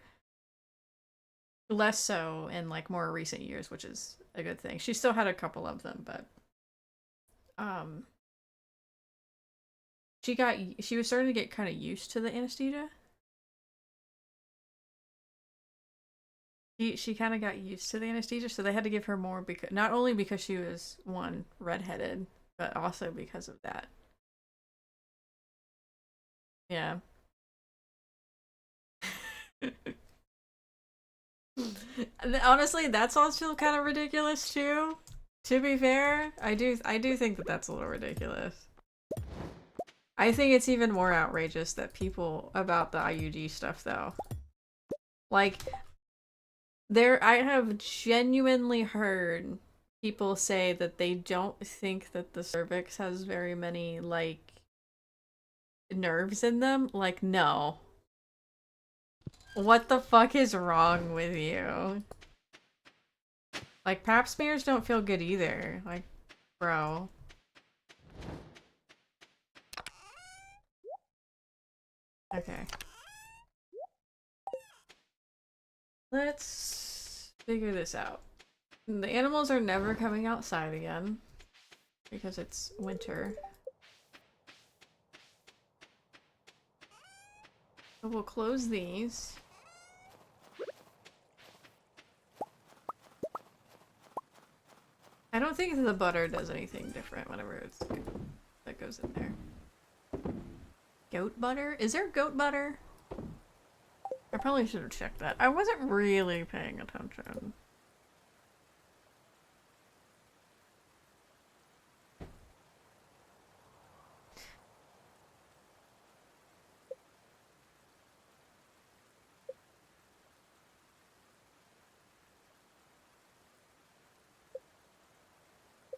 Less so in like more recent years, which is a good thing. She still had a couple of them, but she was starting to get kind of used to the anesthesia. she kind of got used to the anesthesia, so they had to give her more because not only because she was one redheaded, but also because of that. Yeah. Honestly, that's also kind of ridiculous too. To be fair, I do think that that's a little ridiculous. I think it's even more outrageous that people about the IUD stuff though. Like I have genuinely heard people say that they don't think that the cervix has very many like nerves in them. Like, no. What the fuck is wrong with you? Like, pap smears don't feel good either. Like, bro. Okay. Let's figure this out. The animals are never coming outside again because it's winter. So we'll close these. I don't think the butter does anything different whenever that goes in there. Goat butter? Is there goat butter? I probably should have checked that. I wasn't really paying attention.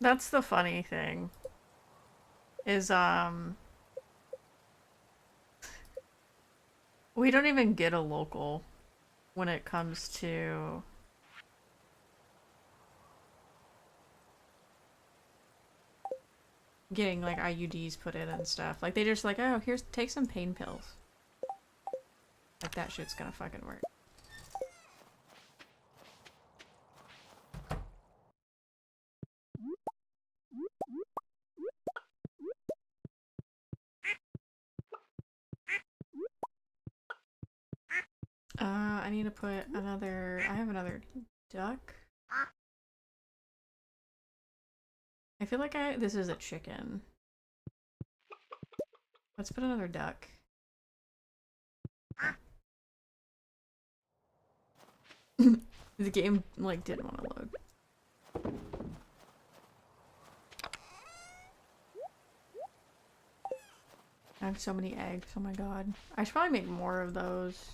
That's the funny thing. Is, we don't even get a local when it comes to getting like IUDs put in and stuff. Like they just like, oh, here's take some pain pills. Like that shit's gonna fucking work. I need to put another. I have another duck. I feel like this is a chicken. Let's put another duck. The game like didn't want to load. I have so many eggs. Oh my god. I should probably make more of those.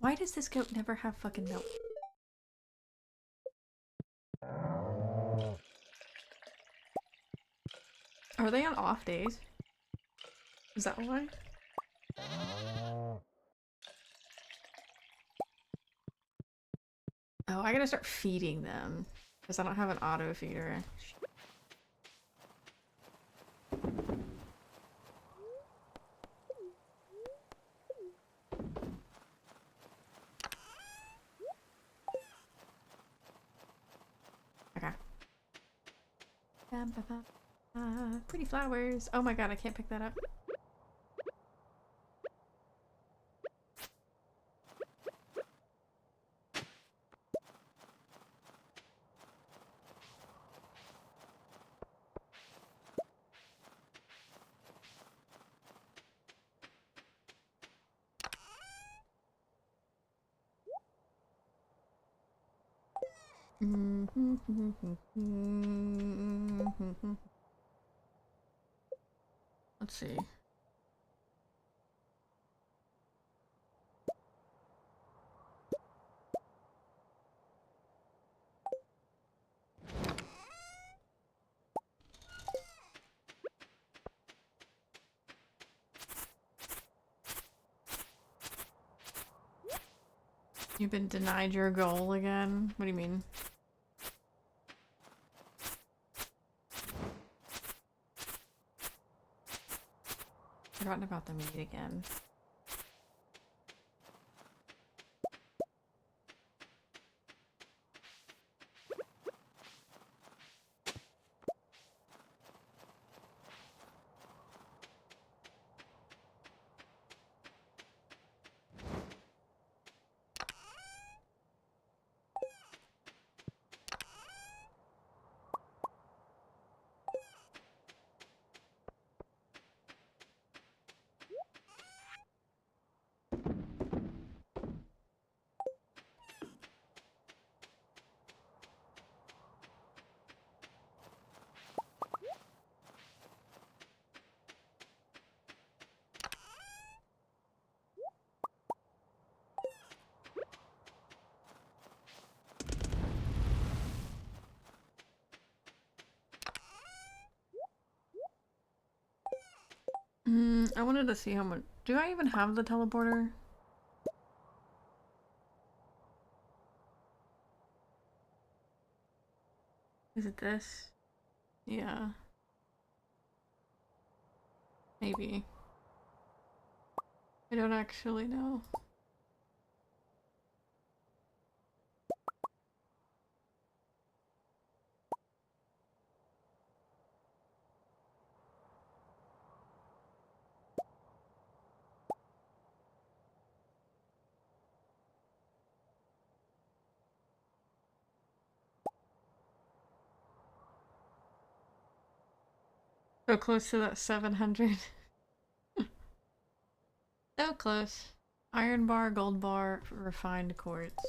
Why does this goat never have fucking milk? Are they on off days? Is that why? Oh, I gotta start feeding them. Because I don't have an auto feeder. Okay. Pretty flowers. Oh my god, I can't pick that up. Let's see. You've been denied your goal again? What do you mean? Forgotten about the meat again. I wanted to see how much. Do I even have the teleporter? Is it this? Yeah. Maybe. I don't actually know. So close to that 700. So close. Iron bar, gold bar, refined quartz.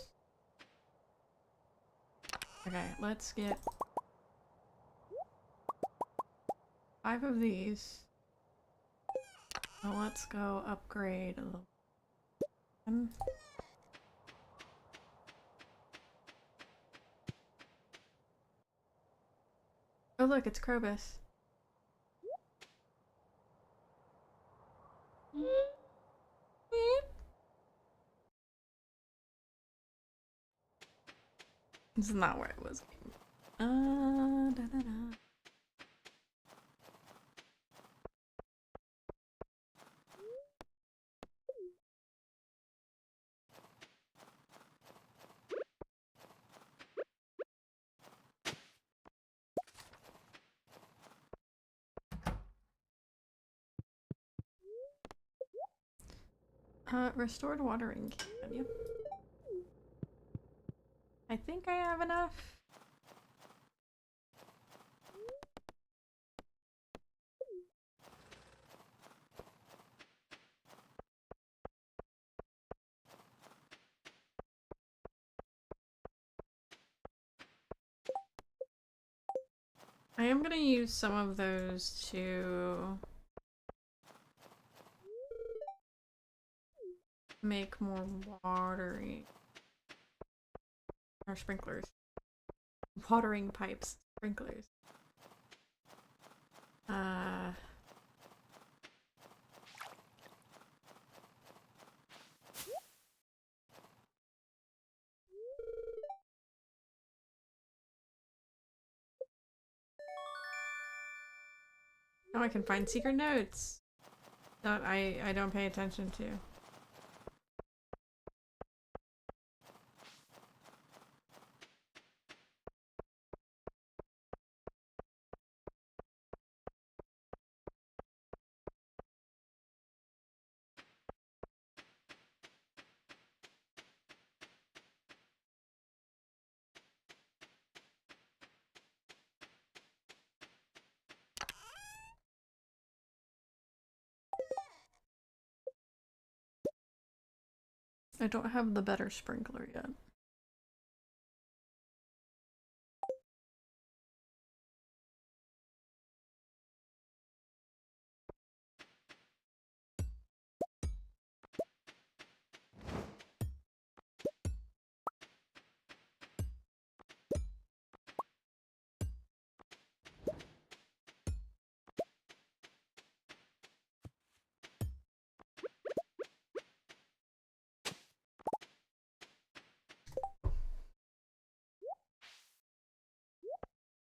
Okay, let's get 5 of these. Now let's go upgrade a little. Oh look, it's Krobus. This is not where it was. Da, da, da. Restored watering can. Yep. I think I have enough. I am gonna use some of those to make more watering or sprinklers. Watering pipes, sprinklers. Now I can find secret notes that I don't pay attention to. I don't have the better sprinkler yet.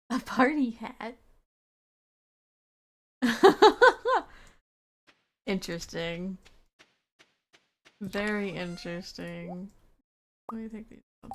A party hat? Interesting. Very interesting. Let me take these off.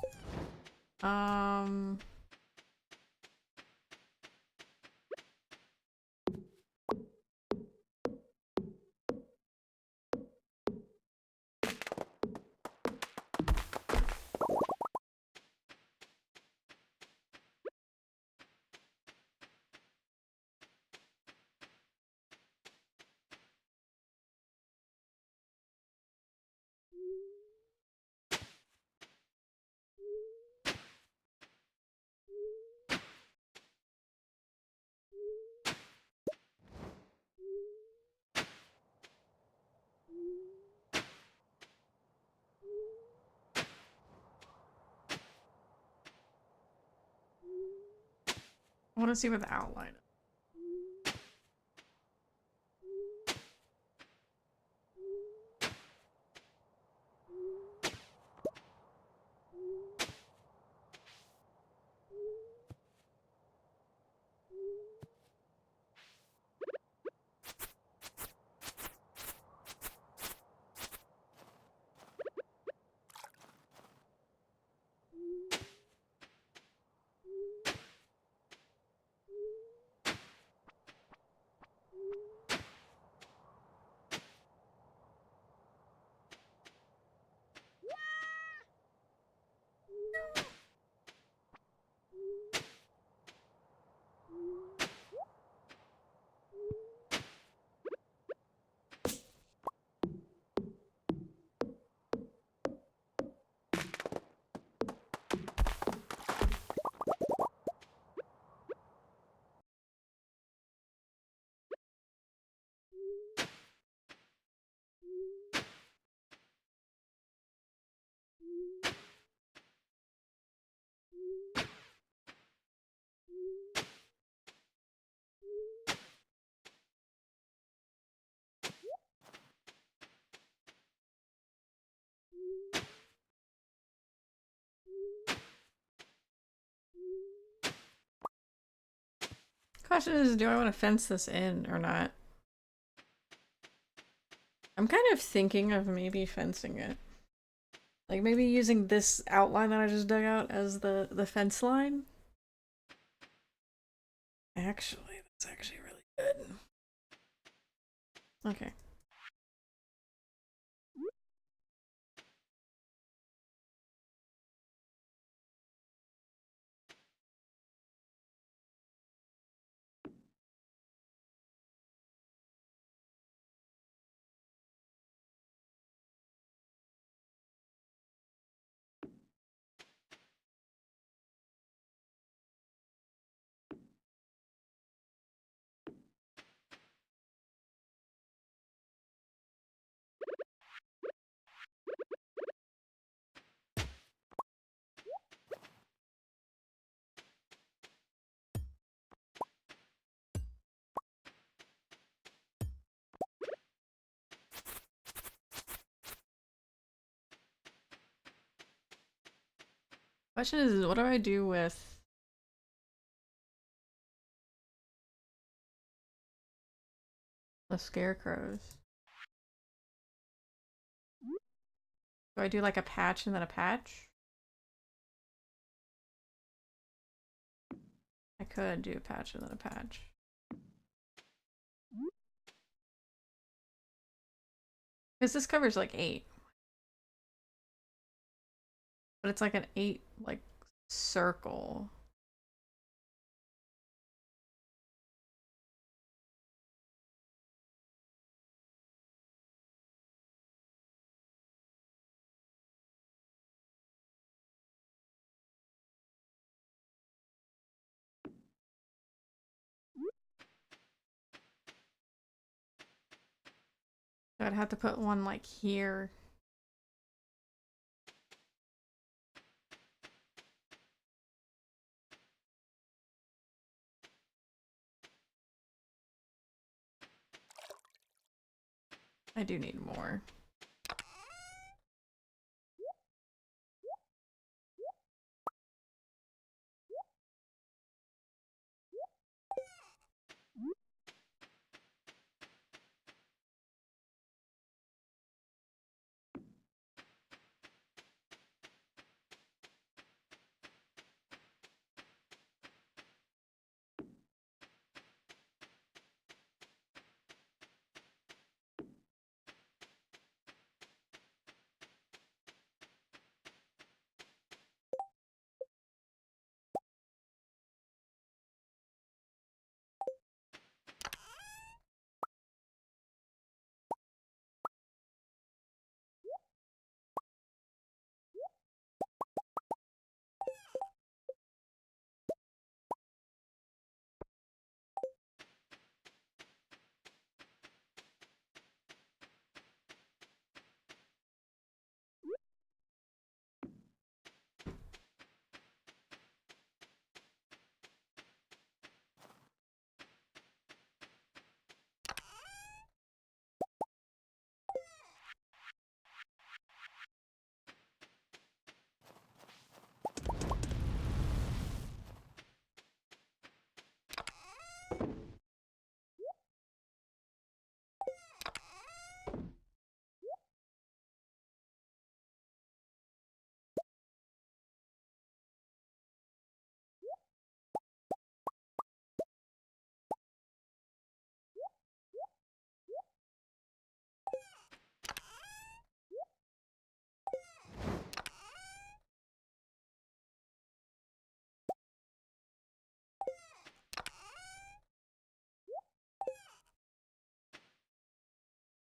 I want to see what the outline is. question is, do I want to fence this in or not? I'm kind of thinking of maybe fencing it. Like maybe using this outline that I just dug out as the fence line. Actually, that's actually really good. Okay. Question is, what do I do with the scarecrows? Do I do like a patch and then a patch? I could do a patch and then a patch. Because this covers like 8. But it's like an 8 like circle. So I'd have to put one like here. I do need more.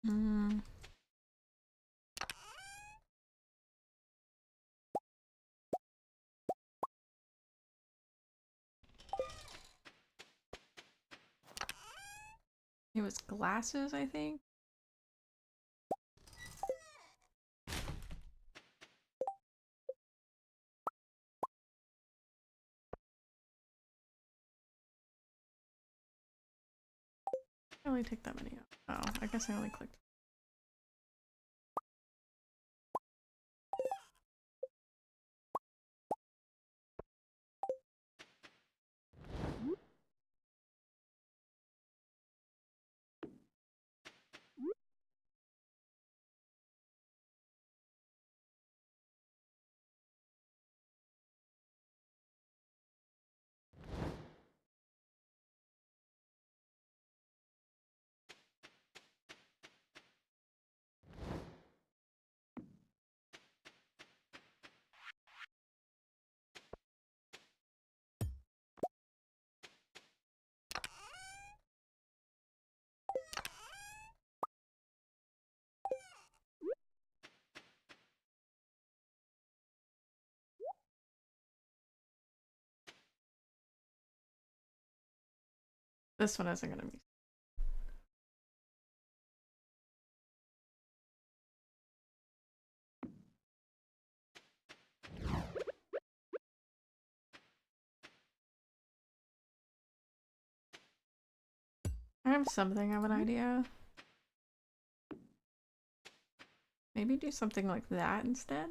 Mm. It was glasses, I think. I only take that many out. Oh, I guess I only clicked. This one isn't gonna be. I have something of an idea. Maybe do something like that instead?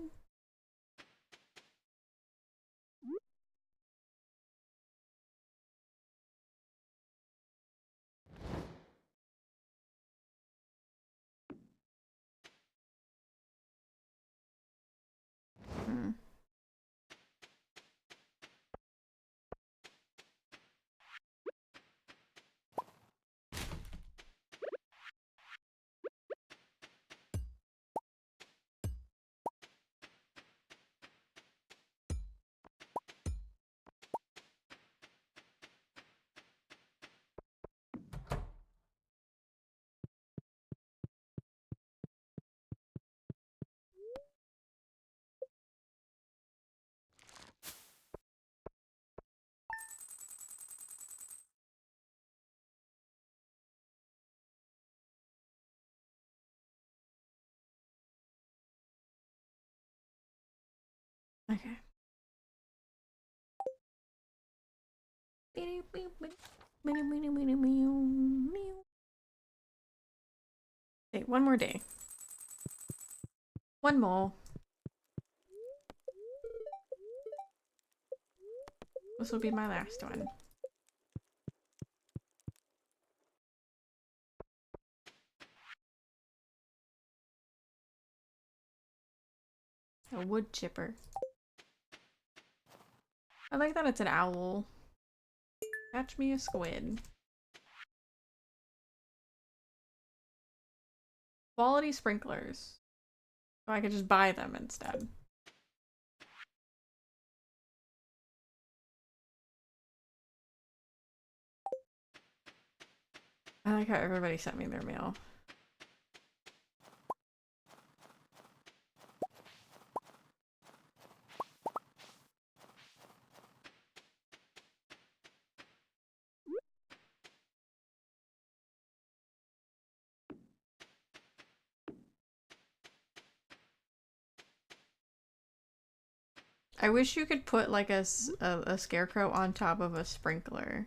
Hmm. Okay. Okay, one more day. One more. This will be my last one. A wood chipper. I like that it's an owl. Catch me a squid. Quality sprinklers. So I could just buy them instead. I like how everybody sent me their mail. I wish you could put like a scarecrow on top of a sprinkler.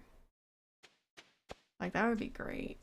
Like that would be great.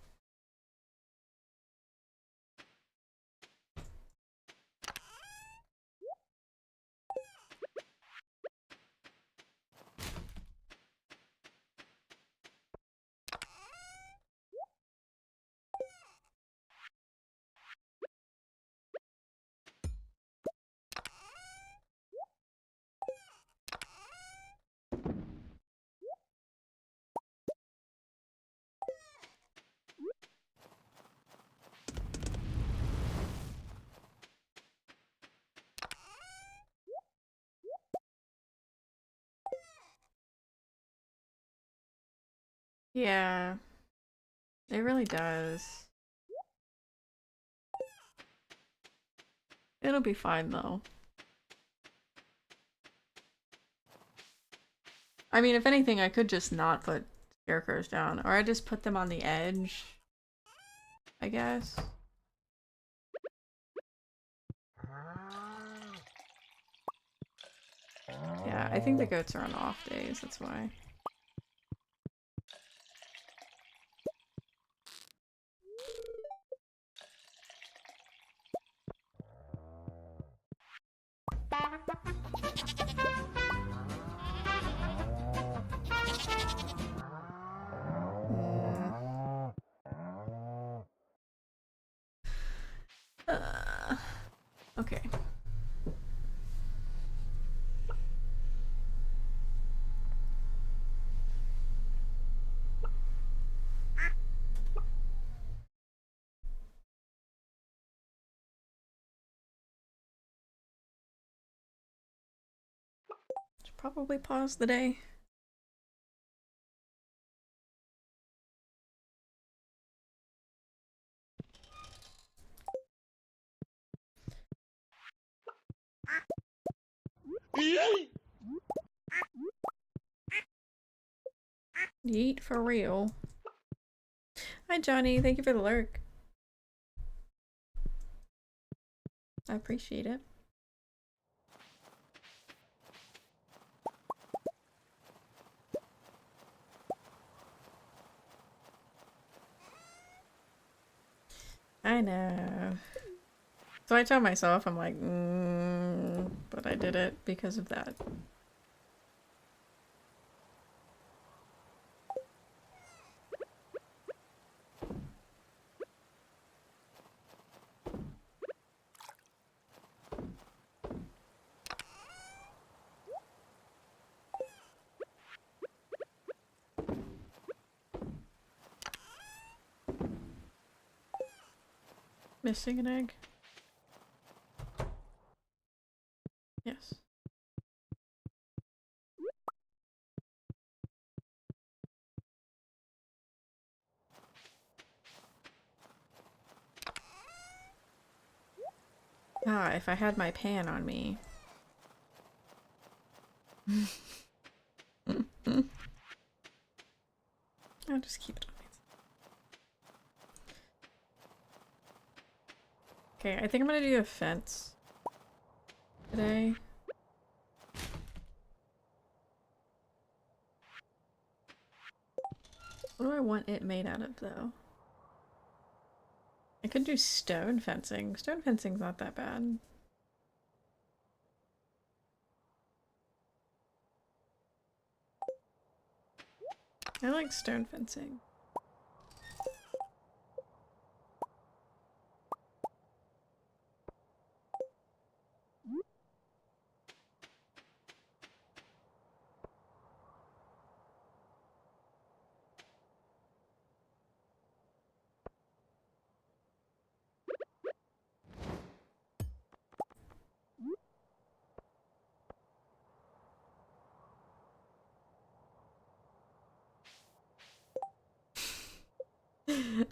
Yeah, it really does. It'll be fine though. I mean, if anything, I could just not put scarecrows down, or I just put them on the edge, I guess. Yeah, I think the goats are on off days, that's why. Okay. Should probably pause the day. Yeet for real. Hi, Johnny. Thank you for the lurk. I appreciate it. I know. So I tell myself, I'm like, but I did it because of that. Missing an egg? Yes. Ah, if I had my pan on me. I'll just keep it on me. Okay, I think I'm gonna do a fence today. What do I want it made out of, though? I could do stone fencing. Stone fencing's not that bad. I like stone fencing.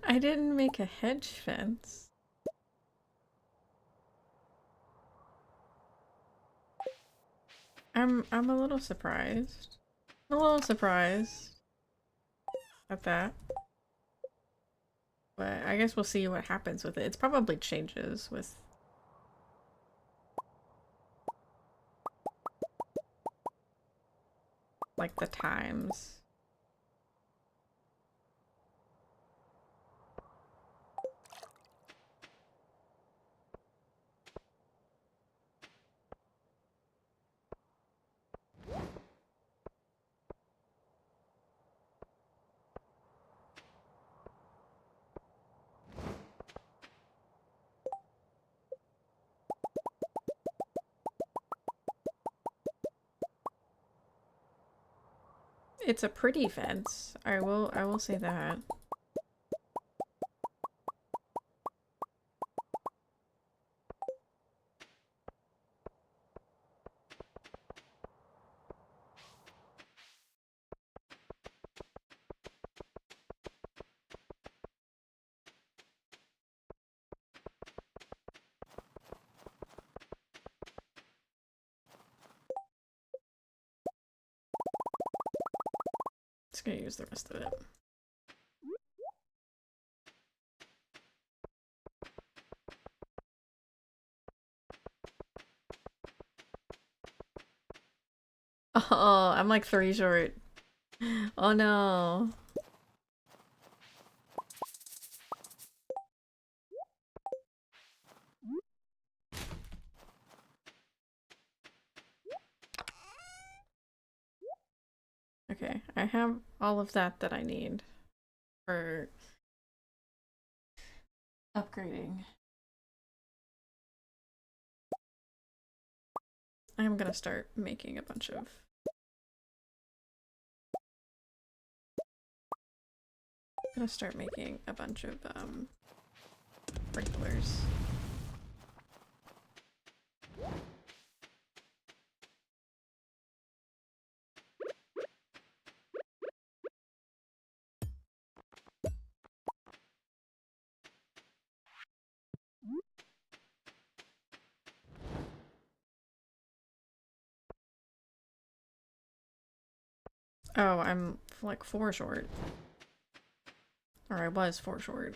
I didn't make a hedge fence. I'm a little surprised. I'm a little surprised at that. But I guess we'll see what happens with it. It's probably changes with like the times. It's a pretty fence. I will say that. Just gonna use the rest of it. Oh, I'm like 3 short. Oh no. Okay, I have all of that I need for upgrading. I'm gonna start making a bunch of sprinklers. Oh, I'm like 4 short. Or I was 4 short.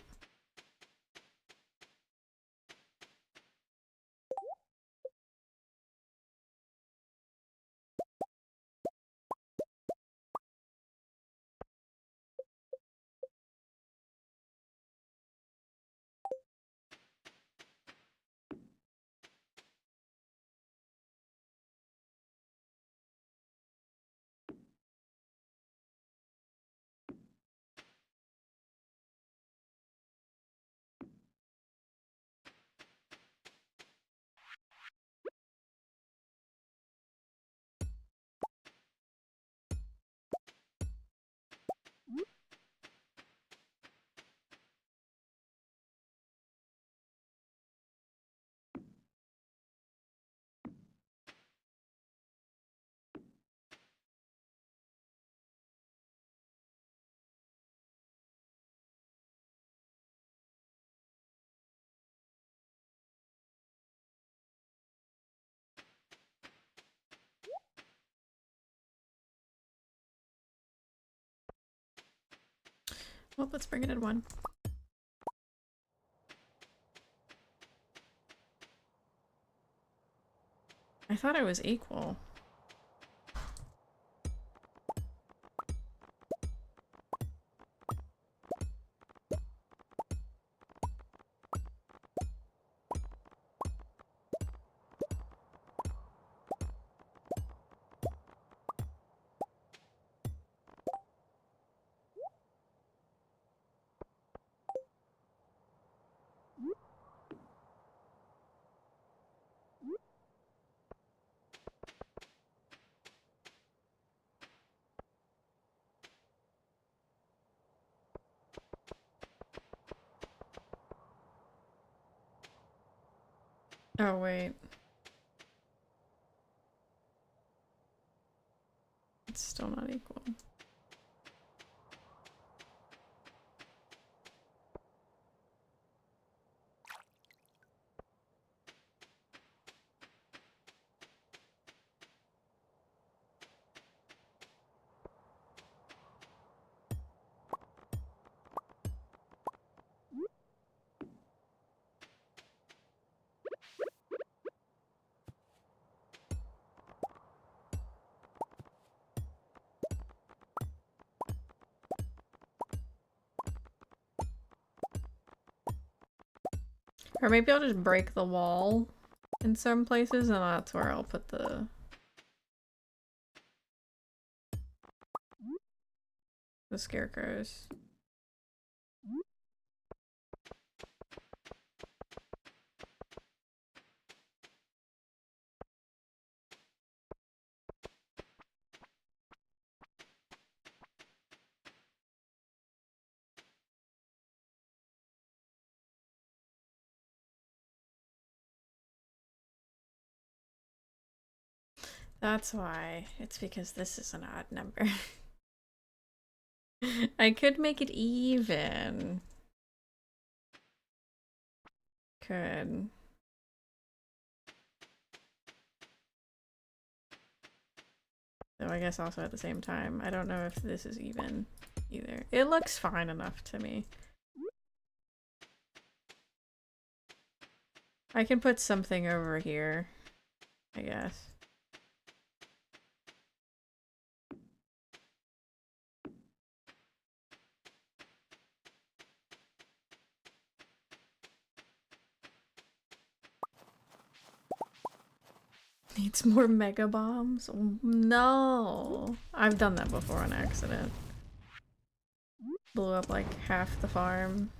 Well, let's bring it in 1. I thought I was equal. Oh, wait. It's still not equal. Or maybe I'll just break the wall in some places and that's where I'll put the scarecrows. That's why. It's because this is an odd number. I could make it even. Could. So I guess also at the same time, I don't know if this is even either. It looks fine enough to me. I can put something over here, I guess. Needs more mega bombs? No! I've done that before on accident. Blew up like half the farm.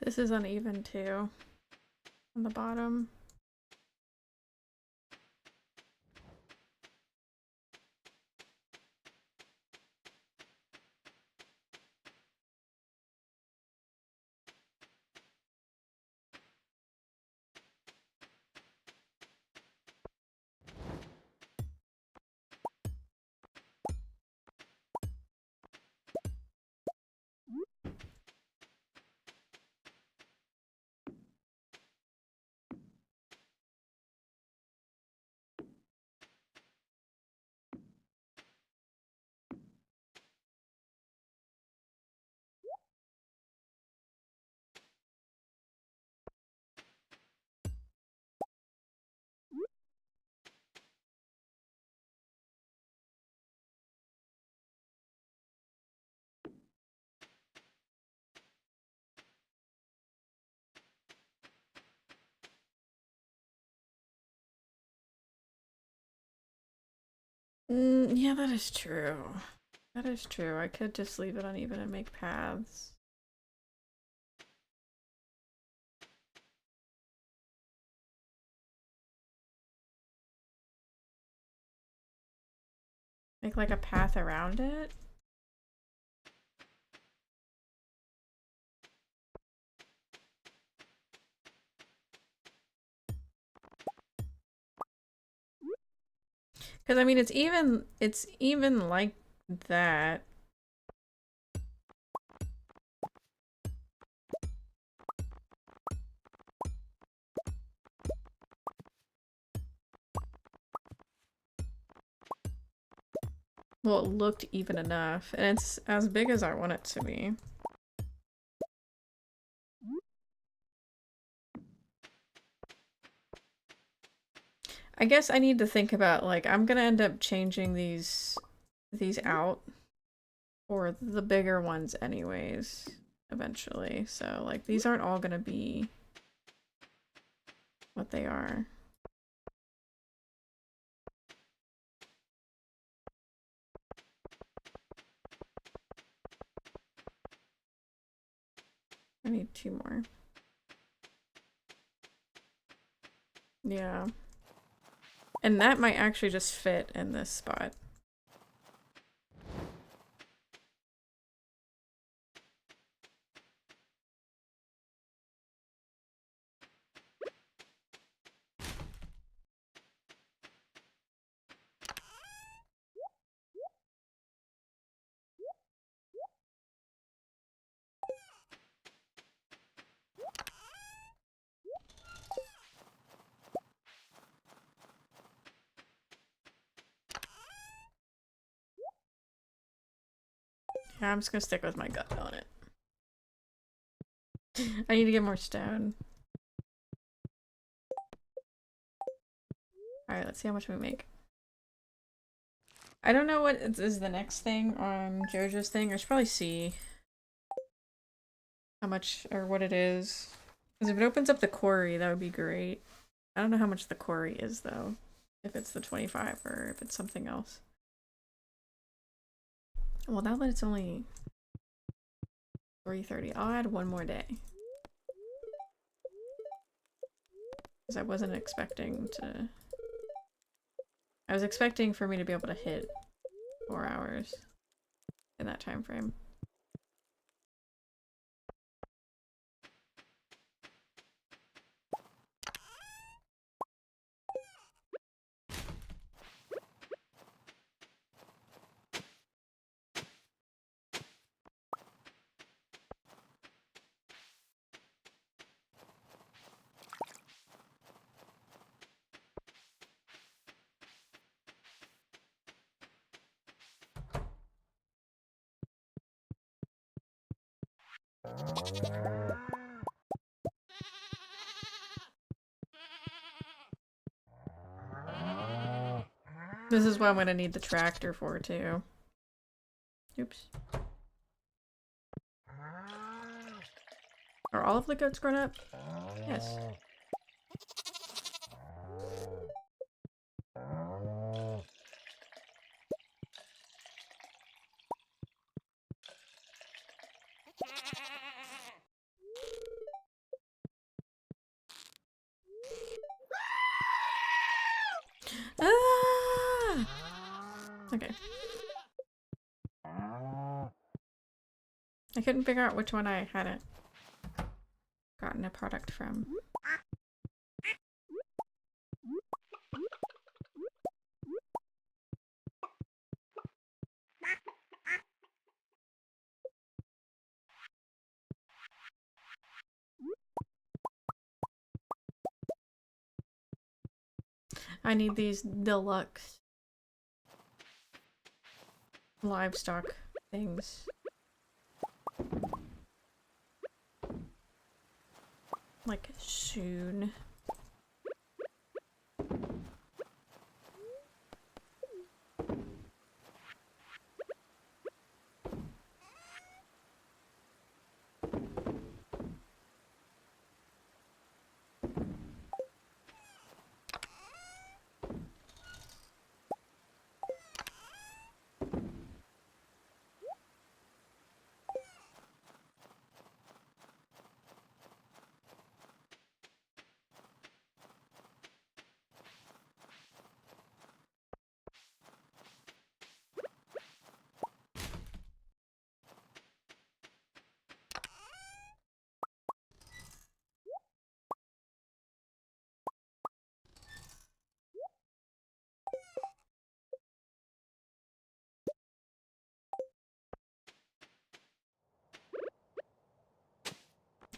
This is uneven too. on the bottom. Yeah, that is true. That is true. I could just leave it uneven and make paths. Make like a path around it? Because I mean it's even like that. Well, it looked even enough, and it's as big as I want it to be. I guess I need to think about, like, I'm gonna end up changing these out for the bigger ones anyways, eventually. So, like, these aren't all gonna be what they are. I need 2 more. Yeah. And that might actually just fit in this spot. Yeah, I'm just gonna stick with my gut on it. I need to get more stone. Alright, let's see how much we make. I don't know what is the next thing on JoJo's thing. I should probably see how much or what it is. Because if it opens up the quarry, that would be great. I don't know how much the quarry is though. If it's the 25 or if it's something else. Well, now that it's only 3:30, I'll add 1 more day. Because I wasn't expecting to... I was expecting for me to be able to hit 4 hours in that time frame. This is what I'm gonna need the tractor for too. Oops. Are all of the goats grown up? Yes. Okay. I couldn't figure out which one I hadn't gotten a product from. I need these deluxe livestock things. Like, soon.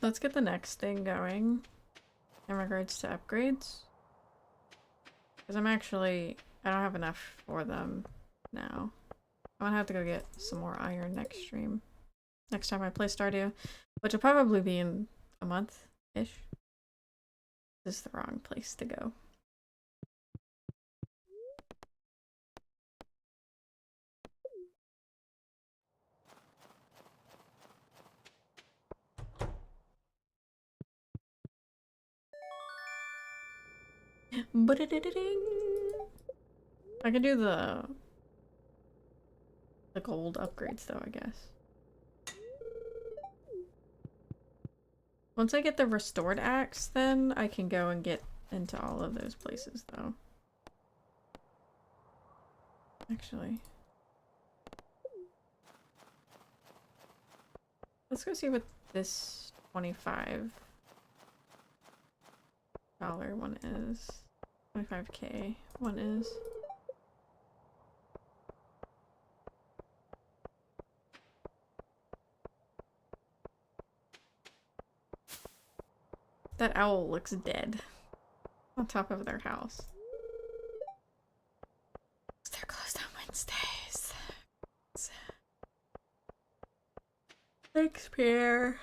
Let's get the next thing going in regards to upgrades. Because I don't have enough for them now. I'm gonna have to go get some more iron next stream. Next time I play Stardew, which will probably be in a month-ish. This is the wrong place to go. I can do the gold upgrades though, I guess. Once I get the restored axe, then I can go and get into all of those places though. Actually. Let's go see what this $25 one is. 25k one is. That owl looks dead on top of their house. They're closed on Wednesdays. Thanks, Pierre.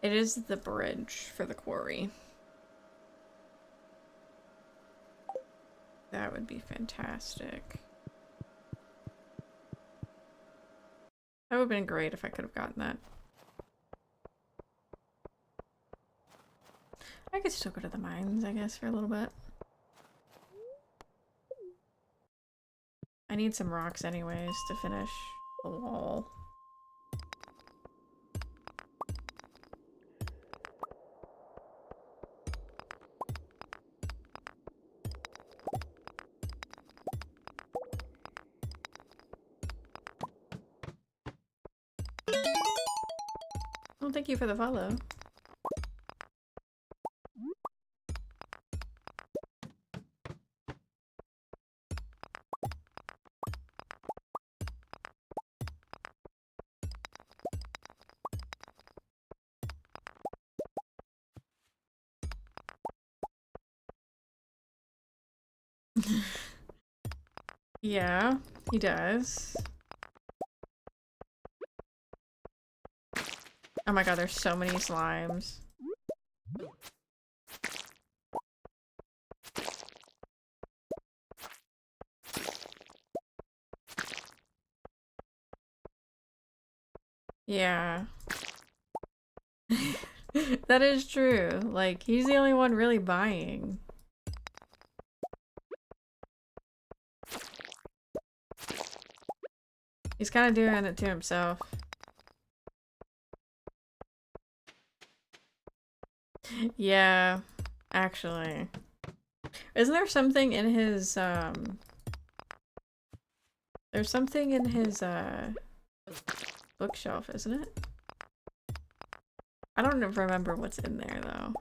It is the bridge for the quarry. That would be fantastic. That would have been great if I could have gotten that. I could still go to the mines, I guess, for a little bit. I need some rocks anyways to finish the wall. Well, thank you for the follow. Yeah, he does. Oh my god, there's so many slimes. Yeah. That is true. Like, he's the only one really buying. He's kind of doing it to himself. Yeah, actually. Isn't there something in his, there's something in his, bookshelf, isn't it? I don't remember what's in there, though.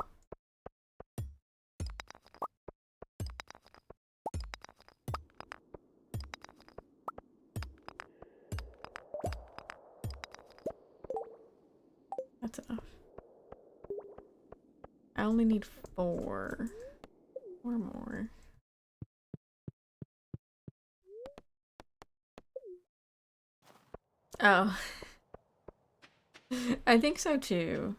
That's enough. I only need 4. 4 more. Oh. I think so too.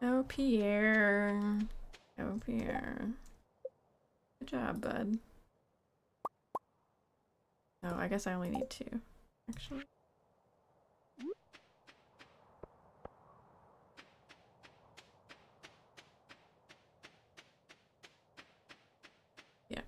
Oh, Pierre. Oh, Pierre. Good job, bud. Oh, I guess I only need 2, actually. Yeah.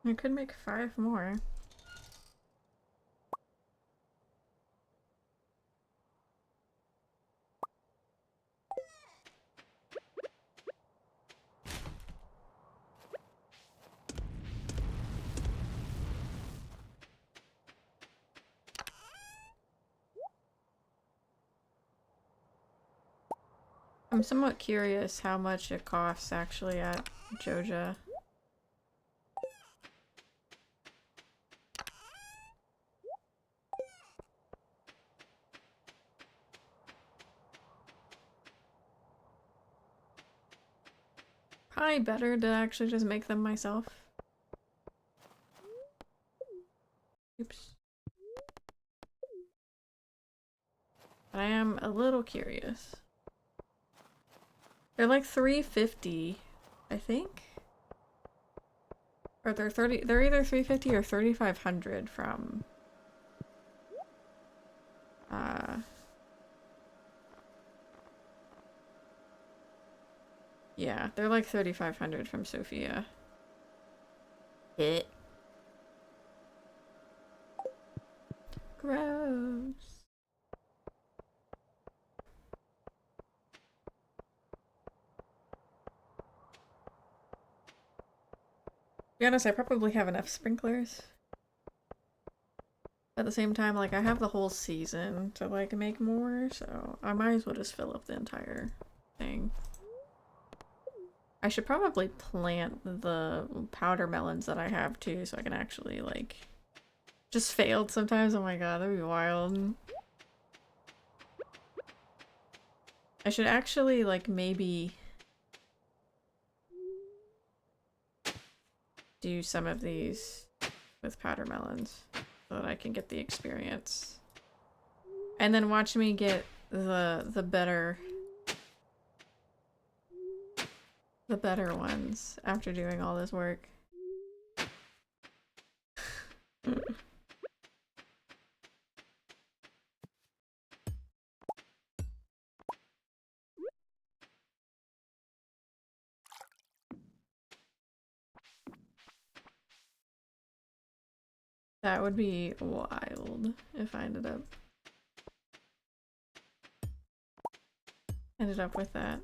I could make 5 more. I'm somewhat curious how much it costs actually at Joja. Probably better to actually just make them myself. Oops. But I am a little curious. They're like 350, I think. Or they're either 350 or 3500 from yeah, they're like 3500 from Sophia. Hit. Gross. To be honest, I probably have enough sprinklers. At the same time, like, I have the whole season to, like, make more, so I might as well just fill up the entire thing. I should probably plant the powder melons that I have, too, so I can actually, like... Just failed sometimes, oh my god, that'd be wild. I should actually, like, maybe... do some of these with powder melons so that I can get the experience. And then watch me get the better ones after doing all this work. That would be wild if I ended up with that.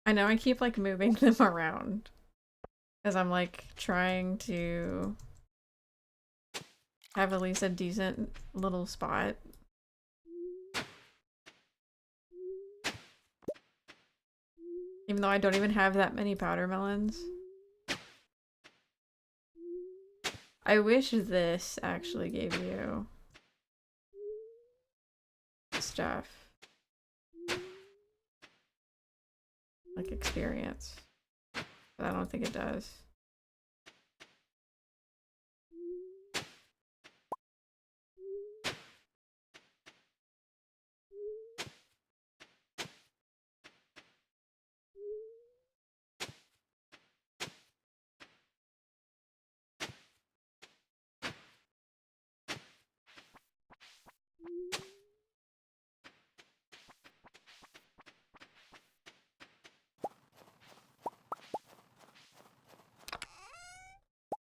I know I keep like moving them around because I'm like trying to have at least a decent little spot. Even though I don't even have that many powder melons. I wish this actually gave you stuff. Like experience. But I don't think it does.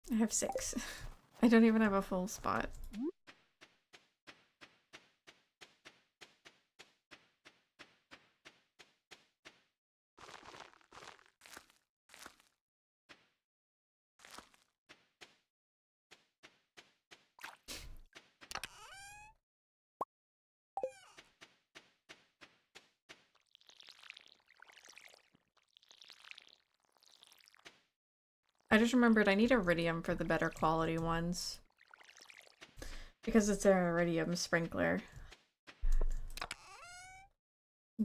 I have 6. I don't even have a full spot. I just remembered I need iridium for the better quality ones. Because it's an iridium sprinkler.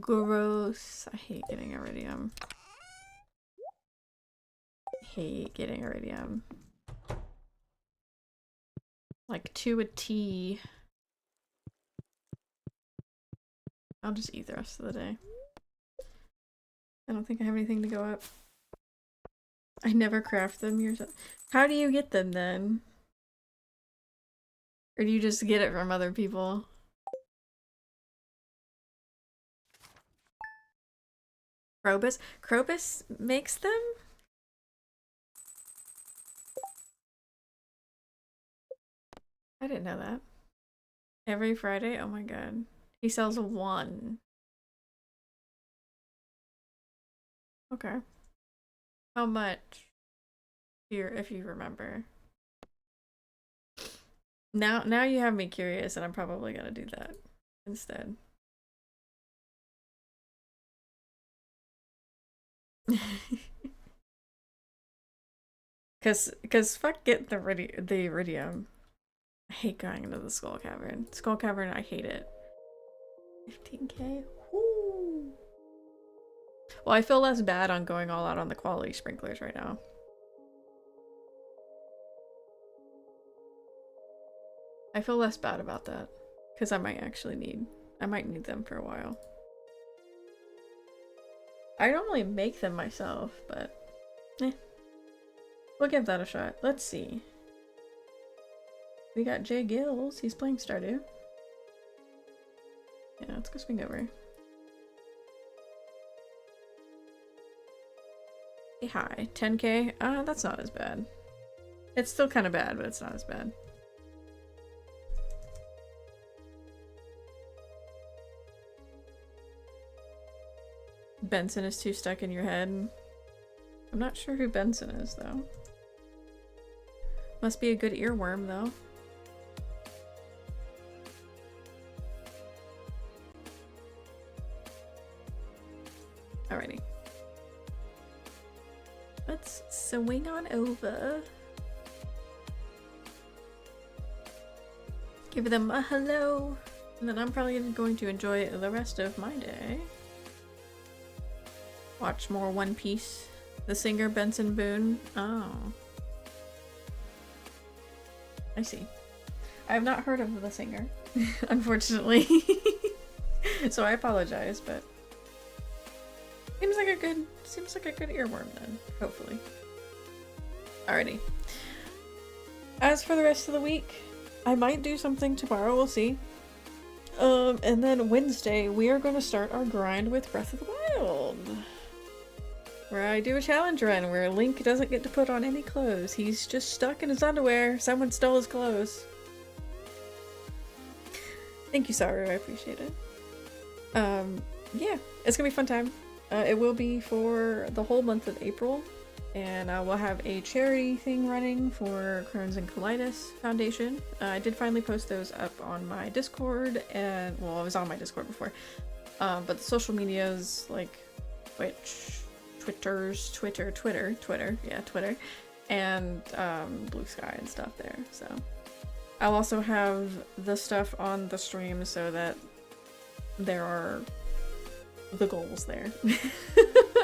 Gross. I hate getting iridium. Hate getting iridium. Like to a T. I'll just eat the rest of the day. I don't think I have anything to go up. I never craft them yourself. How do you get them then? Or do you just get it from other people? Krobus? Krobus makes them? I didn't know that. Every Friday? Oh my god. He sells 1. Okay. How much? Here, if you remember. Now you have me curious, and I'm probably gonna do that instead. Cause fuck get the iridium. I hate going into the skull cavern. Skull cavern, I hate it. 15k? Woo. Well, I feel less bad on going all out on the quality sprinklers right now. I feel less bad about that. Because I might need them for a while. I normally make them myself, but we'll give that a shot. Let's see. We got Jay Gills. He's playing Stardew. Yeah, let's go swing over. Hey, hi. 10k? That's not as bad. It's still kind of bad, but it's not as bad. Benson is too stuck in your head. I'm not sure who Benson is, though. Must be a good earworm, though. Alrighty. Let's swing on over. Give them a hello. And then I'm probably going to enjoy the rest of my day. Watch more One Piece. The singer Benson Boone. Oh. I see. I have not heard of the singer, unfortunately. So I apologize, but seems like a good earworm then, hopefully. Alrighty. As for the rest of the week, I might do something tomorrow, we'll see. And then Wednesday, we are going to start our grind with Breath of the Wild. Where I do a challenge run where Link doesn't get to put on any clothes. He's just stuck in his underwear. Someone stole his clothes. Thank you, Saru. I appreciate it. Yeah, it's gonna be a fun time. It will be for the whole month of April. And we'll have a charity thing running for Crohn's and Colitis Foundation. I did finally post those up on my Discord, and well, I was on my Discord before. But the social medias like Twitch, Twitter, and Blue Sky and stuff there. So I'll also have the stuff on the stream so that there are the goals there.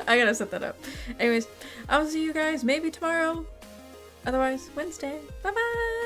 I gotta set that up. Anyways, I'll see you guys maybe tomorrow. Otherwise, Wednesday. Bye bye!